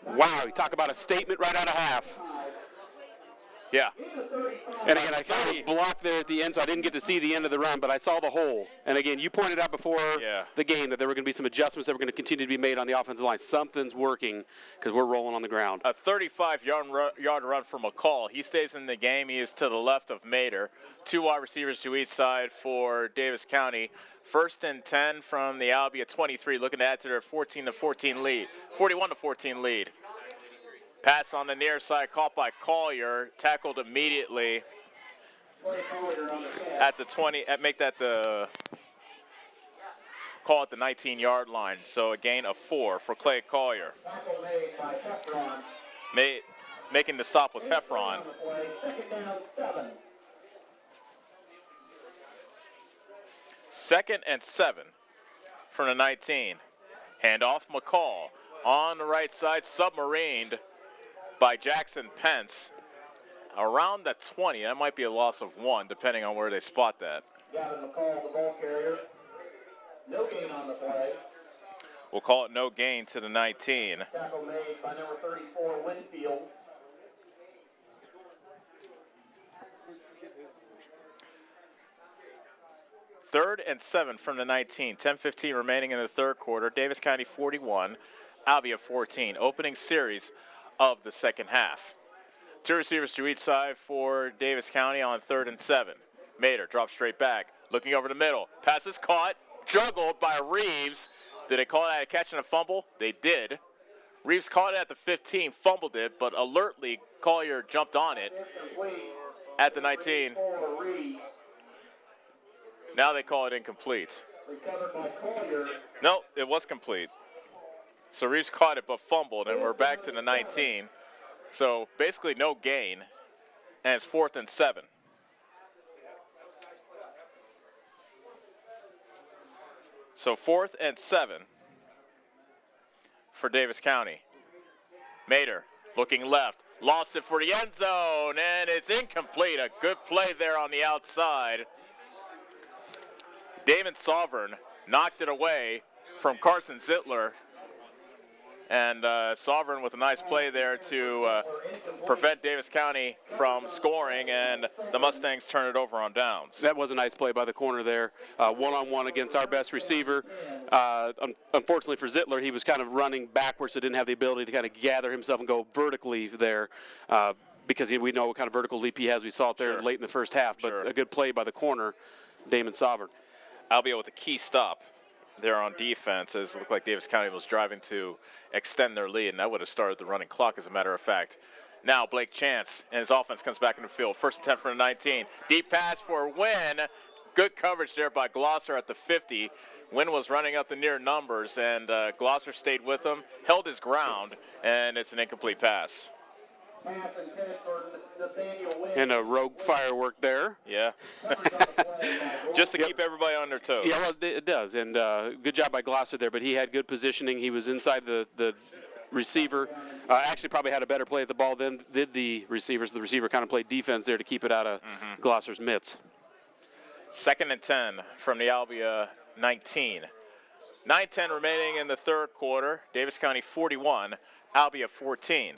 Wow, you talk about a statement right out of half. Yeah. And again, I kind of blocked there at the end, so I didn't get to see the end of the run, but I saw the hole. And again, you pointed out before the game that there were going to be some adjustments that were going to continue to be made on the offensive line. Something's working because we're rolling on the ground. A 35-yard run for McCall. He stays in the game. He is to the left of Mader. 2 wide receivers to each side for Davis County. First and 10 from the Albia 23, looking to add to their 41-14 lead. Pass on the near side, caught by Collier, tackled immediately at the 20. Make that the call at the 19-yard line. So a gain of 4 for Clay Collier. Making the stop was Heffron. Second and 7 from the 19. Handoff, McCall on the right side, submarined by Jackson Pence around the 20. That might be a loss of 1, depending on where they spot that. Gavin McCall, the ball carrier. No gain on the play. We'll call it no gain to the 19. Tackle made by number 34, Winfield. Third and 7 from the 19. 10:15 remaining in the third quarter. Davis County 41, Albia 14. Opening series of the second half. Two receivers to each side for Davis County on 3rd and 7. Mater drops straight back, looking over the middle. Pass is caught, juggled by Reeves. Did they call that a catch and a fumble? They did. Reeves caught it at the 15, fumbled it, but alertly Collier jumped on it at the 19. Now they call it incomplete. No, it was complete. So Reeves caught it but fumbled, and we're back to the 19. So basically no gain, and it's 4th and 7. So 4th and 7 for Davis County. Mater looking left, lost it for the end zone, and it's incomplete. A good play there on the outside. Damon Sovereign knocked it away from Carson Zittler. And Sovereign with a nice play there to prevent Davis County from scoring, and the Mustangs turn it over on downs. That was a nice play by the corner there. One-on-one against our best receiver. Unfortunately for Zittler, he was kind of running backwards, so didn't have the ability to kind of gather himself and go vertically there because we know what kind of vertical leap he has. We saw it there late in the first half, but a good play by the corner, Damon Sovereign. Albia with a key stop there on defense, as it looked like Davis County was driving to extend their lead, and that would have started the running clock, as a matter of fact. Now Blake Chance and his offense comes back in the field. 1st and 10 from the 19. Deep pass for Wynn. Good coverage there by Glosser at the 50. Wynn was running up the near numbers, and Glosser stayed with him, held his ground, and it's an incomplete pass. And a rogue firework there. Yeah. Just to keep everybody on their toes. Yeah, well, it does. And good job by Glosser there, but he had good positioning. He was inside the receiver. Actually probably had a better play at the ball than did the receivers. The receiver kind of played defense there to keep it out of Glosser's mitts. 2nd and 10 from the Albia 19. 9:10 remaining in the third quarter. Davis County 41, Albia 14.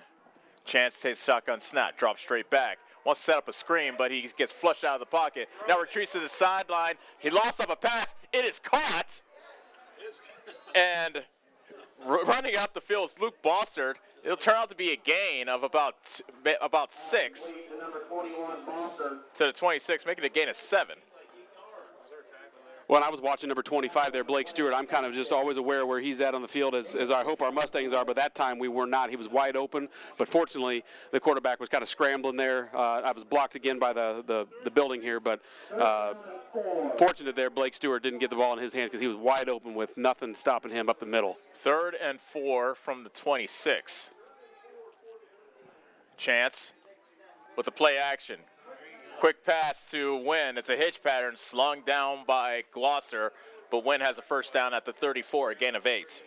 Chance takes shotgun snap, drops straight back. Wants to set up a screen, but he gets flushed out of the pocket. Now retreats to the sideline. He lost up a pass. It is caught. And running up the field is Luke Bossard. It'll turn out to be a gain of about 6 to the 26, making a gain of 7. When I was watching number 25 there, Blake Stewart, I'm kind of just always aware where he's at on the field, as I hope our Mustangs are, but that time we were not. He was wide open, but fortunately the quarterback was kind of scrambling there. I was blocked again by the building here, but fortunate there, Blake Stewart didn't get the ball in his hand because he was wide open with nothing stopping him up the middle. 3rd and 4 from the 26. Chance with the play action. Quick pass to Wynn. It's a hitch pattern slung down by Glosser, but Wynn has a first down at the 34, a gain of 8.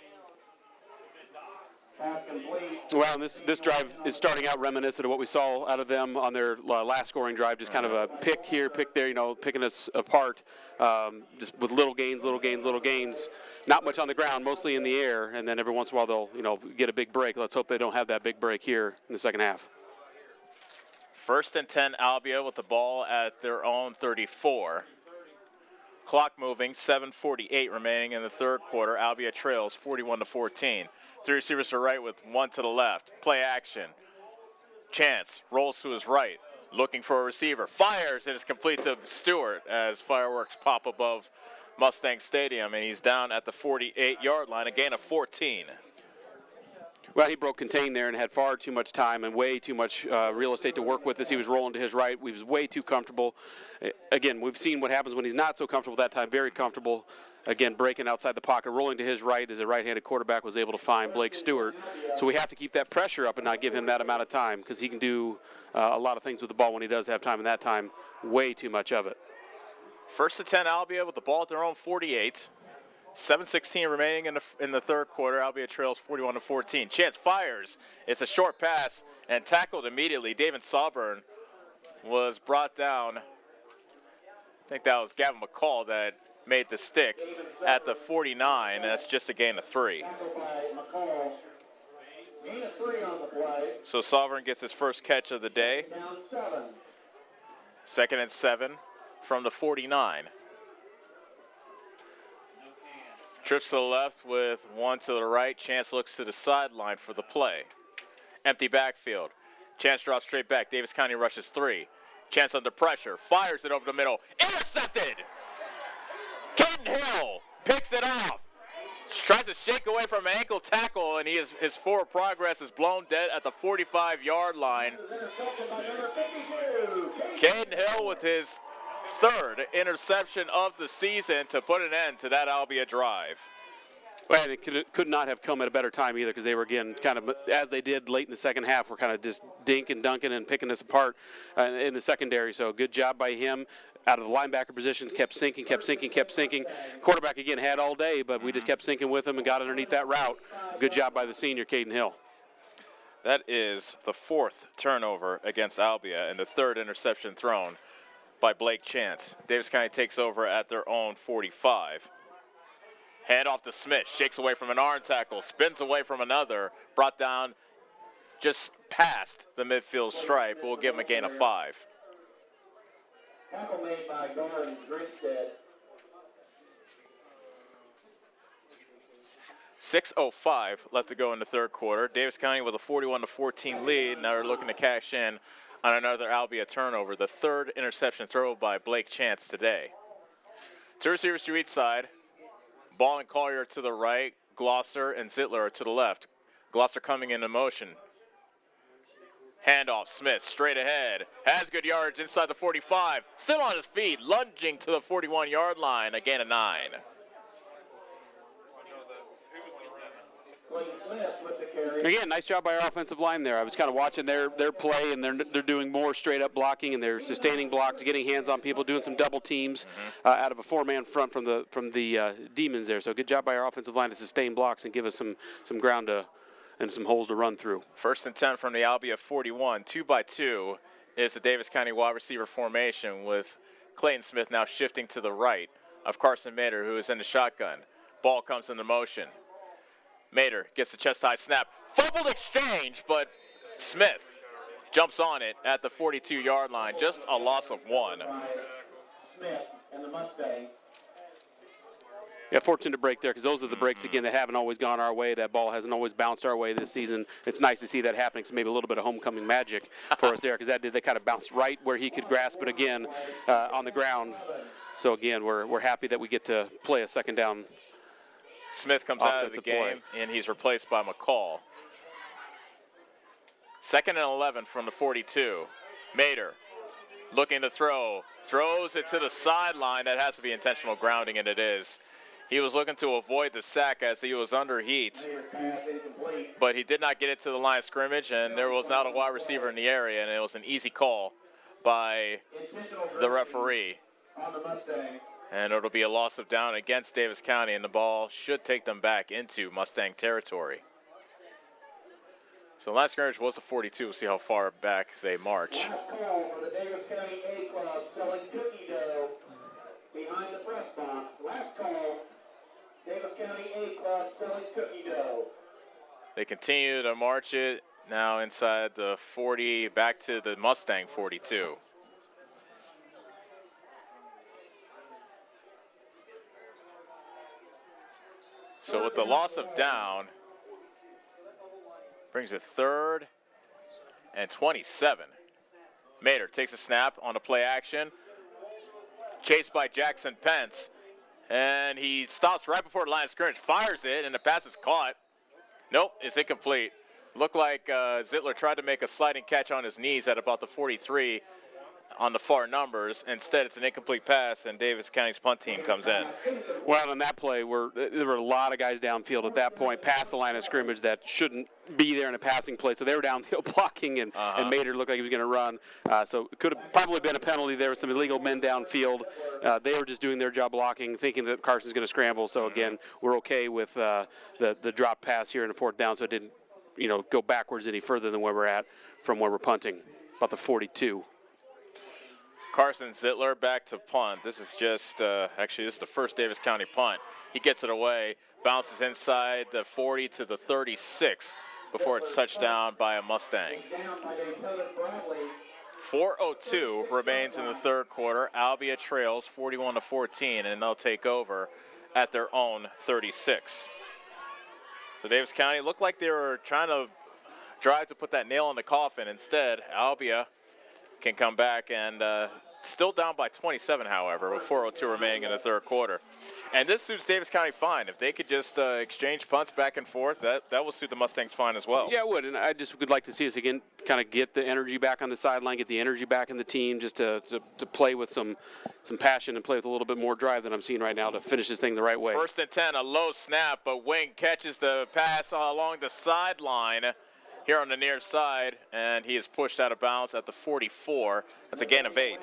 Well, this drive is starting out reminiscent of what we saw out of them on their last scoring drive, just kind of a pick here, pick there, picking us apart, just with little gains. Not much on the ground, mostly in the air, and then every once in a while they'll, get a big break. Let's hope they don't have that big break here in the second half. 1st and 10, Albia with the ball at their own 34. Clock moving, 7:48 remaining in the third quarter. Albia trails 41-14. 3 receivers to the right with 1 to the left. Play action. Chance rolls to his right, looking for a receiver. Fires, and it's complete to Stewart as fireworks pop above Mustang Stadium, and he's down at the 48-yard line, a gain of 14. Well, he broke contain there and had far too much time and way too much real estate to work with as he was rolling to his right. He was way too comfortable. Again, we've seen what happens when he's not so comfortable that time, very comfortable. Again, breaking outside the pocket, rolling to his right as a right-handed quarterback was able to find Blake Stewart. So we have to keep that pressure up and not give him that amount of time because he can do a lot of things with the ball when he does have time, and that time, way too much of it. 1st and 10, Albia with the ball at their own 48. 7:16 remaining in the third quarter. Albia trails 41-14. Chance fires. It's a short pass and tackled immediately. David Sawburn was brought down. I think that was Gavin McCall that made the stick at the 49, and that's just a gain of 3. So Sovereign gets his first catch of the day. 2nd and 7 from the 49. Trips to the left with one to the right. Chance looks to the sideline for the play. Empty backfield. Chance drops straight back. Davis County rushes 3. Chance under pressure. Fires it over the middle. Intercepted! Caden Hill picks it off. Tries to shake away from an ankle tackle, and his forward progress is blown dead at the 45-yard line. Caden Hill with his 3rd interception of the season to put an end to that Albia drive. Well, and it could not have come at a better time either, because they were, again, kind of, as they did late in the second half, were kind of just dinking, dunking, and picking us apart in the secondary. So good job by him. Out of the linebacker position, kept sinking. Quarterback, again, had all day, but we just kept sinking with him and got underneath that route. Good job by the senior, Caden Hill. That is the 4th turnover against Albia and the 3rd interception thrown by Blake Chance. Davis County takes over at their own 45. Hand off to Smith, shakes away from an arm tackle, spins away from another, brought down just past the midfield stripe. We'll give him a gain of 5. Tackle made by guard Grinstead. 6:05 left to go in the 3rd quarter. Davis County with a 41-14 lead. Now they're looking to cash in on another Albia turnover. The 3rd interception throw by Blake Chance today. 2 receivers to each side. Ball and Collier to the right. Glosser and Zittler are to the left. Glosser coming into motion. Handoff, Smith straight ahead. Has good yardage inside the 45. Still on his feet, lunging to the 41-yard line. A gain of 9. Again, nice job by our offensive line there. I was kind of watching their play, and they're doing more straight-up blocking, and they're sustaining blocks, getting hands on people, doing some double teams out of a 4-man front from the Demons there. So good job by our offensive line to sustain blocks and give us some ground and some holes to run through. 1st and 10 from the Albia 41. 2-by-2 is the Davis County wide receiver formation, with Clayton Smith now shifting to the right of Carson Mater, who is in the shotgun. Ball comes into motion. Mater gets the chest-high snap. Fumbled exchange, but Smith jumps on it at the 42-yard line. Just a loss of 1. Smith and the Mustangs. Yeah, fortunate to break there, because those are the breaks, again, that haven't always gone our way. That ball hasn't always bounced our way this season. It's nice to see that happening. So maybe a little bit of homecoming magic for us there, because that kind of bounced right where he could grasp it again on the ground. So, again, we're happy that we get to play a 2nd down. Smith comes out of the game, and he's replaced by McCall. 2nd and 11 from the 42. Mater looking to throw. Throws it to the sideline. That has to be intentional grounding, and it is. He was looking to avoid the sack as he was under heat, but he did not get it to the line of scrimmage, and there was not a wide receiver in the area, and it was an easy call by the referee. And it'll be a loss of down against Davis County, and the ball should take them back into Mustang territory. So last scrimmage was the 42. We'll see how far back they march. Last call for the Davis County A Club selling cookie dough behind the press box. Last call, Davis County A Club selling cookie dough. They continue to march it now inside the 40, back to the Mustang 42. So with the loss of down, brings it 3rd and 27. Mater takes a snap on the play action. Chased by Jackson Pence. And he stops right before the line of scrimmage, fires it, and the pass is caught. Nope, it's incomplete. Looked like Zittler tried to make a sliding catch on his knees at about the 43 on the far numbers. Instead, it's an incomplete pass, and Davis County's punt team comes in. Well, on that play, there were a lot of guys downfield at that point, past the line of scrimmage, that shouldn't be there in a passing play. So they were downfield blocking, and Mater looked like he was going to run. So it could have probably been a penalty there with some illegal men downfield. They were just doing their job blocking, thinking that Carson's going to scramble. So, again, we're okay with the drop pass here in the 4th down, so it didn't go backwards any further than where we're at from where we're punting, about the 42. Carson Zittler back to punt. This is just, actually, this is the first Davis County punt. He gets it away, bounces inside the 40 to the 36 before it's touched down by a Mustang. 4:02 remains in the third quarter. Albia trails 41-14, and they'll take over at their own 36. So Davis County looked like they were trying to drive to put that nail in the coffin. Instead, Albia can come back and still down by 27, however, with 4:02 remaining in the third quarter. And this suits Davis County fine. If they could just exchange punts back and forth, that will suit the Mustangs fine as well. Yeah, it would. And I just would like to see us again kind of get the energy back on the sideline, get the energy back in the team, just to play with some passion and play with a little bit more drive than I'm seeing right now to finish this thing the right way. 1st and 10, a low snap, but Wing catches the pass along the sideline here on the near side, and he is pushed out of bounds at the 44. That's a gain of 8.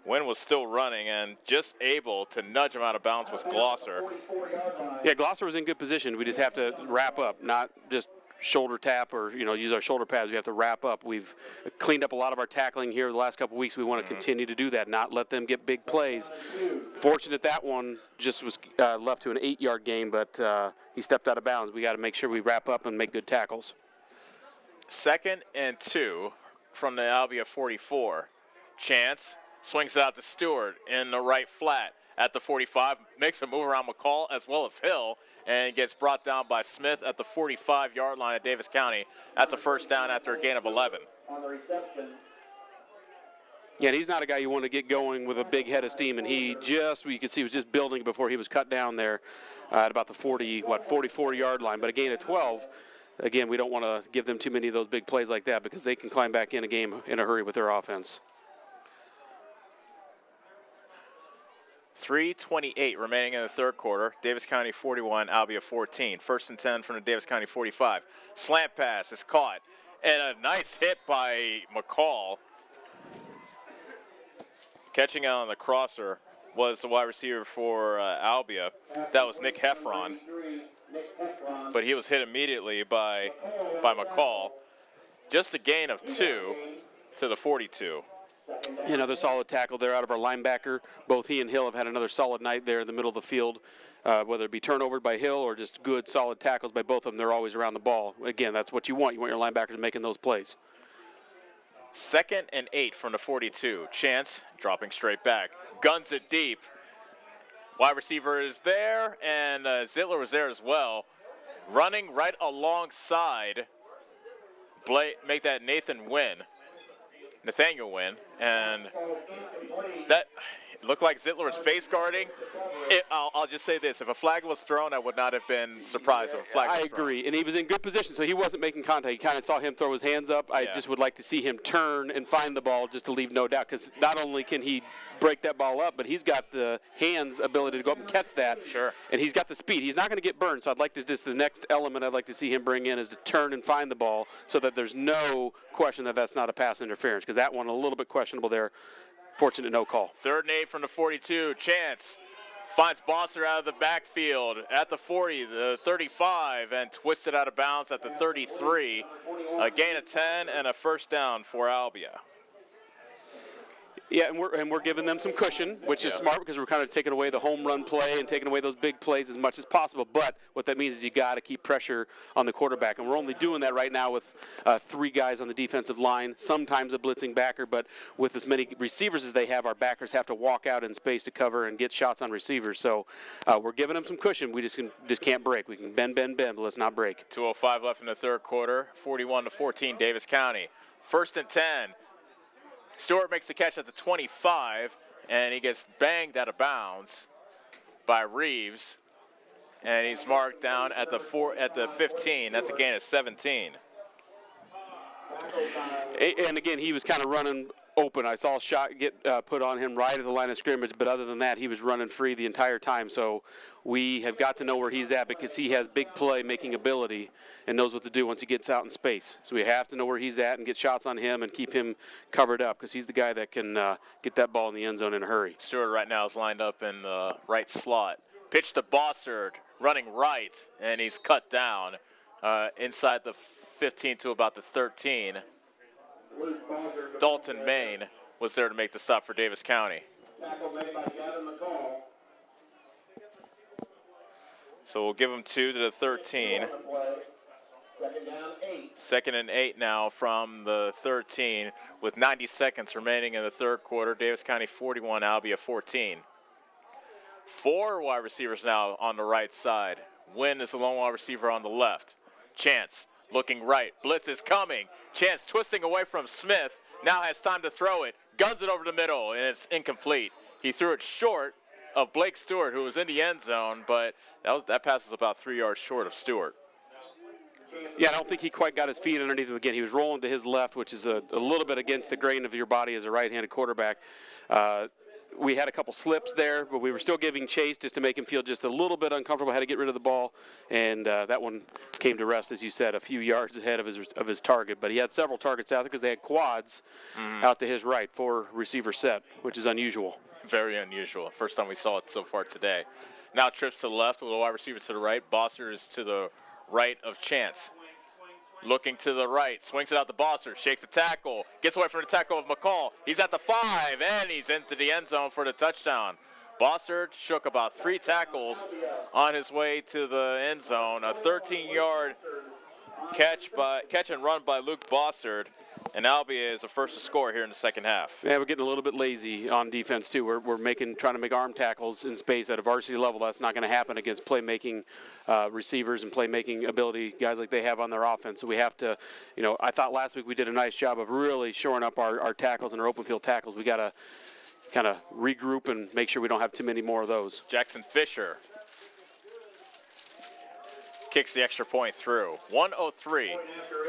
Wynn was still running, and just able to nudge him out of bounds was Glosser. Yeah, Glosser was in good position. We just have to wrap up, not just shoulder tap or, use our shoulder pads. We have to wrap up. We've cleaned up a lot of our tackling here the last couple weeks. We want to continue to do that, not let them get big plays. Fortunate that one just was left to an 8-yard gain, but he stepped out of bounds. We got to make sure we wrap up and make good tackles. 2nd and 2 from the Albia 44. Chance swings it out to Stewart in the right flat at the 45, makes a move around McCall as well as Hill, and gets brought down by Smith at the 45-yard line of Davis County. That's a first down after a gain of 11. Yeah, and he's not a guy you want to get going with a big head of steam, and you could see he was just building before he was cut down there at about the 44-yard line. But a gain of 12, again, we don't want to give them too many of those big plays like that because they can climb back in a game in a hurry with their offense. 3:28 remaining in the third quarter. Davis County 41, Albia 14. 1st and 10 from the Davis County 45. Slant pass is caught, and a nice hit by McCall. Catching out on the crosser was the wide receiver for Albia. That was Nick Heffron. But he was hit immediately by McCall. Just a gain of 2 to the 42. Another solid tackle there out of our linebacker. Both he and Hill have had another solid night there in the middle of the field, whether it be turnover by Hill or just good, solid tackles by both of them. They're always around the ball. Again, that's what you want. You want your linebackers making those plays. 2nd and 8 from the 42. Chance dropping straight back. Guns it deep. Wide receiver is there, and Zittler was there as well. Running right alongside, make that Nathaniel Wynn, and that looked like Zittler was face guarding. I'll just say this: if a flag was thrown, I would not have been surprised if a flag was thrown. I agree, and he was in good position, so he wasn't making contact. You kind of saw him throw his hands up. I just would like to see him turn and find the ball just to leave no doubt, because not only can he break that ball up, but he's got the hands ability to go up and catch that. Sure. And he's got the speed. He's not going to get burned, so I'd like to the next element I'd like to see him bring in is to turn and find the ball so that there's no question that that's not a pass interference, because that one a little bit questionable there. Fortunate no call. 3rd and 8 from the 42. Chance finds Bosser out of the backfield at the 40, the 35, and twisted out of bounds at the 33. A gain of 10 and a first down for Albia. Yeah, and we're giving them some cushion, which is smart because we're kind of taking away the home run play and taking away those big plays as much as possible. But what that means is you got to keep pressure on the quarterback, and we're only doing that right now with 3 guys on the defensive line, sometimes a blitzing backer. But with as many receivers as they have, our backers have to walk out in space to cover and get shots on receivers. So we're giving them some cushion. We just can't break. We can bend, but let's not break. 2:05 left in the third quarter. 41-14, Davis County. 1st and 10. Stewart makes the catch at the 25, and he gets banged out of bounds by Reeves, and he's marked down at the 15. That's a gain of 17. And again, he was kind of running open. I saw a shot get put on him right at the line of scrimmage, but other than that, he was running free the entire time. So we have got to know where he's at because he has big play-making ability and knows what to do once he gets out in space. So we have to know where he's at and get shots on him and keep him covered up because he's the guy that can get that ball in the end zone in a hurry. Stewart right now is lined up in the right slot. Pitch to Bossard, running right, and he's cut down inside the 15 to about the 13. Dalton Main was there to make the stop for Davis County. Tackle made by Gavin McCall. So we'll give him 2 to the 13. Second down, 8. 2nd and 8 now from the 13 with 90 seconds remaining in the third quarter. Davis County 41, Albia 14. 4 wide receivers now on the right side. Wynn is the lone wide receiver on the left. Chance looking right. Blitz is coming. Chance twisting away from Smith. Now has time to throw it. Guns it over the middle, and it's incomplete. He threw it short of Blake Stewart, who was in the end zone, but that pass was about 3 yards short of Stewart. Yeah, I don't think he quite got his feet underneath him again. He was rolling to his left, which is a little bit against the grain of your body as a right-handed quarterback. We had a couple slips there, but we were still giving chase just to make him feel just a little bit uncomfortable, had to get rid of the ball, and that one came to rest, as you said, a few yards ahead of his target. But he had several targets out there because they had quads out to his right, 4 receiver set, which is unusual. Very unusual. First time we saw it so far today. Now trips to the left with a wide receiver to the right. Bossert is to the right of Chance. Looking to the right, swings it out to Bossert, shakes the tackle, gets away from the tackle of McCall. He's at the 5, and he's into the end zone for the touchdown. Bossert shook about 3 tackles on his way to the end zone. A 13-yard catch and run by Luke Bossert. And Albia is the first to score here in the second half. Yeah, we're getting a little bit lazy on defense too. We're trying to make arm tackles in space at a varsity level. That's not going to happen against playmaking receivers and playmaking ability guys like they have on their offense. So we have to, I thought last week we did a nice job of really shoring up our tackles and our open field tackles. We got to kind of regroup and make sure we don't have too many more of those. Jackson Fisher kicks the extra point through. 1:03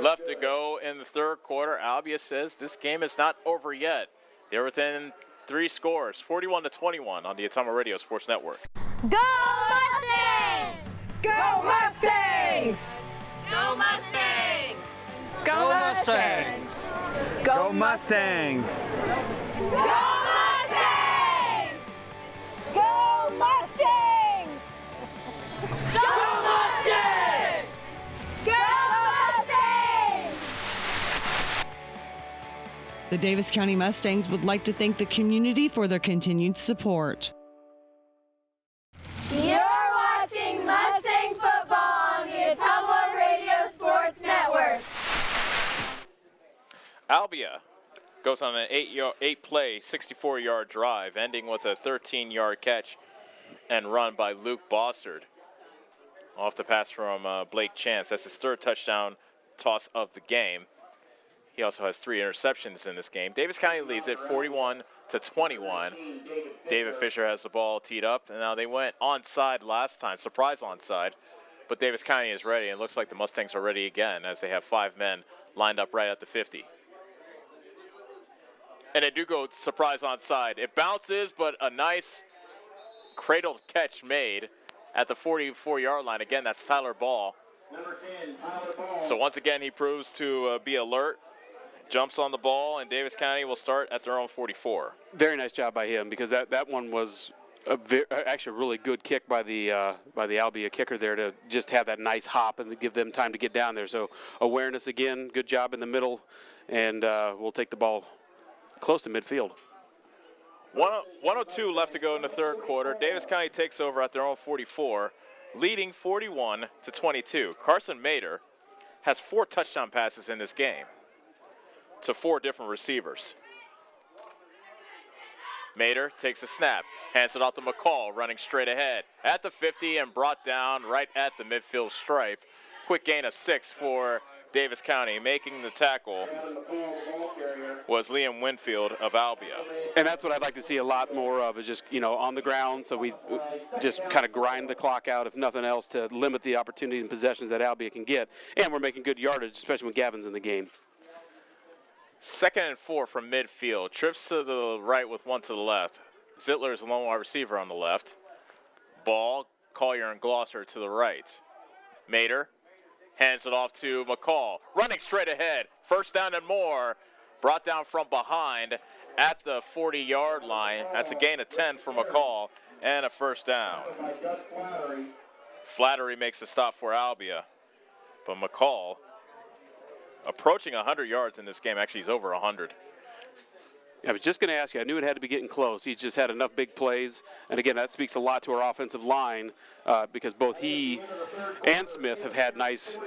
left to go in the third quarter. Albia says this game is not over yet. They're within 3 scores, 41-21 on the Ottumwa Radio Sports Network. Go Mustangs! Go Mustangs! Go Mustangs! Go Mustangs! Go Mustangs! Go Mustangs! Go Mustangs! Go Mustangs! Go Mustangs! The Davis County Mustangs would like to thank the community for their continued support. You're watching Mustang football on the Ottumwa Radio Sports Network. Albia goes on an 8-play, 64-yard drive, ending with a 13-yard catch and run by Luke Bossert. Off the pass from Blake Chance. That's his 3rd touchdown toss of the game. He also has 3 interceptions in this game. Davis County leads it 41-21. David Fisher has the ball teed up, and now they went onside last time, surprise onside. But Davis County is ready, and it looks like the Mustangs are ready again as they have 5 men lined up right at the 50. And they do go surprise onside. It bounces, but a nice cradle catch made at the 44-yard line. Again, that's Tyler Ball. Number 10, Tyler Ball. So once again, he proves to be alert, jumps on the ball, and Davis County will start at their own 44. Very nice job by him because that one was actually a really good kick by the Albia kicker there to just have that nice hop and to give them time to get down there. So awareness again, good job in the middle, and we'll take the ball close to midfield. 1:02 left to go in the third quarter. Davis County takes over at their own 44, leading 41-22. Carson Mader has 4 touchdown passes in this game to 4 different receivers. Mader takes a snap, hands it off to McCall, running straight ahead at the 50 and brought down right at the midfield stripe. Quick gain of 6 for Davis County. Making the tackle was Liam Winfield of Albia. And that's what I'd like to see a lot more of, is just, on the ground, so we just kind of grind the clock out, if nothing else, to limit the opportunity and possessions that Albia can get. And we're making good yardage, especially when Gavin's in the game. 2nd and 4 from midfield. Trips to the right with 1 to the left. Zittler is the lone wide receiver on the left. Ball, Collier, and Glosser to the right. Mader hands it off to McCall. Running straight ahead. First down and more. Brought down from behind at the 40-yard line. That's a gain of 10 for McCall and a first down. Flattery makes the stop for Albia. But McCall approaching 100 yards in this game. Actually, he's over 100. I was just going to ask you. I knew it had to be getting close. He's just had enough big plays, and again, that speaks a lot to our offensive line because both he and Smith have had nice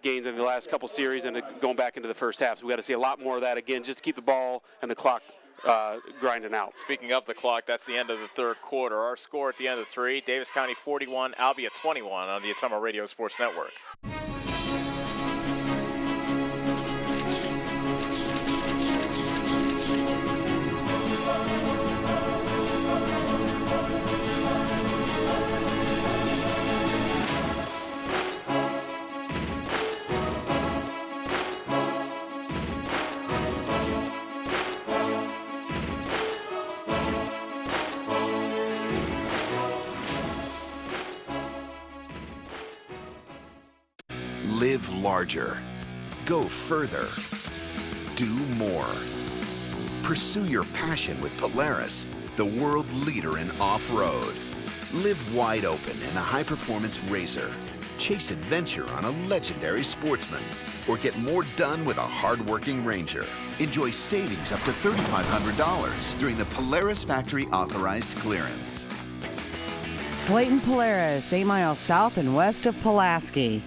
gains in the last couple series and going back into the first half. So we got to see a lot more of that again, just to keep the ball and the clock grinding out. Speaking of the clock, that's the end of the third quarter. Our score at the end of 3: Davis County 41, Albia 21 on the Ottumwa Radio Sports Network. Live larger. Go further. Do more. Pursue your passion with Polaris, the world leader in off-road. Live wide open in a high-performance RZR. Chase adventure on a legendary Sportsman. Or get more done with a hard-working Ranger. Enjoy savings up to $3,500 during the Polaris Factory Authorized Clearance. Slayton Polaris, 8 miles south and west of Pulaski.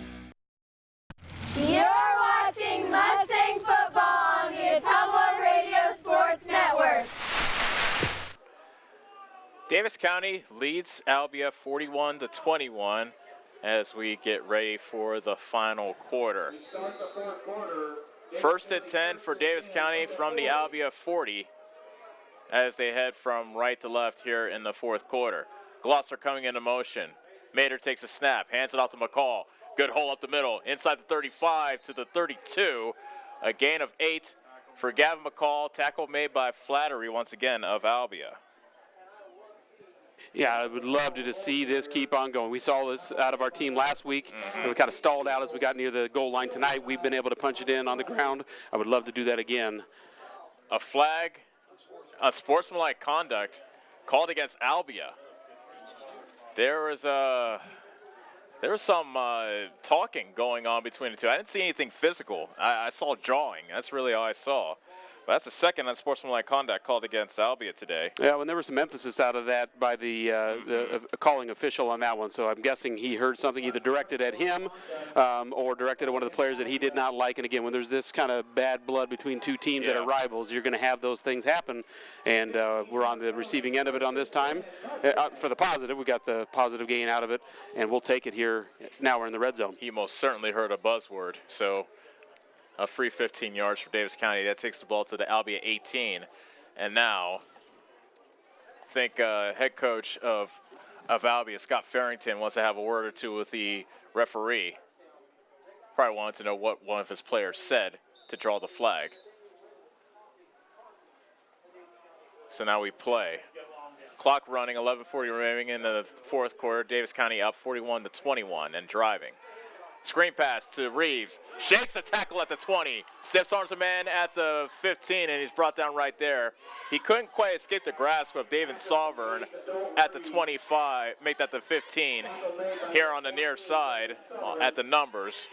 You're watching Mustang football on the Ottumwa Radio Sports Network. Davis County leads Albia 41-21 as we get ready for the final quarter. First and 10 for Davis County from the Albia 40 as they head from right to left here in the fourth quarter. Glosser coming into motion. Mater takes a snap, hands it off to McCall. Good hole up the middle, inside the 35 to the 32. A gain of 8 for Gavin McCall. Tackle made by Flattery once again of Albia. Yeah, I would love to see this keep on going. We saw this out of our team last week, and we kind of stalled out as we got near the goal line tonight. We've been able to punch it in on the ground. I would love to do that again. A flag, a sportsmanlike conduct called against Albia. There was some talking going on between the two. I didn't see anything physical. I saw jawing. That's really all I saw. But that's the second unsportsmanlike conduct called against Albia today. Yeah, well, there was some emphasis out of that by the calling official on that one. So I'm guessing he heard something either directed at him or directed at one of the players that he did not like. And again, when there's this kind of bad blood between two teams that are rivals, you're going to have those things happen. And we're on the receiving end of it on this time. For the positive, we got the positive gain out of it, and we'll take it here. Now we're in the red zone. He most certainly heard a buzzword. So a free 15 yards for Davis County. That takes the ball to the Albia 18. And now, I think head coach of Albia, Scott Farrington, wants to have a word or two with the referee. Probably wanted to know what one of his players said to draw the flag. So now we play. Clock running, 11:40 remaining in the fourth quarter. Davis County up 41-21 and driving. Screen pass to Reeves, shakes a tackle at the 20, stiff arms a man at the 15, and he's brought down right there. He couldn't quite escape the grasp of David Sauvern at the 25, make that the 15 here on the near side at the numbers.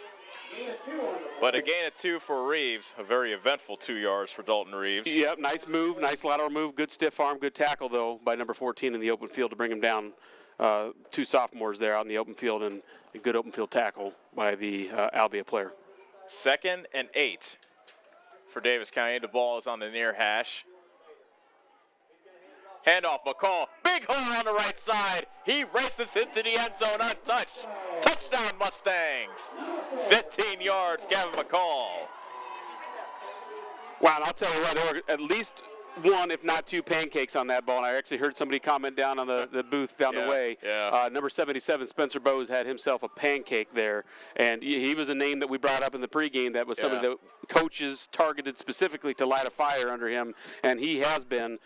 But a gain of 2 for Reeves, a very eventful 2 yards for Dalton Reeves. Yep, nice move, nice lateral move, good stiff arm, good tackle though by number 14 in the open field to bring him down. 2 sophomores there out in the open field, and a good open field tackle by the Albia player. 2nd and 8 for Davis County. The ball is on the near hash. Handoff, McCall, big hole on the right side. He races into the end zone untouched. Touchdown Mustangs. 15 yards, Gavin McCall. Wow, and I'll tell you what, there were at least 1, if not 2 pancakes on that ball, and I actually heard somebody comment down on the booth down the way. Yeah. Number 77, Spencer Bowes, had himself a pancake there, and he was a name that we brought up in the pregame that was somebody that coaches targeted specifically to light a fire under him, and he has been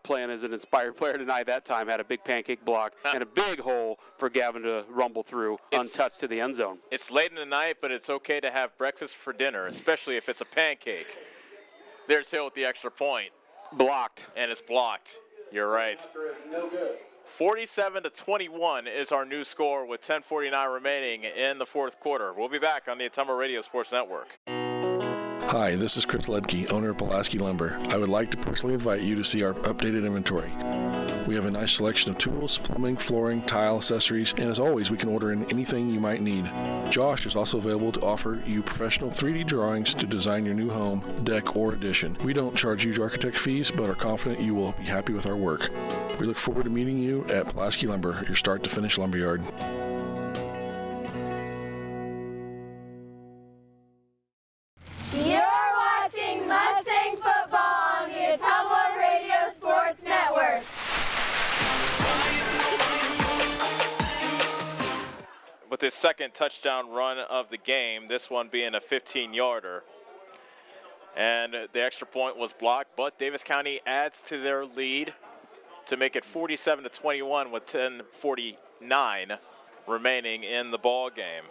playing as an inspired player tonight. That time had a big pancake block and a big hole for Gavin to rumble through untouched to the end zone. It's late in the night, but it's okay to have breakfast for dinner, especially if it's a pancake. There's Hill with the extra point. Blocked. And it's blocked. You're right. 47-21 is our new score with 10:49 remaining in the fourth quarter. We'll be back on the Ottumwa Radio Sports Network. Hi, this is Chris Ledke, owner of Pulaski Lumber. I would like to personally invite you to see our updated inventory. We have a nice selection of tools, plumbing, flooring, tile, accessories, and as always, we can order in anything you might need. Josh is also available to offer you professional 3D drawings to design your new home, deck, or addition. We don't charge huge architect fees, but are confident you will be happy with our work. We look forward to meeting you at Pulaski Lumber, your start-to-finish lumberyard. You're watching Mustang football on the Ottumwa Radio Sports Network. With his second touchdown run of the game, this one being a 15-yarder. And the extra point was blocked, but Davis County adds to their lead to make it 47-21 with 10:49 remaining in the ball game.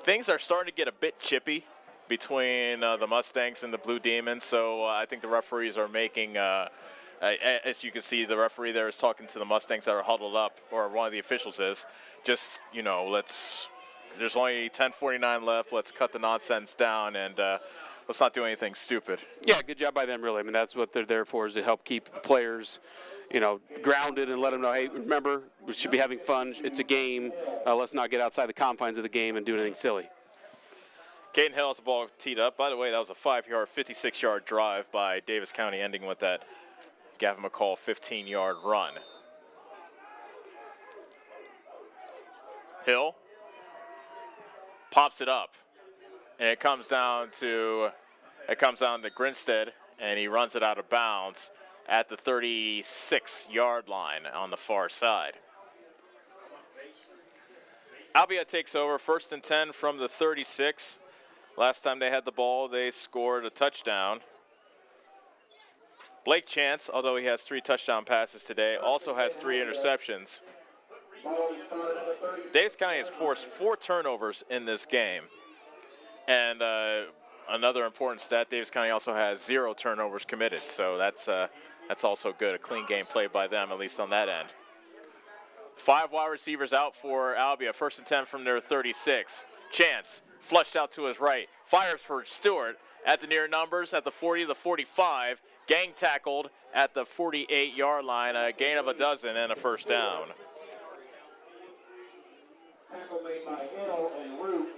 Things are starting to get a bit chippy between the Mustangs and the Blue Demons, so I think the referees are making, as you can see, the referee there is talking to the Mustangs that are huddled up, or one of the officials is, just, you know, there's only 10:49 left, let's cut the nonsense down, and let's not do anything stupid. Yeah, good job by them, really. I mean, that's what they're there for, is to help keep the players, you know, grounded and let them know, hey, remember, we should be having fun. It's a game. Let's not get outside the confines of the game and do anything silly. Caden Hill has the ball teed up. By the way, that was a 5-yard, 56-yard drive by Davis County, ending with that Gavin McCall 15-yard run. Hill pops it up, and it comes down to Grinstead, and he runs it out of bounds at the 36-yard line on the far side. Albia takes over, 1st and 10 from the 36. Last time they had the ball, they scored a touchdown. Blake Chance, although he has 3 touchdown passes today, also has 3 interceptions. Davis County has forced 4 turnovers in this game. And another important stat, Davis County also has 0 turnovers committed. So that's also good, a clean game played by them, at least on that end. 5 wide receivers out for Albia, 1st and 10 from their 36. Chance, flushed out to his right, fires for Stewart at the near numbers at the 40, the 45, gang tackled at the 48-yard line, a gain of a dozen and a 1st down.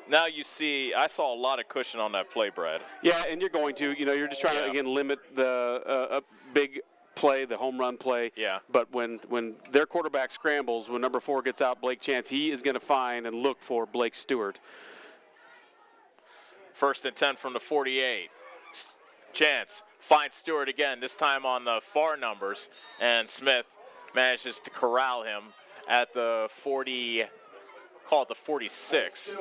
Now you see, I saw a lot of cushion on that play, Brad. Yeah, and you're going to, you know, you're just trying to, again, limit the big play, the home run play. Yeah. But when their quarterback scrambles, when number 4 gets out, Blake Chance, he is going to find and look for Blake Stewart. 1st and 10 from the 48. Chance finds Stewart again, this time on the far numbers, and Smith manages to corral him at the 40, call it the 46,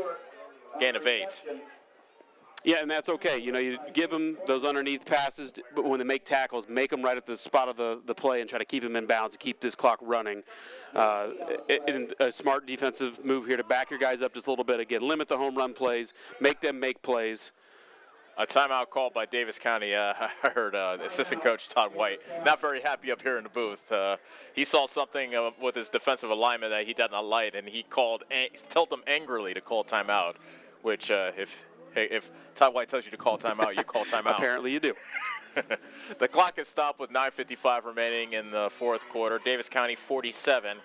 gain of 8. Yeah, and that's okay. You know, you give them those underneath passes, but when they make tackles, make them right at the spot of the play and try to keep them in bounds and keep this clock running. And a smart defensive move here to back your guys up just a little bit. Again, limit the home run plays, make them make plays. A timeout called by Davis County. I heard assistant coach Todd White not very happy up here in the booth. He saw something with his defensive alignment that he did not like, and he told them angrily to call timeout, which if Todd White tells you to call timeout, you call timeout. Apparently you do. The clock is stopped with 9:55 remaining in the 4th quarter. Davis County 47,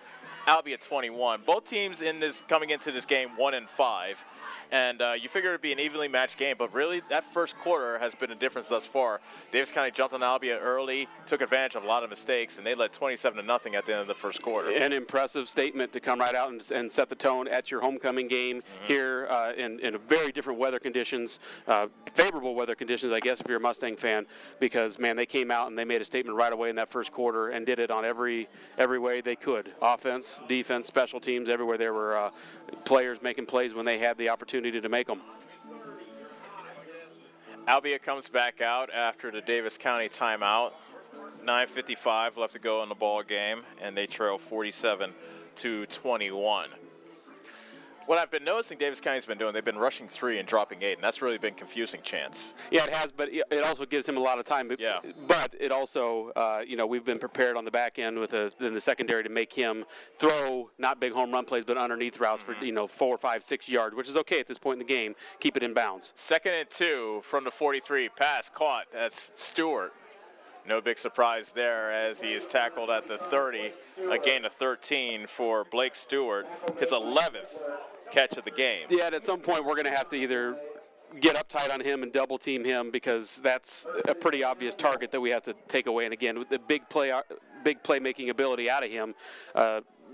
Albia 21. Both teams coming into this game 1-5. And you figure it would be an evenly matched game, but really that first quarter has been a difference thus far. Davis County jumped on Albia early, took advantage of a lot of mistakes, and they led 27-0 at the end of the first quarter. An impressive statement to come right out and set the tone at your homecoming game here in very different weather conditions, favorable weather conditions, I guess, if you're a Mustang fan, because, man, they came out and they made a statement right away in that first quarter and did it on every way they could. Offense, defense, special teams, everywhere there were players making plays when they had the opportunity to make them. Albia comes back out after the Davis County timeout. 9:55 left to go in the ball game, and they trail 47-21. What I've been noticing Davis County's been doing, they've been rushing 3 and dropping 8, and that's really been confusing Chance. Yeah, it has, but it also gives him a lot of time. Yeah. But it also, we've been prepared on the back end in the secondary to make him throw not big home run plays, but underneath routes for 4, 5, 6 yards, which is okay at this point in the game. Keep it in bounds. 2nd and 2 from the 43. Pass caught. That's Stewart. No big surprise there as he is tackled at the 30. A gain of 13 for Blake Stewart, his 11th catch of the game. Yeah, and at some point we're going to have to either get up tight on him and double team him because that's a pretty obvious target that we have to take away. And again, with the big playmaking ability out of him,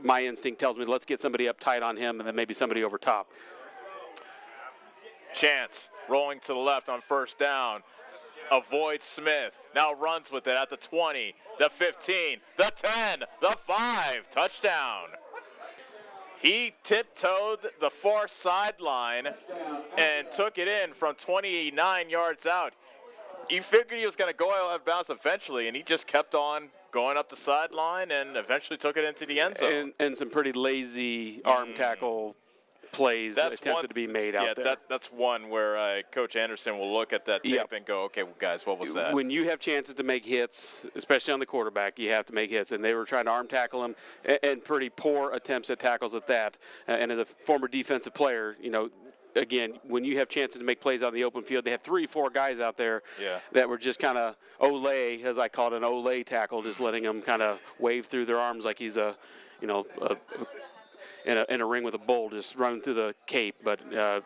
my instinct tells me let's get somebody up tight on him and then maybe somebody over top. Chance rolling to the left on 1st down. Avoids Smith, now runs with it at the 20, the 15, the 10, the 5, touchdown. He tiptoed the far sideline and took it in from 29 yards out. You figured he was going to go out of bounds eventually, and he just kept on going up the sideline and eventually took it into the end zone. And some pretty lazy arm tackle plays attempted to be made out there. That's one where Coach Anderson will look at that tape and go, okay, well, guys, what was that? When you have chances to make hits, especially on the quarterback, you have to make hits. And they were trying to arm tackle him and pretty poor attempts at tackles at that. And as a former defensive player, again, when you have chances to make plays on the open field, they have 3, 4 guys out there that were just kind of Olay, as I call it, an Olay tackle, just letting them kind of wave through their arms like he's in a ring with a bull, just running through the cape. But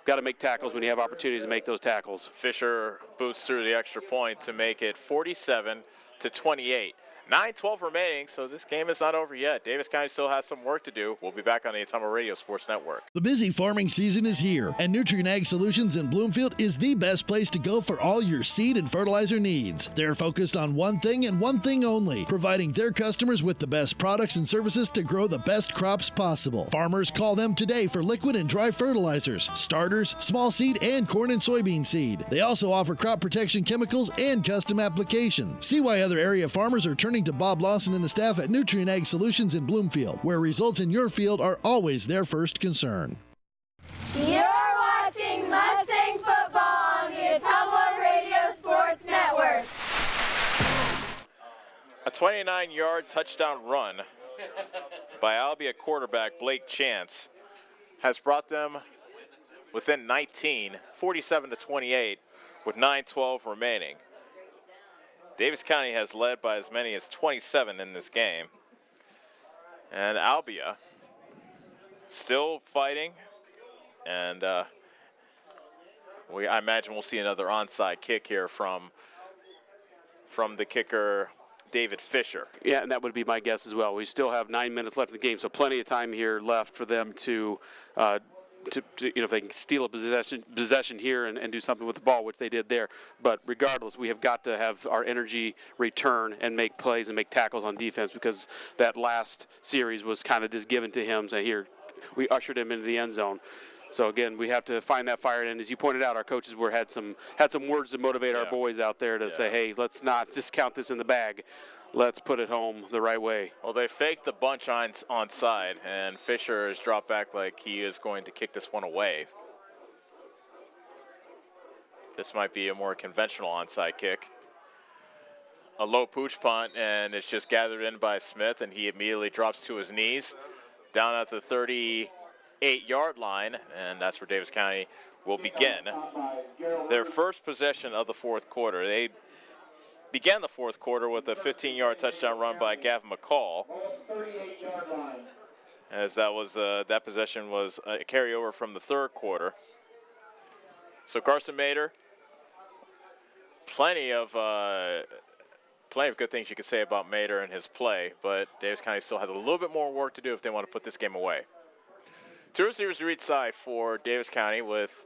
got to make tackles when you have opportunities to make those tackles. Fisher boots through the extra point to make it 47-28. 9:12 remaining, so this game is not over yet. Davis County still has some work to do. We'll be back on the Ottumwa Radio Sports Network. The busy farming season is here, and Nutrien Ag Solutions in Bloomfield is the best place to go for all your seed and fertilizer needs. They're focused on one thing and one thing only, providing their customers with the best products and services to grow the best crops possible. Farmers call them today for liquid and dry fertilizers, starters, small seed, and corn and soybean seed. They also offer crop protection chemicals and custom applications. See why other area farmers are turning to Bob Lawson and the staff at Nutrien Ag Solutions in Bloomfield, where results in your field are always their first concern. You're watching Mustang football on the Ottumwa Radio Sports Network. A 29-yard touchdown run by Albia quarterback Blake Chance has brought them within 19, 47-28, with 9:12 remaining. Davis County has led by as many as 27 in this game. And Albia still fighting. And I imagine we'll see another onside kick here from the kicker, David Fisher. Yeah, and that would be my guess as well. We still have 9 minutes left in the game, so plenty of time here left for them to if they can steal a possession here and do something with the ball, which they did there. But regardless, we have got to have our energy return and make plays and make tackles on defense, because that last series was kind of just given to him. So here, we ushered him into the end zone. So again, we have to find that fire. And as you pointed out, our coaches had some words to motivate our boys out there to say, hey, let's not just count this in the bag. Let's put it home the right way. Well, they faked the bunch onside, and Fisher has dropped back like he is going to kick this one away. This might be a more conventional onside kick. A low pooch punt, and it's just gathered in by Smith, and he immediately drops to his knees down at the 38-yard line, and that's where Davis County will begin their first possession of the fourth quarter. They began the fourth quarter with a 15-yard touchdown run by Gavin McCall, as that possession was a carryover from the third quarter. So Carson Mader, plenty of good things you could say about Mader and his play, but Davis County still has a little bit more work to do if they want to put this game away. Two receivers to each side for Davis County, with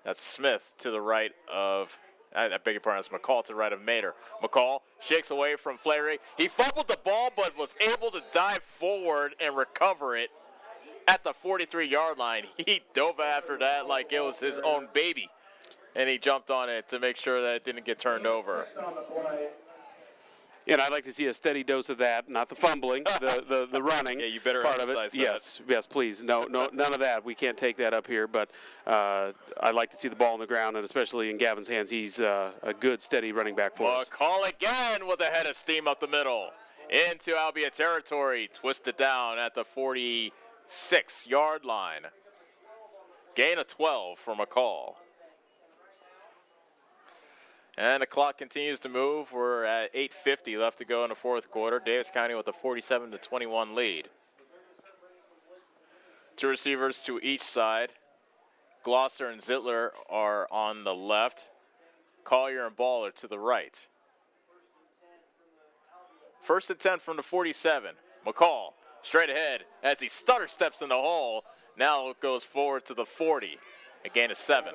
that's Smith to the right of, I beg your pardon, it's McCall to the right of Mader. McCall shakes away from Flaherty. He fumbled the ball, but was able to dive forward and recover it at the 43-yard line. He dove after that like it was his own baby, and he jumped on it to make sure that it didn't get turned over. And I'd like to see a steady dose of that, not the fumbling, the running. Yeah, you better part of it. emphasize that. Yes, please. No, none of that. We can't take that up here. But I'd like to see the ball on the ground, and especially in Gavin's hands, he's a good, steady running back for us. Call again with a head of steam up the middle into Albia territory, twisted down at the 46-yard line. Gain of 12 for McCall. And the clock continues to move. We're at 8:50 left to go in the fourth quarter. Davis County with a 47-21 lead. Two receivers to each side. Glosser and Zittler are on the left. Collier and Baller to the right. First and 10 from the 47. McCall straight ahead as he stutter steps in the hole. Now goes forward to the 40. A gain of 7.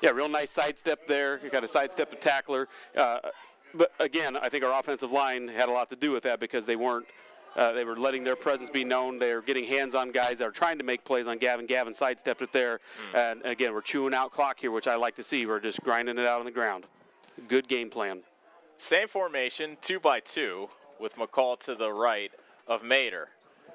Yeah, real nice sidestep there. You got to sidestep the tackler. But again, I think our offensive line had a lot to do with that because they weren't. They were letting their presence be known. They were getting hands on guys that are trying to make plays on Gavin. Gavin sidestepped it there. And again, we're chewing out clock here, which I like to see. We're just grinding it out on the ground. Good game plan. Same formation, 2-by-2, with McCall to the right of Mater.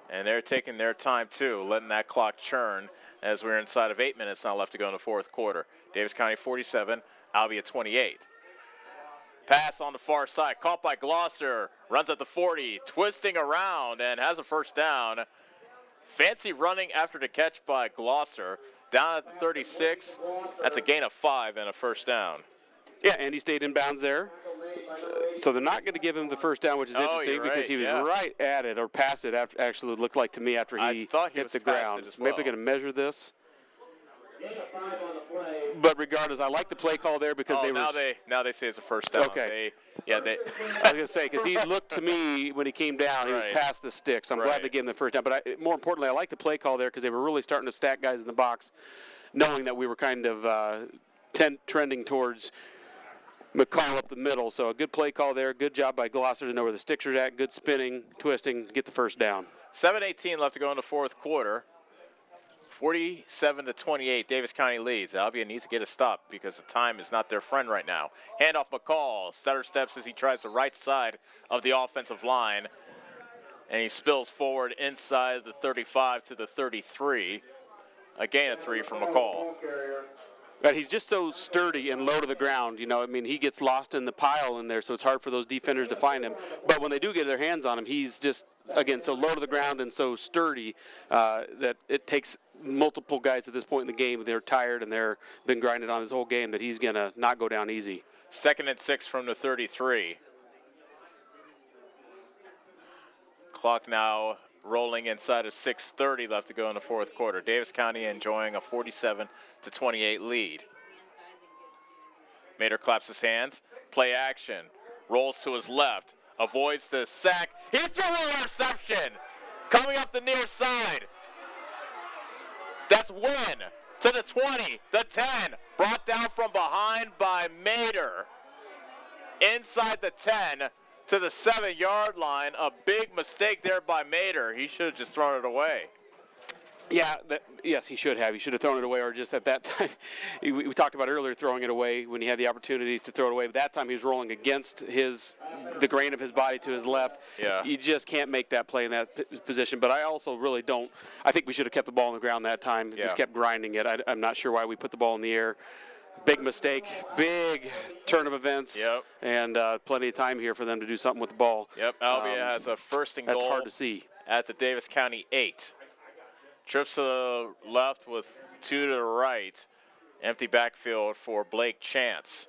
And they're taking their time, too, letting that clock churn as we're inside of 8 minutes now left to go in the fourth quarter. Davis County 47, Albia 28. Pass on the far side, caught by Glosser, runs at the 40, twisting around and has a first down. Fancy running after the catch by Glosser. Down at the 36, that's a gain of 5 and a first down. Yeah, and he stayed in bounds there. So they're not going to give him the first down, which is interesting because he was right at it or past it. After, actually, it looked like to me after he hit the ground. Maybe they're going to measure this. But regardless, I like the play call there because they were. Now they say it's a first down. Okay. They I was going to say because he looked to me when he came down, he was past the sticks. I'm glad they gave him the first down. But more importantly, I like the play call there because they were really starting to stack guys in the box, knowing that we were kind of trending towards McCall up the middle. So a good play call there. Good job by Glosser to know where the sticks are at. Good spinning, twisting, get the first down. 7:18 left to go in the fourth quarter. 47-28, Davis County leads. Albia needs to get a stop because the time is not their friend right now. Handoff McCall, stutter steps as he tries the right side of the offensive line. And he spills forward inside the 35 to the 33. A gain of 3 for McCall. But he's just so sturdy and low to the ground. You know, I mean, he gets lost in the pile in there, so it's hard for those defenders to find him. But when they do get their hands on him, he's just, again, so low to the ground and so sturdy that it takes multiple guys at this point in the game. They're tired and they're been grinding on this whole game that he's going to not go down easy. 2nd and 6 from the 33. Clock now rolling inside of 6:30 left to go in the fourth quarter. Davis County enjoying a 47-28 lead. Mater claps his hands. Play action. Rolls to his left. Avoids the sack. He threw an interception. Coming up the near side. That's Wynn to the 20, the 10. Brought down from behind by Mater. Inside the 10. To the 7-yard line, a big mistake there by Mater. He should have just thrown it away. Yeah, yes, he should have. He should have thrown it away, or just at that time. We talked about earlier throwing it away when he had the opportunity to throw it away. But that time he was rolling against the grain of his body to his left. Yeah. You just can't make that play in that position. But I also really don't. I think we should have kept the ball on the ground that time. Yeah. Just kept grinding it. I'm not sure why we put the ball in the air. Big mistake, big turn of events, and plenty of time here for them to do something with the ball. Yep, Albia has a first and goal. That's hard to see. At the Davis County 8. Trips to the left with 2 to the right. Empty backfield for Blake Chance.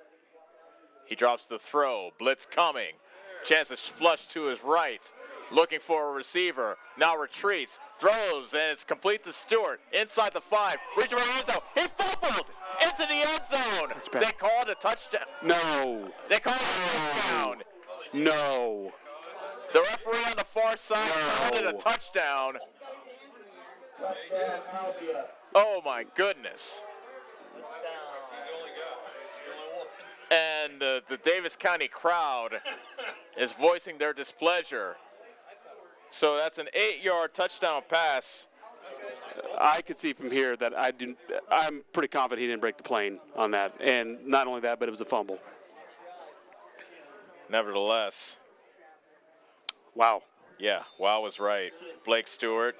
He drops the throw, blitz coming. Chance is flushed to his right. Looking for a receiver, now retreats, throws, and it's complete to Stewart. Inside the 5, reaching for the end zone. He fumbled into the end zone. They called a touchdown. No. They called a touchdown. No. The referee on the far side called it a touchdown. Oh my goodness. And the Davis County crowd is voicing their displeasure. So that's an 8-yard touchdown pass. I could see from here that I'm pretty confident he didn't break the plane on that. And not only that, but it was a fumble. Nevertheless. Wow. Yeah, wow was right. Blake Stewart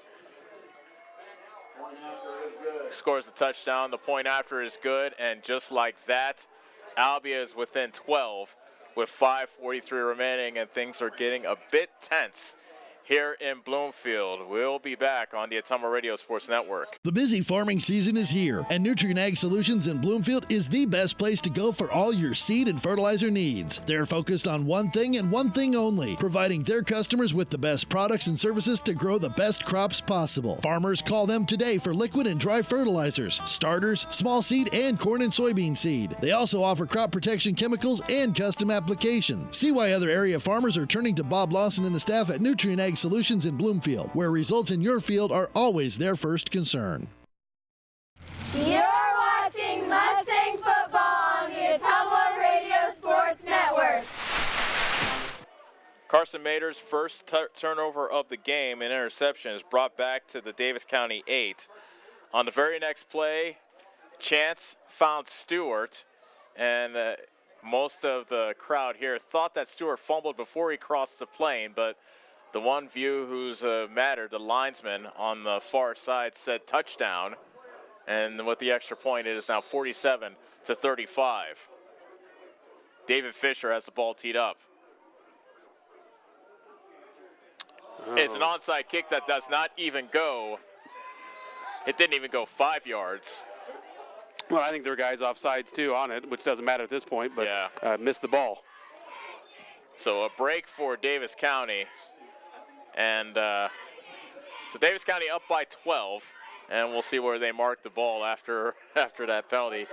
scores the touchdown. The point after is good, and just like that, Albia is within 12 with 5:43 remaining, and things are getting a bit tense here in Bloomfield. We'll be back on the Ottumwa Radio Sports Network. The busy farming season is here, and Nutrien Ag Solutions in Bloomfield is the best place to go for all your seed and fertilizer needs. They're focused on one thing and one thing only, providing their customers with the best products and services to grow the best crops possible. Farmers, call them today for liquid and dry fertilizers, starters, small seed, and corn and soybean seed. They also offer crop protection chemicals and custom application. See why other area farmers are turning to Bob Lawson and the staff at Nutrien Ag Solutions in Bloomfield, where results in your field are always their first concern. You're watching Mustang football on the Ottumwa Radio Sports Network. Carson Mader's first turnover of the game, an interception, is brought back to the Davis County 8. On the very next play, Chance found Stewart, and most of the crowd here thought that Stewart fumbled before he crossed the plane, but the one view who's mattered, the linesman on the far side, said touchdown. And with the extra point, it is now 47-35. David Fisher has the ball teed up. It's an onside kick that does not even go. It didn't even go 5 yards. Well, I think there are guys offsides too on it, which doesn't matter at this point, but missed the ball. So a break for Davis County. And so Davis County up by 12, and we'll see where they mark the ball after that penalty.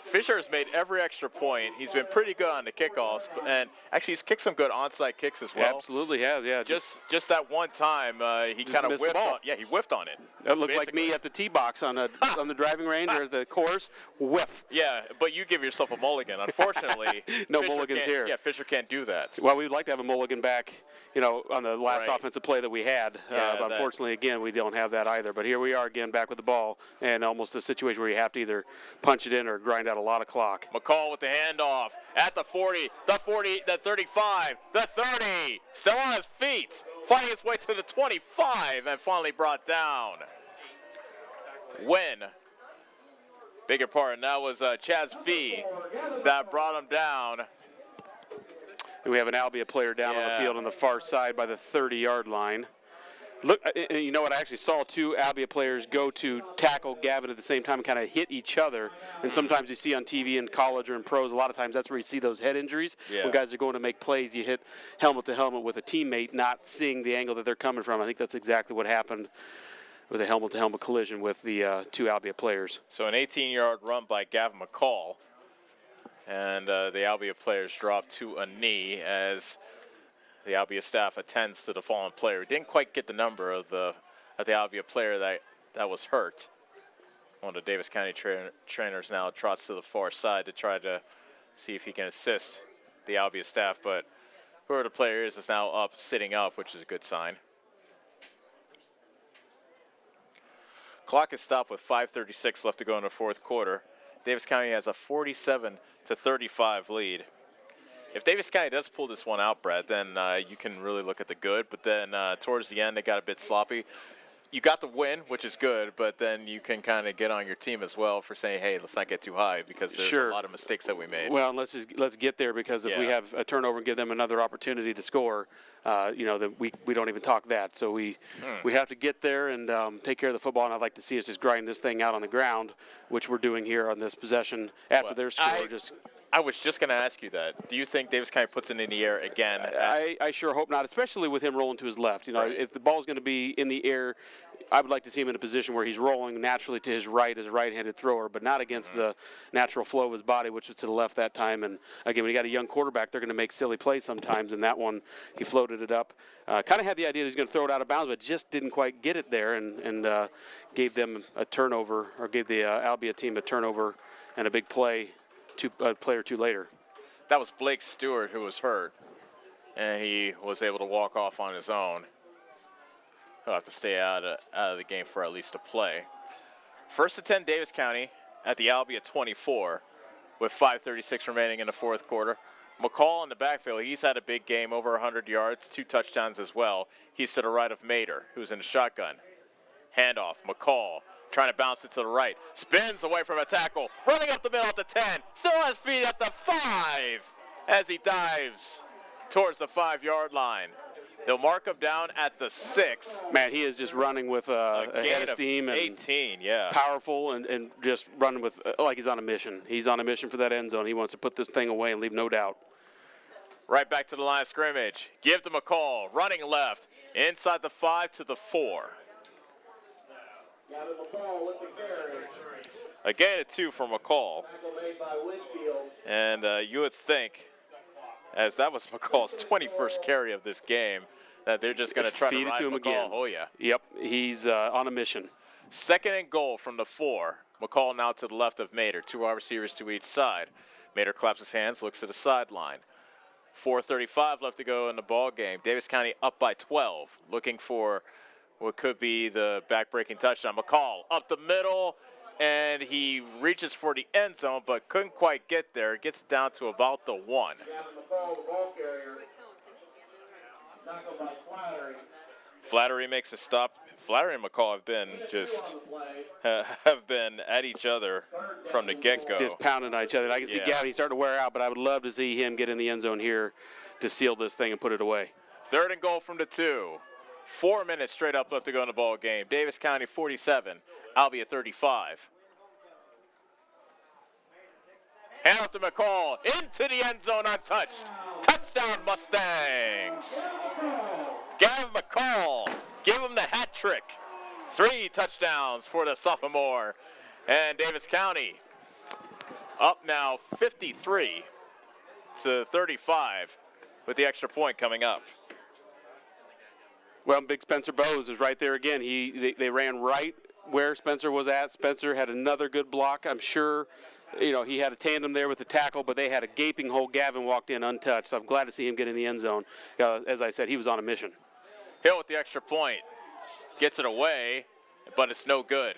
Fisher has made every extra point. He's been pretty good on the kickoffs, and actually he's kicked some good onside kicks as well. Absolutely has, yeah. Just that one time he kind of whiffed on. Yeah, he whiffed on it. That looked like me at the tee box on the driving range or the course. Whiff. Yeah, but you give yourself a mulligan. Unfortunately, no mulligans here. Yeah, Fisher can't do that. Well, we'd like to have a mulligan back, on the last offensive play that we had. But unfortunately, again, we don't have that either. But here we are again back with the ball, and almost a situation where you have to either punch it in or grind out a lot of clock. McCall with the handoff at the 40, the 35, the 30. Still on his feet, finding his way to the 25, and finally brought down. Win. Bigger part, and that was Chaz Fee that brought him down. And we have an Albia player down on the field on the far side by the 30-yard line. Look, you know what? I actually saw two Albia players go to tackle Gavin at the same time and kind of hit each other. And sometimes you see on TV in college or in pros, a lot of times that's where you see those head injuries. When guys are going to make plays, you hit helmet to helmet with a teammate, not seeing the angle that they're coming from. I think that's exactly what happened with a helmet-to-helmet collision with the two Albia players. So an 18-yard run by Gavin McCall. And the Albia players drop to a knee as the Albia staff attends to the fallen player. We didn't quite get the number of the Albia player that was hurt. One of the Davis County trainers now trots to the far side to try to see if he can assist the Albia staff, but whoever the player is now up, sitting up, which is a good sign. Clock is stopped with 5:36 left to go in the fourth quarter. Davis County has a 47-35 lead. If Davis County does pull this one out, Brett, then you can really look at the good. But then towards the end, they got a bit sloppy. You got the win, which is good, but then you can kind of get on your team as well for saying, hey, let's not get too high because there's a lot of mistakes that we made. Well, let's get there because if we have a turnover and give them another opportunity to score, then we don't even talk that. So we have to get there and take care of the football, and I'd like to see us just grind this thing out on the ground, which we're doing here on this possession after their score. I was just going to ask you that. Do you think Davis County puts it in the air again? I sure hope not, especially with him rolling to his left. If the ball's going to be in the air, I would like to see him in a position where he's rolling naturally to his right as a right-handed thrower, but not against the natural flow of his body, which was to the left that time. And, again, when you got a young quarterback, they're going to make silly plays sometimes, and that one, he floated it up. Kind of had the idea that he was going to throw it out of bounds, but just didn't quite get it there and gave them a turnover, or gave the Albia team a turnover and a big play a play or two later. That was Blake Stewart who was hurt, and he was able to walk off on his own. He'll have to stay out of the game for at least a play. First and 10 Davis County at the Albia 24 with 5:36 remaining in the fourth quarter. McCall in the backfield, he's had a big game, over 100 yards, 2 touchdowns as well. He's to the right of Mater, who's in the shotgun. Handoff, McCall trying to bounce it to the right. Spins away from a tackle, running up the middle at the 10. Still has feet at the 5 as he dives towards the 5-yard line. They'll mark him down at the 6. Man, he is just running with a head of steam. And 18, yeah. Powerful and just running with like he's on a mission. He's on a mission for that end zone. He wants to put this thing away and leave no doubt. Right back to the line of scrimmage. Give to McCall, running left, inside the 5 to the 4. A gain of 2 for McCall. And you would think, as that was McCall's 21st carry of this game, that they're just going to try to feed it to him McCall. again. Oh, yeah. Yep, he's on a mission. 2nd and goal from the 4. McCall now to the left of Mater. 2 wide receivers to each side. Mater claps his hands, looks to the sideline. 4:35 left to go in the ball game. Davis County up by 12, looking for what could be the back-breaking touchdown. McCall up the middle, and he reaches for the end zone, but couldn't quite get there. Gets down to about the 1. Flattery makes a stop. Flattery and McCall have been at each other from the get-go. Just pounding on each other. I can see Gavin starting to wear out, but I would love to see him get in the end zone here to seal this thing and put it away. 3rd and goal from the 2. 4 minutes straight up left to go in the ball game. Davis County 47, Albia 35. Hand off to McCall, into the end zone untouched. Touchdown Mustangs. Gavin McCall, give him the hat trick. 3 touchdowns for the sophomore. And Davis County up now 53 to 35 with the extra point coming up. Well, Big Spencer Bowes is right there again. They ran right where Spencer was at. Spencer had another good block. I'm sure, he had a tandem there with the tackle, but they had a gaping hole. Gavin walked in untouched, so I'm glad to see him get in the end zone. As I said, he was on a mission. Hill with the extra point. Gets it away, but it's no good.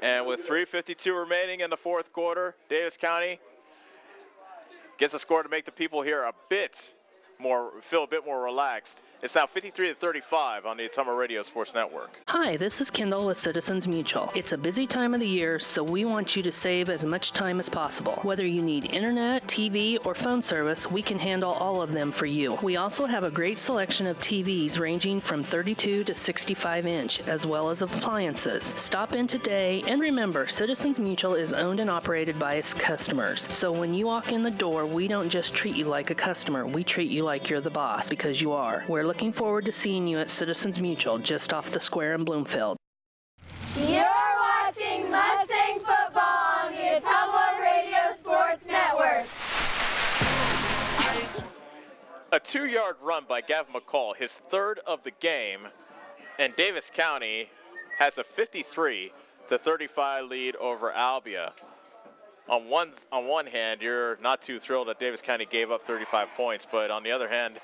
And with 3:52 remaining in the 4th quarter, Davis County gets a score to make the people here feel a bit more relaxed. It's now 53-35 on the Ottumwa Radio Sports Network. Hi, this is Kendall with Citizens Mutual. It's a busy time of the year, so we want you to save as much time as possible. Whether you need internet, TV, or phone service, we can handle all of them for you. We also have a great selection of TVs ranging from 32 to 65 inch, as well as appliances. Stop in today, and remember, Citizens Mutual is owned and operated by its customers. So when you walk in the door, we don't just treat you like a customer, we treat you like you're the boss, because you are. We're looking forward to seeing you at Citizens Mutual, just off the square in Bloomfield. You're watching Mustang football on the Ottumwa Radio Sports Network. A 2-yard run by Gavin McCall, his 3rd of the game, and Davis County has a 53-35 lead over Albia. On one hand, you're not too thrilled that Davis County gave up 35 points, but on the other hand,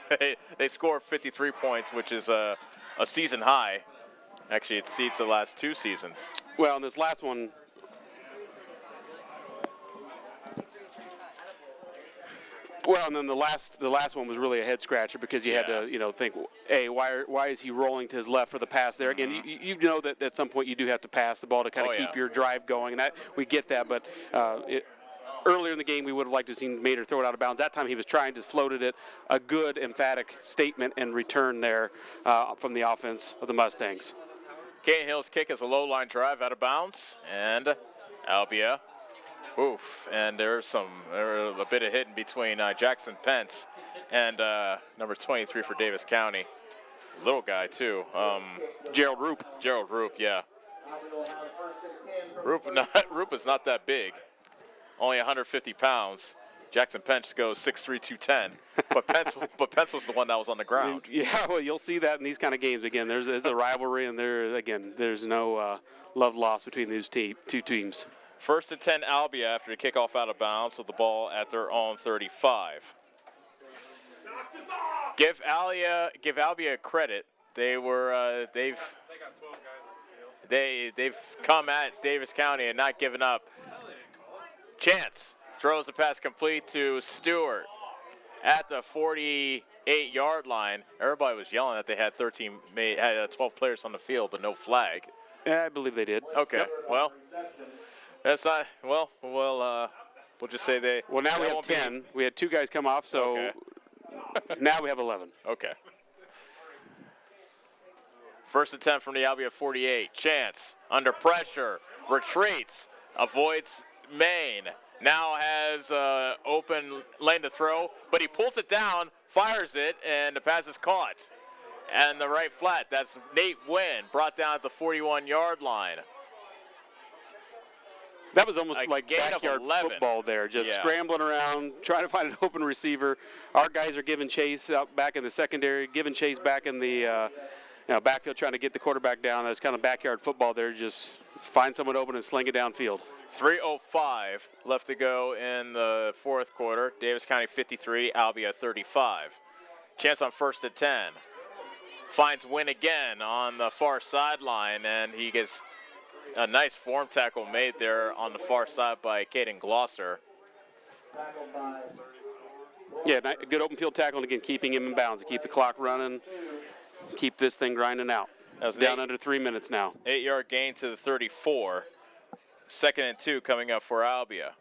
they scored 53 points, which is a season high. Actually, it exceeds the last 2 seasons. Well, in this last one, and then the last one was really a head scratcher because you had to, think, hey, why is he rolling to his left for the pass there? Again, you know that at some point you do have to pass the ball to kind of keep your drive going, and that we get that. But earlier in the game, we would have liked to have seen Mater throw it out of bounds. That time he was trying to floated it. A good emphatic statement and return there from the offense of the Mustangs. Cane Hill's kick is a low line drive out of bounds, and Albia. Oof, and there's a bit of hitting between Jackson Pence and number 23 for Davis County. Little guy, too. Gerald Roop. Gerald Roop, yeah. Roop is not that big. Only 150 pounds. Jackson Pence goes 6'3", 210. But Pence was the one that was on the ground. Yeah, well, you'll see that in these kind of games. Again, there's a rivalry, and there's no love lost between these two teams. 1st and 10 Albia after the kickoff out of bounds with the ball at their own 35. Give Albia credit. They've come at Davis County and not given up. Chance Throws the pass complete to Stewart at the 48-yard line. Everybody was yelling that they had 12 players on the field, but no flag. Yeah, I believe they did. Okay, Yep. well, that's not, we'll just say they. Well, now we have 10. We had 2 guys come off, so now we have 11. Okay. First and 10 from the Albia 48. Chance, under pressure, retreats, avoids Maine. Now has open lane to throw, but he pulls it down, fires it, and the pass is caught. And the right flat, that's Nate Wynn, brought down at the 41-yard line. That was almost like backyard football there, just scrambling around, trying to find an open receiver. Our guys are giving chase out back in the secondary, giving chase back in the backfield, trying to get the quarterback down. That's kind of backyard football there, just find someone open and sling it downfield. 3:05 left to go in the fourth quarter. Davis County 53, Albia 35. Chance on first and 10. Finds Wynn again on the far sideline, and he gets a nice form tackle made there on the far side by Caden Glosser. Yeah, good open field tackle, and again, keeping him in bounds to keep the clock running, keep this thing grinding out. That was down under 3 minutes now. 8-yard gain to the 34. Second and 2 coming up for Albia.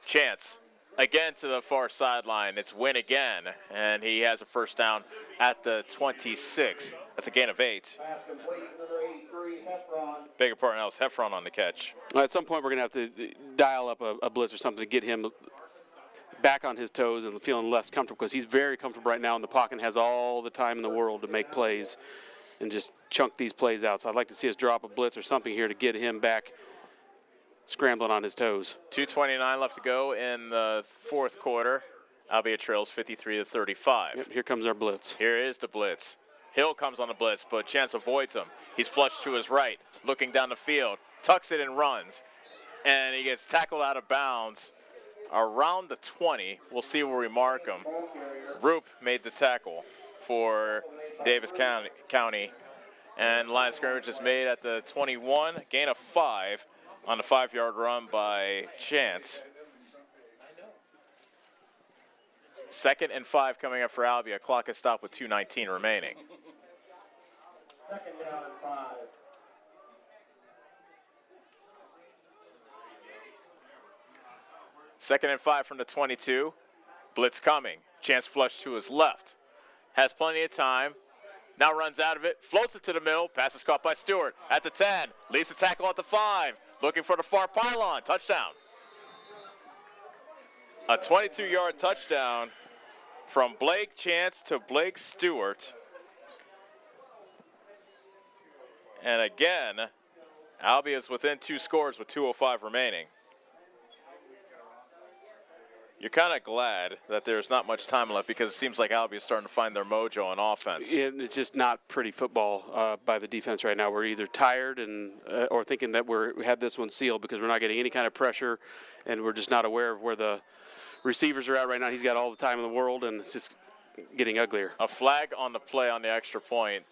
Chance again to the far sideline. It's Wynn again, and he has a first down at the 26. That's a gain of 8. Beg your pardon, that was Heffron on the catch. Well, at some point, we're going to have to dial up a blitz or something to get him back on his toes and feeling less comfortable, because he's very comfortable right now in the pocket and has all the time in the world to make plays and just chunk these plays out. So I'd like to see us drop a blitz or something here to get him back scrambling on his toes. 2:29 left to go in the fourth quarter. Albia trails 53-35. Yep, here comes our blitz. Here is the blitz. Hill comes on the blitz, but Chance avoids him. He's flushed to his right, looking down the field, tucks it and runs. And he gets tackled out of bounds around the 20. We'll see where we mark him. Roop made the tackle for Davis County. And line of scrimmage is made at the 21, gain of 5 on the 5-yard run by Chance. Second and 5 coming up for Albia. Clock is stopped with 2:19 remaining. Second down and 5. Second and 5 from the 22. Blitz coming. Chance flush to his left. Has plenty of time. Now runs out of it. Floats it to the middle. Pass is caught by Stewart at the 10. Leaves the tackle at the 5. Looking for the far pylon. Touchdown. A 22-yard touchdown from Blake Chance to Blake Stewart. And again, Albia is within 2 scores with 2:05 remaining. You're kind of glad that there's not much time left, because it seems like Albia is starting to find their mojo on offense. It's just not pretty football by the defense right now. We're either tired or thinking that we have this one sealed, because we're not getting any kind of pressure, and we're just not aware of where the receivers are at right now. He's got all the time in the world, and it's just getting uglier. A flag on the play on the extra point.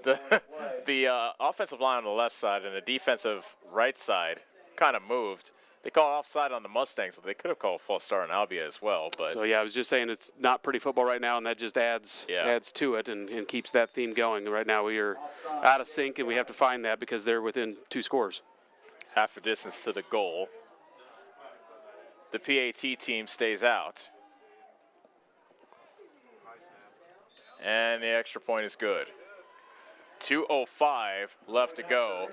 The offensive line on the left side and the defensive right side kind of moved. They called offside on the Mustangs, but they could have called false start on Albia as well. But so, yeah, I was just saying it's not pretty football right now, and that just adds to it and keeps that theme going. Right now we are out of sync, and we have to find that because they're within 2 scores. Half a distance to the goal. The PAT team stays out. And the extra point is good. 2:05 left to go.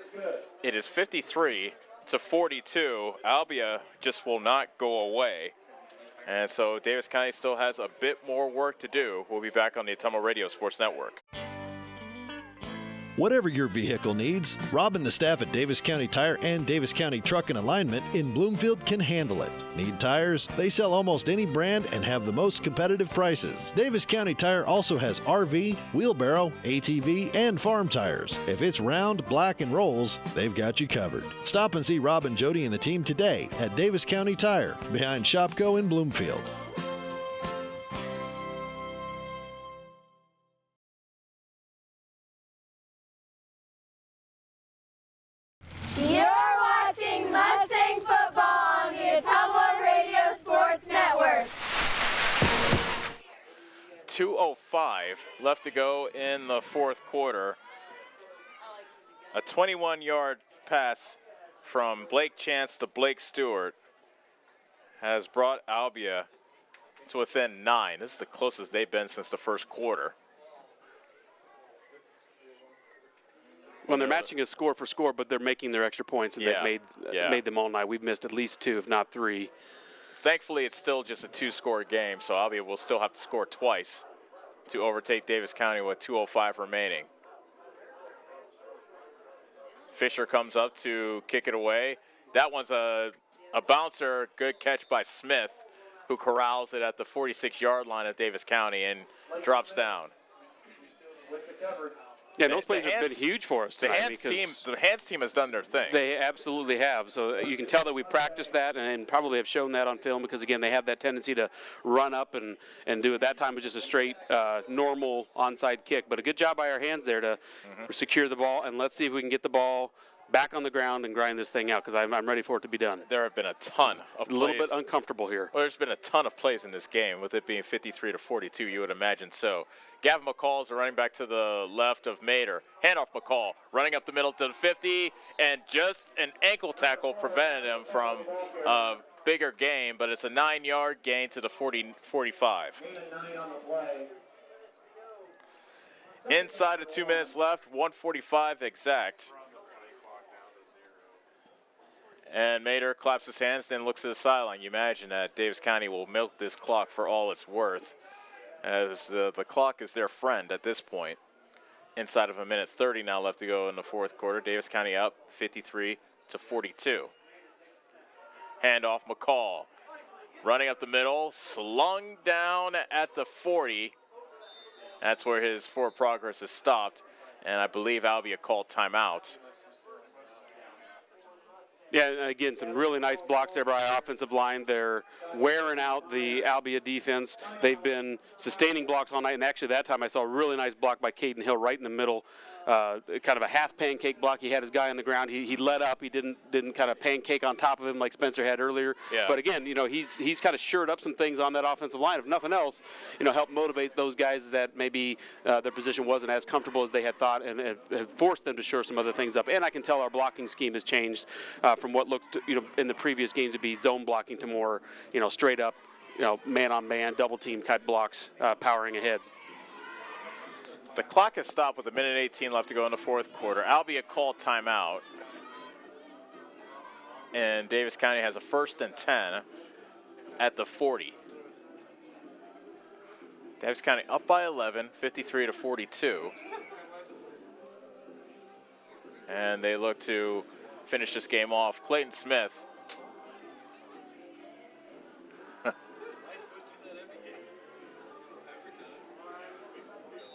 It is 53-42. Albia just will not go away. And so Davis County still has a bit more work to do. We'll be back on the Ottumwa Radio Sports Network. Whatever your vehicle needs, Rob and the staff at Davis County Tire and Davis County Truck and Alignment in Bloomfield can handle it. Need tires? They sell almost any brand and have the most competitive prices. Davis County Tire also has RV, wheelbarrow, ATV, and farm tires. If it's round, black, and rolls, they've got you covered. Stop and see Rob and Jody and the team today at Davis County Tire, behind Shopco in Bloomfield. You're watching Mustang football on 2:05 left to go in the fourth quarter. A 21-yard pass from Blake Chance to Blake Stewart has brought Albia to within 9. This is the closest they've been since the first quarter. Well, they're matching a score for score, but they're making their extra points, and they've made them all night. We've missed at least 2, if not 3. Thankfully, it's still just a 2-score game, so Albia will still have to score twice to overtake Davis County with 2:05 remaining. Fisher comes up to kick it away. That one's a bouncer. Good catch by Smith, who corrals it at the 46-yard line of Davis County and drops down. Yeah, those plays have been huge for us tonight. The Hands team has done their thing. They absolutely have. So you can tell that we practiced that and probably have shown that on film because, again, they have that tendency to run up and do it. That time it was just a straight, normal onside kick. But a good job by our hands there to secure the ball. And let's see if we can get the ball back on the ground and grind this thing out because I'm ready for it to be done. There have been a ton of plays. A little bit uncomfortable here. Well, there's been a ton of plays in this game, with it being 53-42, you would imagine so. Gavin McCall is the running back to the left of Mater. Handoff McCall, running up the middle to the 50, and just an ankle tackle prevented him from a bigger gain, but it's a 9-yard gain to the 45. Inside of 2 minutes left, 1:45 exact. And Mater claps his hands, then looks at the sideline. You imagine that Davis County will milk this clock for all it's worth, as the clock is their friend at this point. Inside of 1:30 now left to go in the fourth quarter. Davis County up 53-42. Handoff McCall. Running up the middle, slung down at the 40. That's where his forward progress is stopped. And I believe Albia called timeout. Yeah, again, some really nice blocks there by our offensive line. They're wearing out the Albia defense. They've been sustaining blocks all night, and actually that time I saw a really nice block by Caden Hill right in the middle, kind of a half pancake block. He had his guy on the ground. He let up. He didn't kind of pancake on top of him like Spencer had earlier. Yeah. But again, he's kind of shored up some things on that offensive line. If nothing else, help motivate those guys that maybe their position wasn't as comfortable as they had thought, and have forced them to shore some other things up. And I can tell our blocking scheme has changed from what looked, in the previous game to be zone blocking to more, straight up, man-on-man, double-team type blocks powering ahead. The clock has stopped with 1:18 left to go in the fourth quarter. Albia called timeout. And Davis County has a 1st and 10 at the 40. Davis County up by 11, 53-42. And they look to finish this game off. Clayton Smith.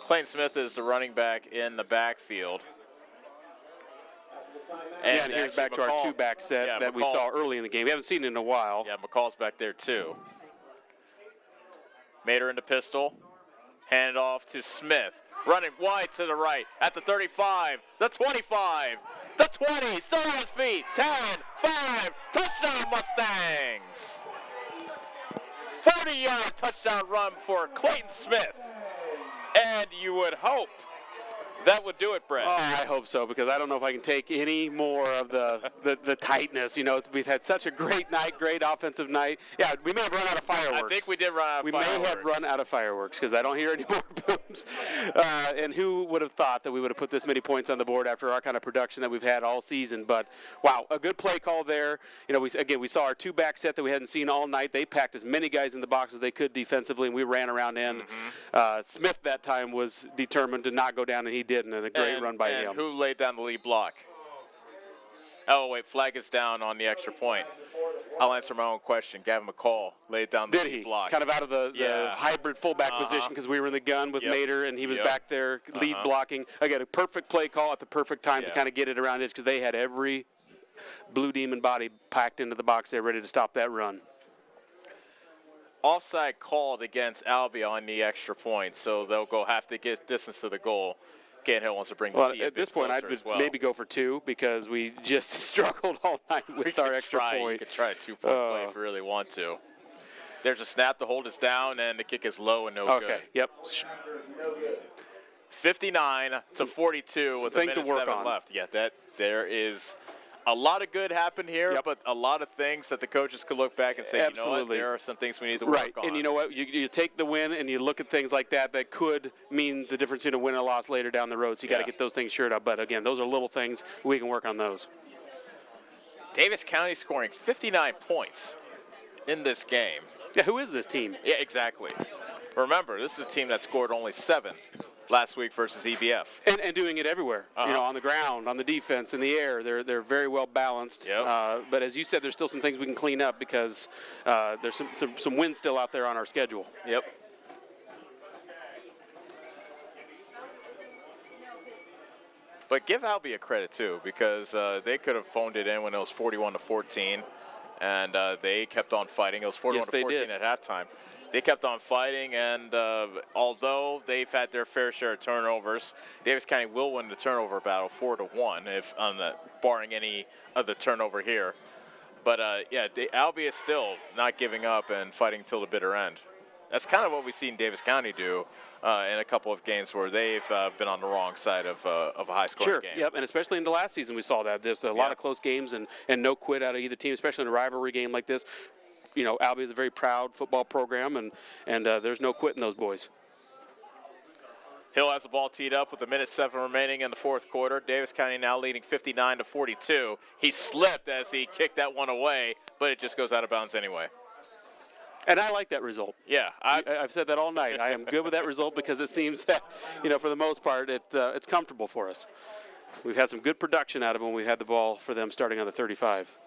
Clayton Smith is the running back in the backfield. And here's back to our 2-back set that we saw early in the game. We haven't seen it in a while. Yeah, McCall's back there too. Mater into pistol. Handed off to Smith. Running wide to the right at the 35, the 25, the 20, still on his feet. 10, 5, touchdown Mustangs. 40-yard touchdown run for Clayton Smith. And you would hope that would do it, Brett. Oh, I hope so, because I don't know if I can take any more of the tightness. We've had such a great night, great offensive night. Yeah, we may have run out of fireworks. I think we did run out of fireworks. We may have run out of fireworks because I don't hear any more booms. And who would have thought that we would have put this many points on the board after our kind of production that we've had all season? But, wow, a good play call there. We saw our 2-back set that we hadn't seen all night. They packed as many guys in the box as they could defensively, and we ran around in. Smith that time was determined to not go down, and he didn't, and a great run by him. Who laid down the lead block? Oh, wait, flag is down on the extra point. I'll answer my own question. Gavin McCall laid down the lead block. Kind of out of the hybrid fullback position because we were in the gun with Mater, and he was back there lead blocking. Again, a perfect play call at the perfect time to kind of get it around edge because they had every Blue Demon body packed into the box there ready to stop that run. Offside called against Albia on the extra point, so they'll have to get distance to the goal. Caden Hill wants to bring the tee at this point, I'd maybe go for 2 because we just struggled all night with our extra point. You could try a 2-point play if you really want to. There's a snap to hold us down, and the kick is low and no good. Okay, yep. 59-42 with a minute 7 left. Yeah, there is a lot of good happened here, but a lot of things that the coaches could look back and say, you know what, there are some things we need to work on. And you know what? You take the win and you look at things like that could mean the difference in a win and a loss later down the road. So you got to get those things shored up. But again, those are little things. We can work on those. Davis County scoring 59 points in this game. Yeah, who is this team? Yeah, exactly. Remember, this is a team that scored only 7 last week versus EBF. And doing it everywhere, on the ground, on the defense, in the air. They're very well balanced. Yep. But as you said, there's still some things we can clean up because there's some wins still out there on our schedule. Yep. But give Albia credit, too, because they could have phoned it in when it was 41-14, and they kept on fighting. It was 41-14 at halftime. They kept on fighting, and although they've had their fair share of turnovers, Davis County will win the turnover battle 4-1, if barring any other turnover here. But Albia is still not giving up and fighting till the bitter end. That's kind of what we've seen Davis County do in a couple of games where they've been on the wrong side of a high-scoring game. Sure, yep, and especially in the last season we saw that. There's a lot of close games and no quit out of either team, especially in a rivalry game like this. You know, Albia is a very proud football program, and there's no quit in those boys. Hill has the ball teed up with 1:07 remaining in the fourth quarter. Davis County now leading 59-42. He slipped as he kicked that one away, but it just goes out of bounds anyway. And I like that result. Yeah. I've said that all night. I am good with that result because it seems that, for the most part, it's comfortable for us. We've had some good production out of when we had the ball for them starting on the 35.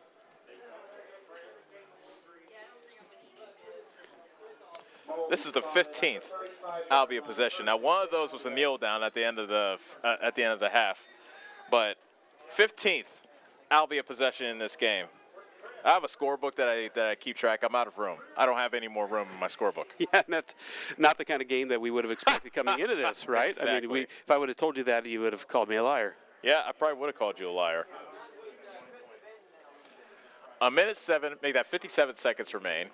This is the 15th Albia possession. Now, one of those was a kneel down at the end of the half, but 15th Albia possession in this game. I have a scorebook that I keep track. I'm out of room. I don't have any more room in my scorebook. Yeah, and that's not the kind of game that we would have expected coming into this, right? Exactly. I mean, if I would have told you that, you would have called me a liar. Yeah, I probably would have called you a liar. 1:07, make that 57 seconds remain.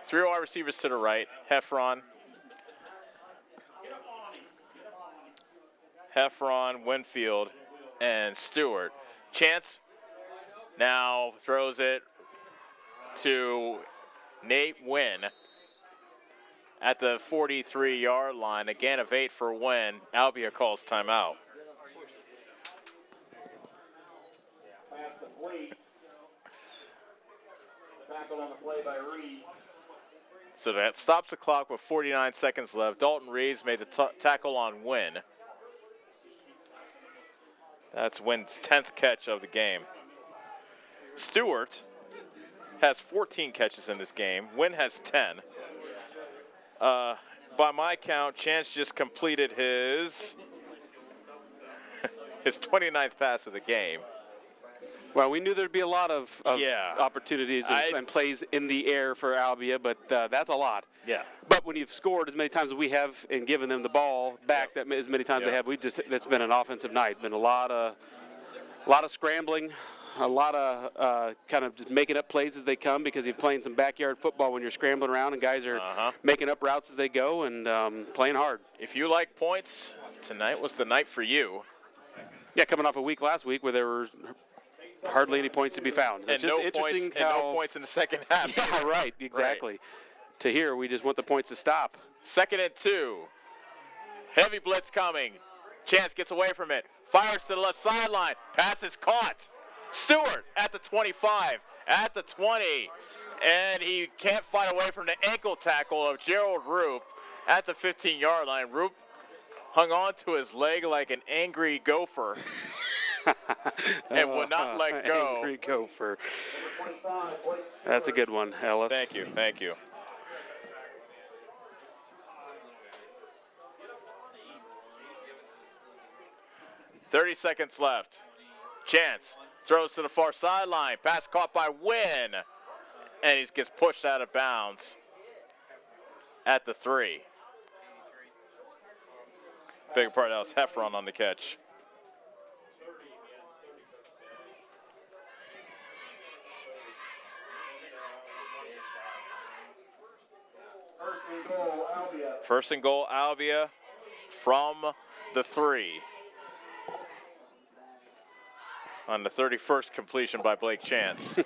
3 wide receivers to the right, Heffron, Winfield, and Stewart. Chance now throws it to Nate Wynn at the 43-yard line. A gain of 8 for Wynn. Albia calls timeout. Tackle on the play by Reed. So that stops the clock with 49 seconds left. Dalton Reeves made the tackle on Wynn. That's Wynn's 10th catch of the game. Stewart has 14 catches in this game. Wynn has 10. By my count, Chance just completed his 29th pass of the game. Well, we knew there'd be a lot of opportunities and plays in the air for Albia, but that's a lot. Yeah. But when you've scored as many times as we have and given them the ball back as many times they have, it's been an offensive night. Been a lot of scrambling, a lot of kind of just making up plays as they come because you're playing some backyard football when you're scrambling around and guys are making up routes as they go and playing hard. If you like points, tonight was the night for you. Yeah, coming off a week last week where there were hardly any points to be found. It's just interesting no points in the second half. Yeah, right, exactly. Right. To here, we just want the points to stop. 2nd and 2. Heavy blitz coming. Chance gets away from it. Fires to the left sideline. Pass is caught. Stewart at the 25, at the 20. And he can't fight away from the ankle tackle of Gerald Roop at the 15-yard line. Roop hung on to his leg like an angry gopher. And would not let go. Angry gopher. That's a good one, Ellis. Thank you, thank you. .30 seconds left. Chance throws to the far sideline. Pass caught by Wynn. And he gets pushed out of bounds at the 3. Big part, that was Heffron on the catch. First and goal, Albia from the 3. On the 31st completion by Blake Chance.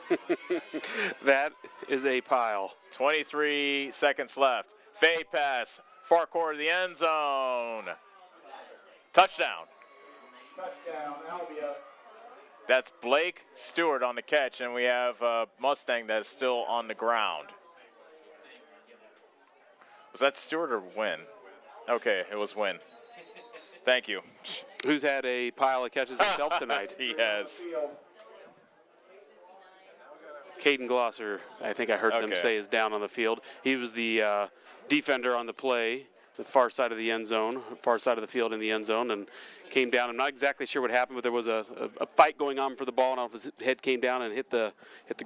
That is a pile. 23 seconds left. Fade pass, far corner of the end zone. Touchdown. Touchdown, Albia. That's Blake Stewart on the catch, and we have Mustang that's still on the ground. Was that Stewart or Wynn? Okay, it was Wynn. Thank you. Who's had a pile of catches himself tonight? He has. Caden Glosser, I think I heard them say, is down on the field. He was the defender on the play, the far side of the end zone, far side of the field in the end zone, and came down. I'm not exactly sure what happened, but there was a fight going on for the ball, and off his head came down and hit the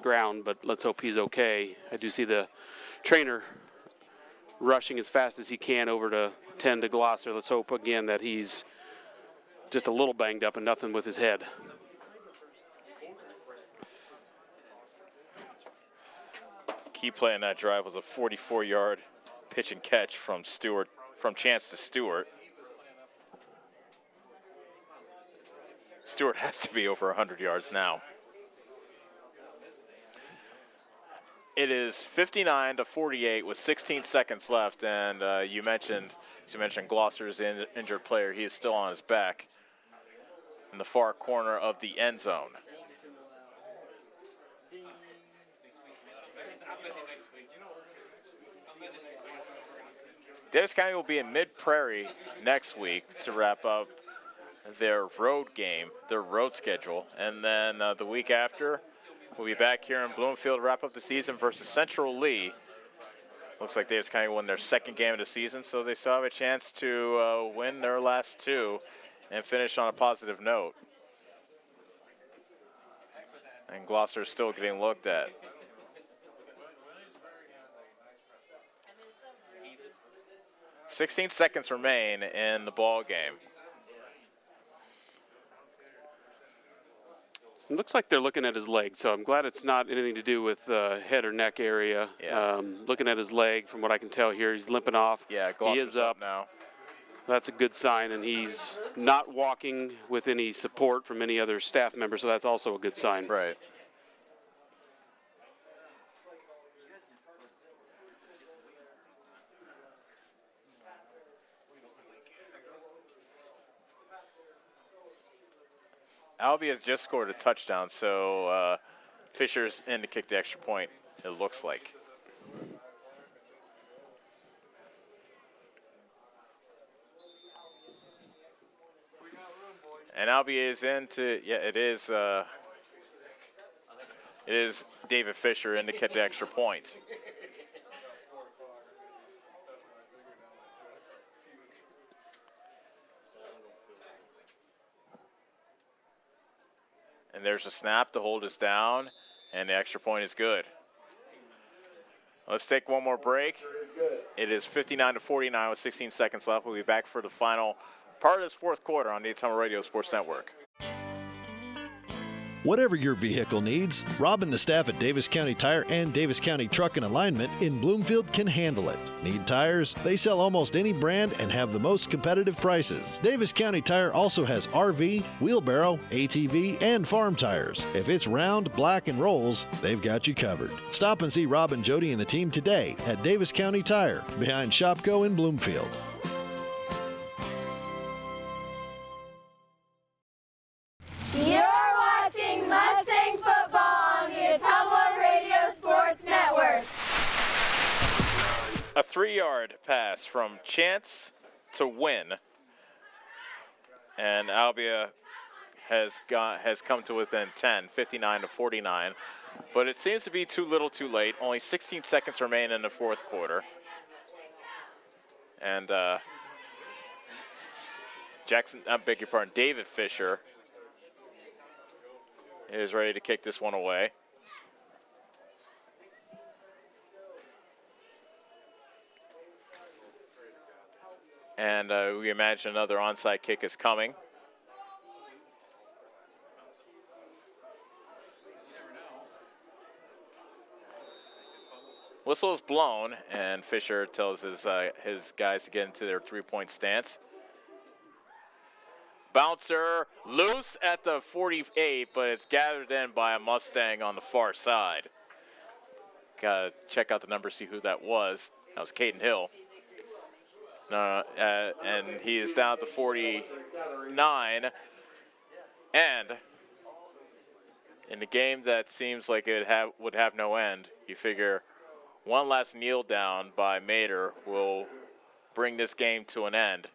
ground, but let's hope he's okay. I do see the trainer rushing as fast as he can over to tend to Glosser. Let's hope again that he's just a little banged up and nothing with his head. Key play in that drive was a 44-yard pitch and catch from Stewart, from Chance to Stewart. Stewart has to be over 100 yards now. It is 59-48 with 16 seconds left, and you mentioned Glosser's injured player. He is still on his back in the far corner of the end zone. Davis County will be in Mid-Prairie next week to wrap up their road game, their road schedule, and then the week after, we'll be back here in Bloomfield to wrap up the season versus Central Lee. Looks like Davis County won their second game of the season, so they still have a chance to win their last two and finish on a positive note. And Glosser is still getting looked at. "16 seconds remain in the ball game." It looks like they're looking at his leg, so I'm glad it's not anything to do with the head or neck area. Yeah. Looking at his leg, from what I can tell here, he's limping off. Yeah, he is up now. That's a good sign, and he's not walking with any support from any other staff member, so that's also a good sign. Right. Albia has just scored a touchdown, so Fisher's in to kick the extra point, it looks like. And Albia is into, yeah, it is David Fisher in to kick the extra point. And there's a snap, the hold is down, and the extra point is good. Let's take one more break. It is 59-49 with 16 seconds left. We'll be back for the final part of this fourth quarter on the Ottumwa Radio Sports Network. Whatever your vehicle needs, Rob and the staff at Davis County Tire and Davis County Truck and Alignment in Bloomfield can handle it. Need tires? They sell almost any brand and have the most competitive prices. Davis County Tire also has RV, wheelbarrow, ATV, and farm tires. If it's round, black, and rolls, they've got you covered. Stop and see Rob and Jody and the team today at Davis County Tire, behind Shopko in Bloomfield. You're watching Mustang football on the Ottumwa Radio Sports Network. A 3-yard pass from Chance to Win, and Albia has come to within 10, 59-49. But it seems to be too little, too late. Only 16 seconds remain in the fourth quarter, and David Fisher is ready to kick this one away. And we imagine another onside kick is coming. Whistle is blown, and Fisher tells his guys to get into their three-point stance. Bouncer loose at the 48, but it's gathered in by a Mustang on the far side. Gotta check out the number, see who that was. That was Caden Hill. And he is down at the 49. And in the game that seems like it would have no end, you figure one last kneel down by Mater will bring this game to an end,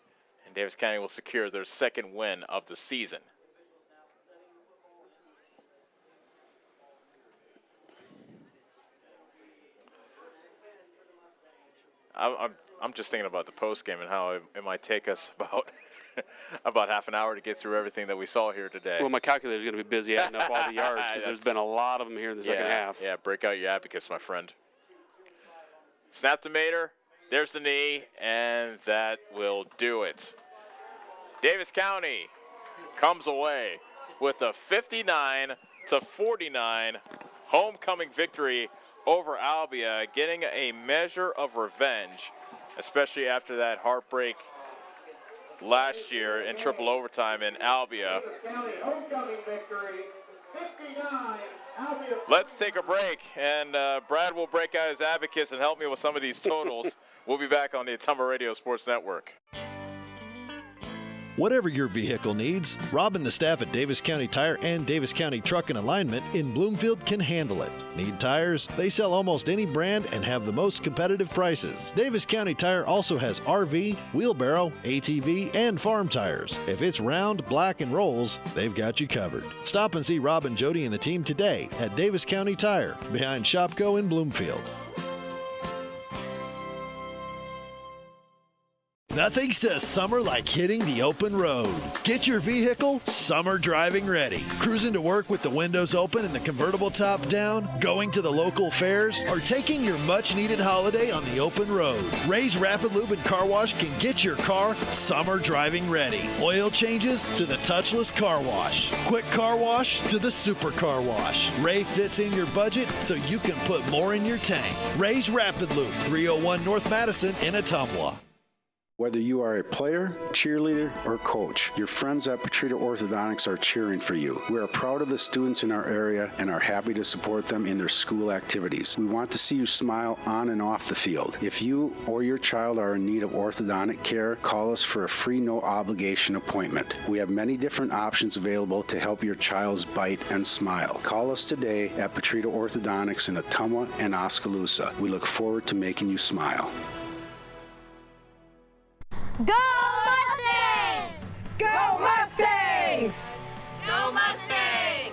and Davis County will secure their second win of the season. I'm just thinking about the post game and how it might take us about half an hour to get through everything that we saw here today. Well, my calculator is going to be busy adding up all the yards because there's been a lot of them here in the second half. Yeah, break out your abacus, my friend. Snap to Mater. There's the knee, and that will do it. Davis County comes away with a 59-49 homecoming victory over Albia, getting a measure of revenge, especially after that heartbreak last year in triple overtime in Albia. Let's take a break, and Brad will break out his abacus and help me with some of these totals. We'll be back on the Ottumwa Radio Sports Network. Whatever your vehicle needs, Rob and the staff at Davis County Tire and Davis County Truck and Alignment in Bloomfield can handle it. Need tires? They sell almost any brand and have the most competitive prices. Davis County Tire also has RV, wheelbarrow, ATV, and farm tires. If it's round, black, and rolls, they've got you covered. Stop and see Rob and Jody and the team today at Davis County Tire, behind Shopko in Bloomfield. Nothing says summer like hitting the open road. Get your vehicle summer driving ready. Cruising to work with the windows open and the convertible top down, going to the local fairs, or taking your much-needed holiday on the open road. Ray's Rapid Lube and Car Wash can get your car summer driving ready. Oil changes to the touchless car wash. Quick car wash to the super car wash. Ray fits in your budget so you can put more in your tank. Ray's Rapid Lube, 301 North Madison in Ottumwa. Whether you are a player, cheerleader, or coach, your friends at Petrita Orthodontics are cheering for you. We are proud of the students in our area and are happy to support them in their school activities. We want to see you smile on and off the field. If you or your child are in need of orthodontic care, call us for a free, no-obligation appointment. We have many different options available to help your child's bite and smile. Call us today at Petrita Orthodontics in Ottumwa and Oskaloosa. We look forward to making you smile. Go Mustangs! Go Mustangs! Go Mustangs!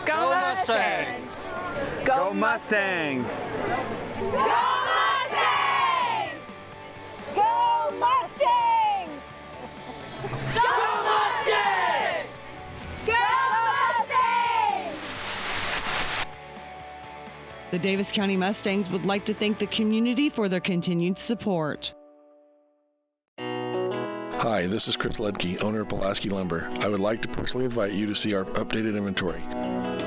Go Mustangs! Go Mustangs! Go Mustangs! Go Mustangs! Go Mustangs! Go Mustangs! The Davis County Mustangs would like to thank the community for their continued support. Hi, this is Chris Ledke, owner of Pulaski Lumber. I would like to personally invite you to see our updated inventory.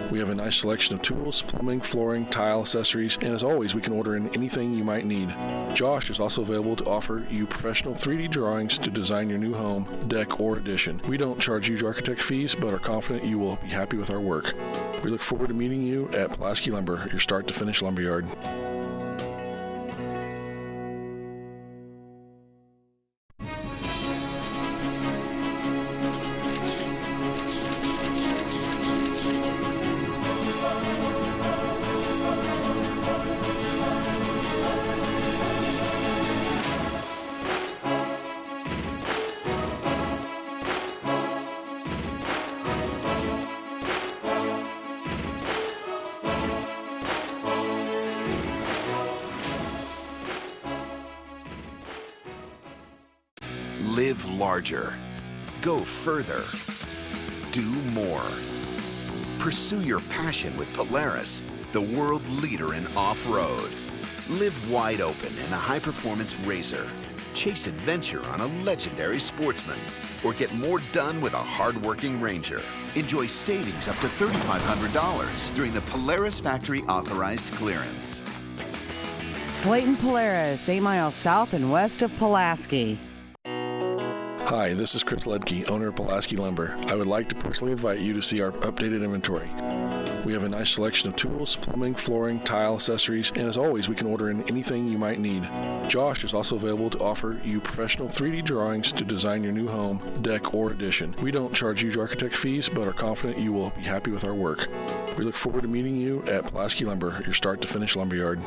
We have a nice selection of tools, plumbing, flooring, tile, accessories, and as always, we can order in anything you might need. Josh is also available to offer you professional 3D drawings to design your new home, deck, or addition. We don't charge huge architect fees, but are confident you will be happy with our work. We look forward to meeting you at Pulaski Lumber, your start-to-finish lumberyard. Live larger. Go further. Do more. Pursue your passion with Polaris, the world leader in off-road. Live wide open in a high-performance RZR. Chase adventure on a legendary Sportsman. Or get more done with a hard-working Ranger. Enjoy savings up to $3,500 during the Polaris Factory Authorized Clearance. Slayton Polaris, 8 miles south and west of Pulaski. Hi, this is Chris Ledke, owner of Pulaski Lumber. I would like to personally invite you to see our updated inventory. We have a nice selection of tools, plumbing, flooring, tile, accessories, and as always, we can order in anything you might need. Josh is also available to offer you professional 3D drawings to design your new home, deck, or addition. We don't charge huge architect fees, but are confident you will be happy with our work. We look forward to meeting you at Pulaski Lumber, your start-to-finish lumberyard.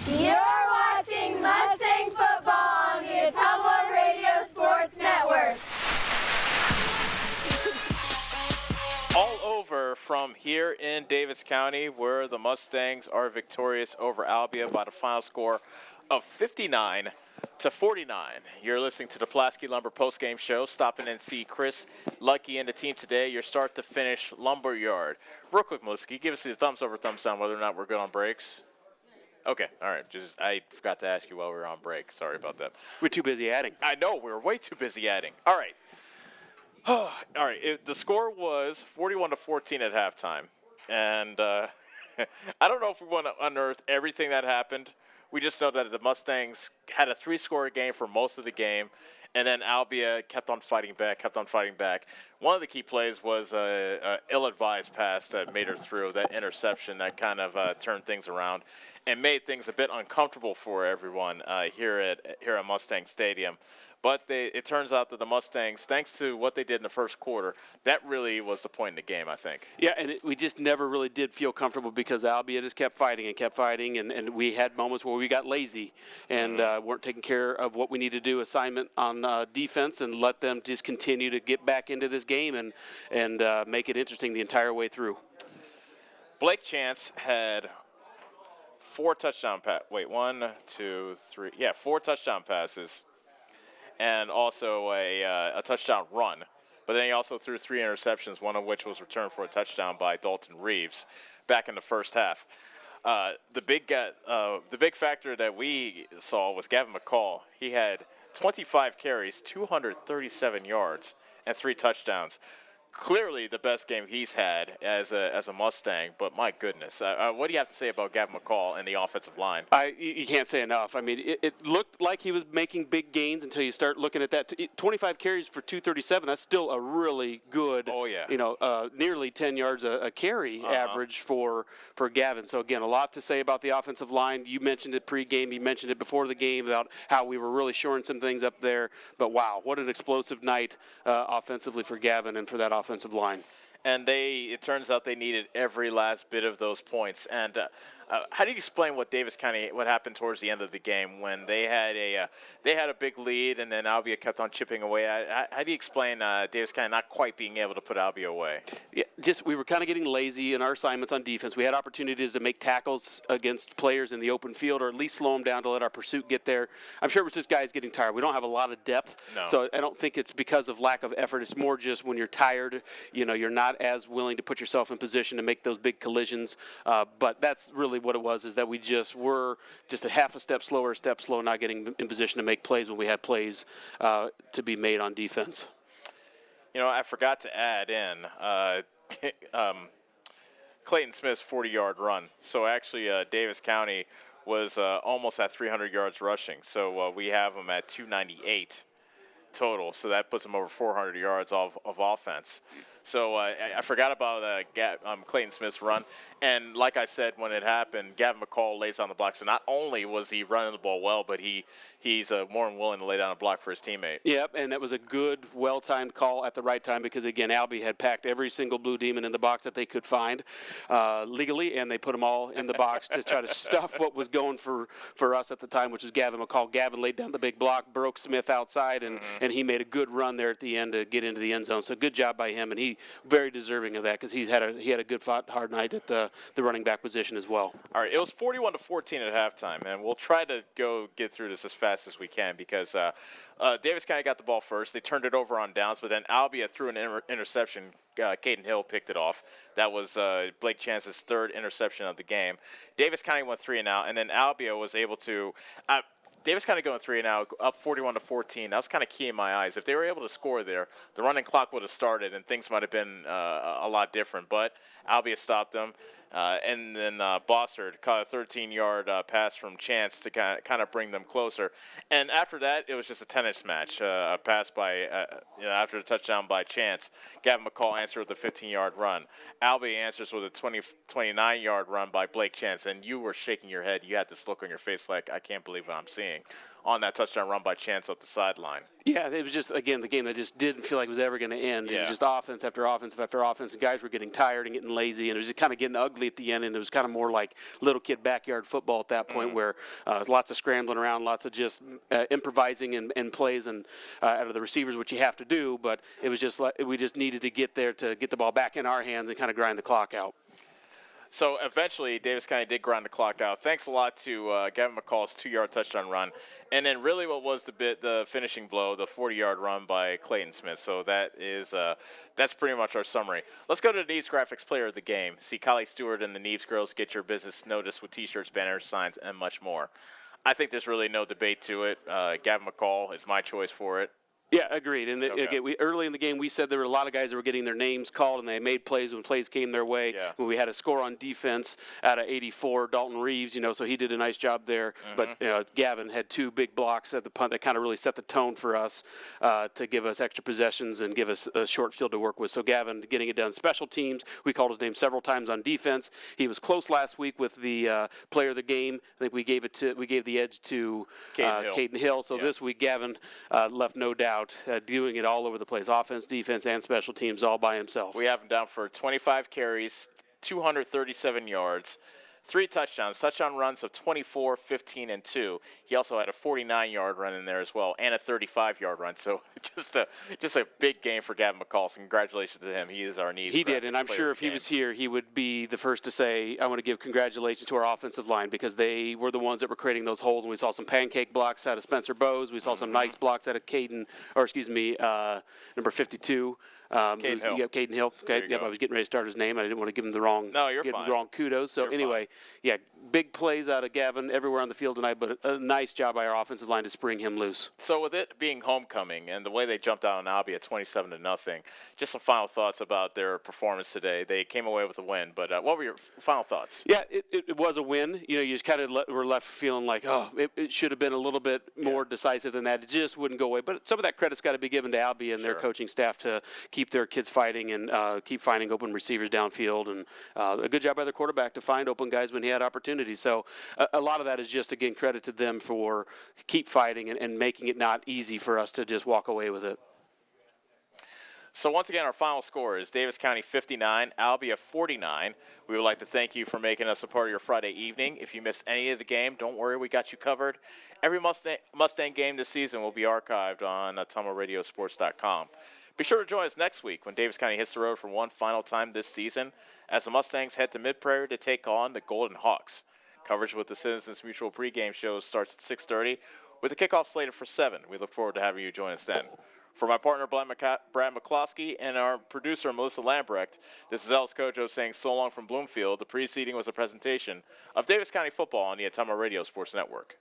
You're watching Mustang football on the Tumblr Radio Sports Network. All over from here in Davis County, where the Mustangs are victorious over Albia by the final score of 59-49. You're listening to the Pulaski Lumber postgame show. Stop in and see Chris Lucky and the team today, your start-to-finish lumberyard. Real quick, Melissa, can you give us the thumbs up or thumbs down whether or not we're good on breaks? Okay, all right. I forgot to ask you while we were on break. Sorry about that. We're too busy adding. I know. We were way too busy adding. All right. All right. The score was 41-14 at halftime. And I don't know if we want to unearth everything that happened. We just know that the Mustangs had a 3-score game for most of the game. And then Albia kept on fighting back. One of the key plays was an ill-advised pass that made her through, that interception that kind of turned things around and made things a bit uncomfortable for everyone here at Mustang Stadium. But it turns out that the Mustangs, thanks to what they did in the first quarter, that really was the point in the game, I think. Yeah, and we just never really did feel comfortable because Albia just kept fighting, and we had moments where we got lazy and weren't taking care of what we need to do, assignment on defense, and let them just continue to get back into this game and make it interesting the entire way through. Blake Chance had 4 touchdown touchdown passes. And also a touchdown run. But then he also threw 3 interceptions, one of which was returned for a touchdown by Dalton Reeves back in the first half. The big factor that we saw was Gavin McCall. He had 25 carries, 237 yards, and 3 touchdowns. Clearly the best game he's had as a Mustang, but my goodness. What do you have to say about Gavin McCall and the offensive line? You can't say enough. I mean, it looked like he was making big gains until you start looking at that. 25 carries for 237, that's still a really good, nearly 10 yards a carry average for Gavin. So, again, a lot to say about the offensive line. You mentioned it pregame. You mentioned it before the game about how we were really shoring some things up there. But, wow, what an explosive night offensively for Gavin and for that offensive line. And it turns out they needed every last bit of those points. And how do you explain what happened towards the end of the game when they had a big lead and then Albia kept on chipping away? How do you explain Davis County not quite being able to put Albia away? Yeah, we were kind of getting lazy in our assignments on defense. We had opportunities to make tackles against players in the open field or at least slow them down to let our pursuit get there. I'm sure it was just guys getting tired. We don't have a lot of depth, so I don't think it's because of lack of effort. It's more just when you're tired, you're not as willing to put yourself in position to make those big collisions. But that's really what it was, is that we just were just a step slow, not getting in position to make plays when we had plays to be made on defense. I forgot to add in Clayton Smith's 40-yard run. So actually Davis County was almost at 300 yards rushing. So we have them at 298 total. So that puts them over 400 yards of offense. So I forgot about Clayton Smith's run. And like I said, when it happened, Gavin McCall lays on the block. So not only was he running the ball well, but he's more than willing to lay down a block for his teammate. Yep, and that was a good, well-timed call at the right time because, again, Albia had packed every single Blue Demon in the box that they could find legally, and they put them all in the box to try to stuff what was going for us at the time, which was Gavin McCall. Gavin laid down the big block, broke Smith outside, and he made a good run there at the end to get into the end zone. So good job by him, and he very deserving of that because he had a good hard night at the running back position as well. All right, it was 41-14 at halftime, and we'll try to get through this as fast as we can because Davis County got the ball first. They turned it over on downs, but then Albia threw an interception. Caden Hill picked it off. That was Blake Chance's 3rd interception of the game. Davis County went 3-and-out, and then Albia was able to Davis County going 3 now, up 41-14. That was kind of key in my eyes. If they were able to score there, the running clock would have started and things might have been a lot different. But Albia stopped them. And then Bossard caught a 13-yard pass from Chance to kind of bring them closer. And after that, it was just a tennis match. A pass by, after the touchdown by Chance, Gavin McCall answered with a 15-yard run. Albia answers with a 29-yard run by Blake Chance. And you were shaking your head. You had this look on your face like, I can't believe what I'm seeing on that touchdown run by Chance up the sideline. Yeah, it was just, again, the game that just didn't feel like it was ever going to end. Yeah. It was just offense after offense after offense, and guys were getting tired and getting lazy, and it was just kind of getting ugly at the end, and it was kind of more like little kid backyard football at that point where lots of scrambling around, lots of just improvising and plays and out of the receivers, which you have to do, but it was just like we just needed to get there to get the ball back in our hands and kind of grind the clock out. So eventually, Davis County did grind the clock out. Thanks a lot to Gavin McCall's 2-yard touchdown run. And then really what was the finishing blow, the 40-yard run by Clayton Smith. So that is that's pretty much our summary. Let's go to the Neves Graphics Player of the Game. See Kylie Stewart and the Neves girls get your business noticed with T-shirts, banners, signs, and much more. I think there's really no debate to it. Gavin McCall is my choice for it. Yeah, agreed. And again, early in the game, we said there were a lot of guys that were getting their names called, and they made plays when plays came their way. Yeah. When we had a score on defense out of 84, Dalton Reeves, so he did a nice job there. But Gavin had 2 big blocks at the punt that kind of really set the tone for us to give us extra possessions and give us a short field to work with. So Gavin getting it done. Special teams, we called his name several times on defense. He was close last week with the player of the game. I think we gave the edge to Caden Hill. So this week, Gavin left no doubt. Doing it all over the place, offense, defense, and special teams all by himself. We have him down for 25 carries, 237 yards, 3 touchdowns, touchdown runs of 24, 15, and 2. He also had a 49-yard run in there as well, and a 35-yard run. So just a big game for Gavin McCall. So congratulations to him. He is our Neves. He did, and I'm sure if he was here, he would be the first to say, I want to give congratulations to our offensive line because they were the ones that were creating those holes. And we saw some pancake blocks out of Spencer Bowes. We saw some nice blocks out of number 52. Caden Hill. Okay. Yep. I was getting ready to start his name. I didn't want to give him the wrong. No, you're fine. Him the wrong kudos. So anyway, yeah, big plays out of Gavin everywhere on the field tonight, but a nice job by our offensive line to spring him loose. So with it being homecoming and the way they jumped out on Albia 27-0, just some final thoughts about their performance today. They came away with a win, but what were your final thoughts? Yeah, it was a win. You just kind of were left feeling like, it should have been a little bit more decisive than that. It just wouldn't go away. But some of that credit's got to be given to Albia and their coaching staff to keep their kids fighting and keep finding open receivers downfield. And a good job by their quarterback to find open guys when he had opportunities. So a lot of that is just, again, credit to them for keep fighting and making it not easy for us to just walk away with it. So once again, our final score is Davis County 59, Albia 49. We would like to thank you for making us a part of your Friday evening. If you missed any of the game, don't worry, we got you covered. Every Mustang game this season will be archived on TomoRadioSports.com. Be sure to join us next week when Davis County hits the road for one final time this season as the Mustangs head to Mid-Prairie to take on the Golden Hawks. Coverage with the Citizens Mutual pregame show starts at 6:30 with the kickoff slated for 7. We look forward to having you join us then. For my partner, Brad McCloskey, and our producer, Melissa Lambrecht, this is Ellis Kojo saying so long from Bloomfield. The preceding was a presentation of Davis County football on the Tomo Radio Sports Network.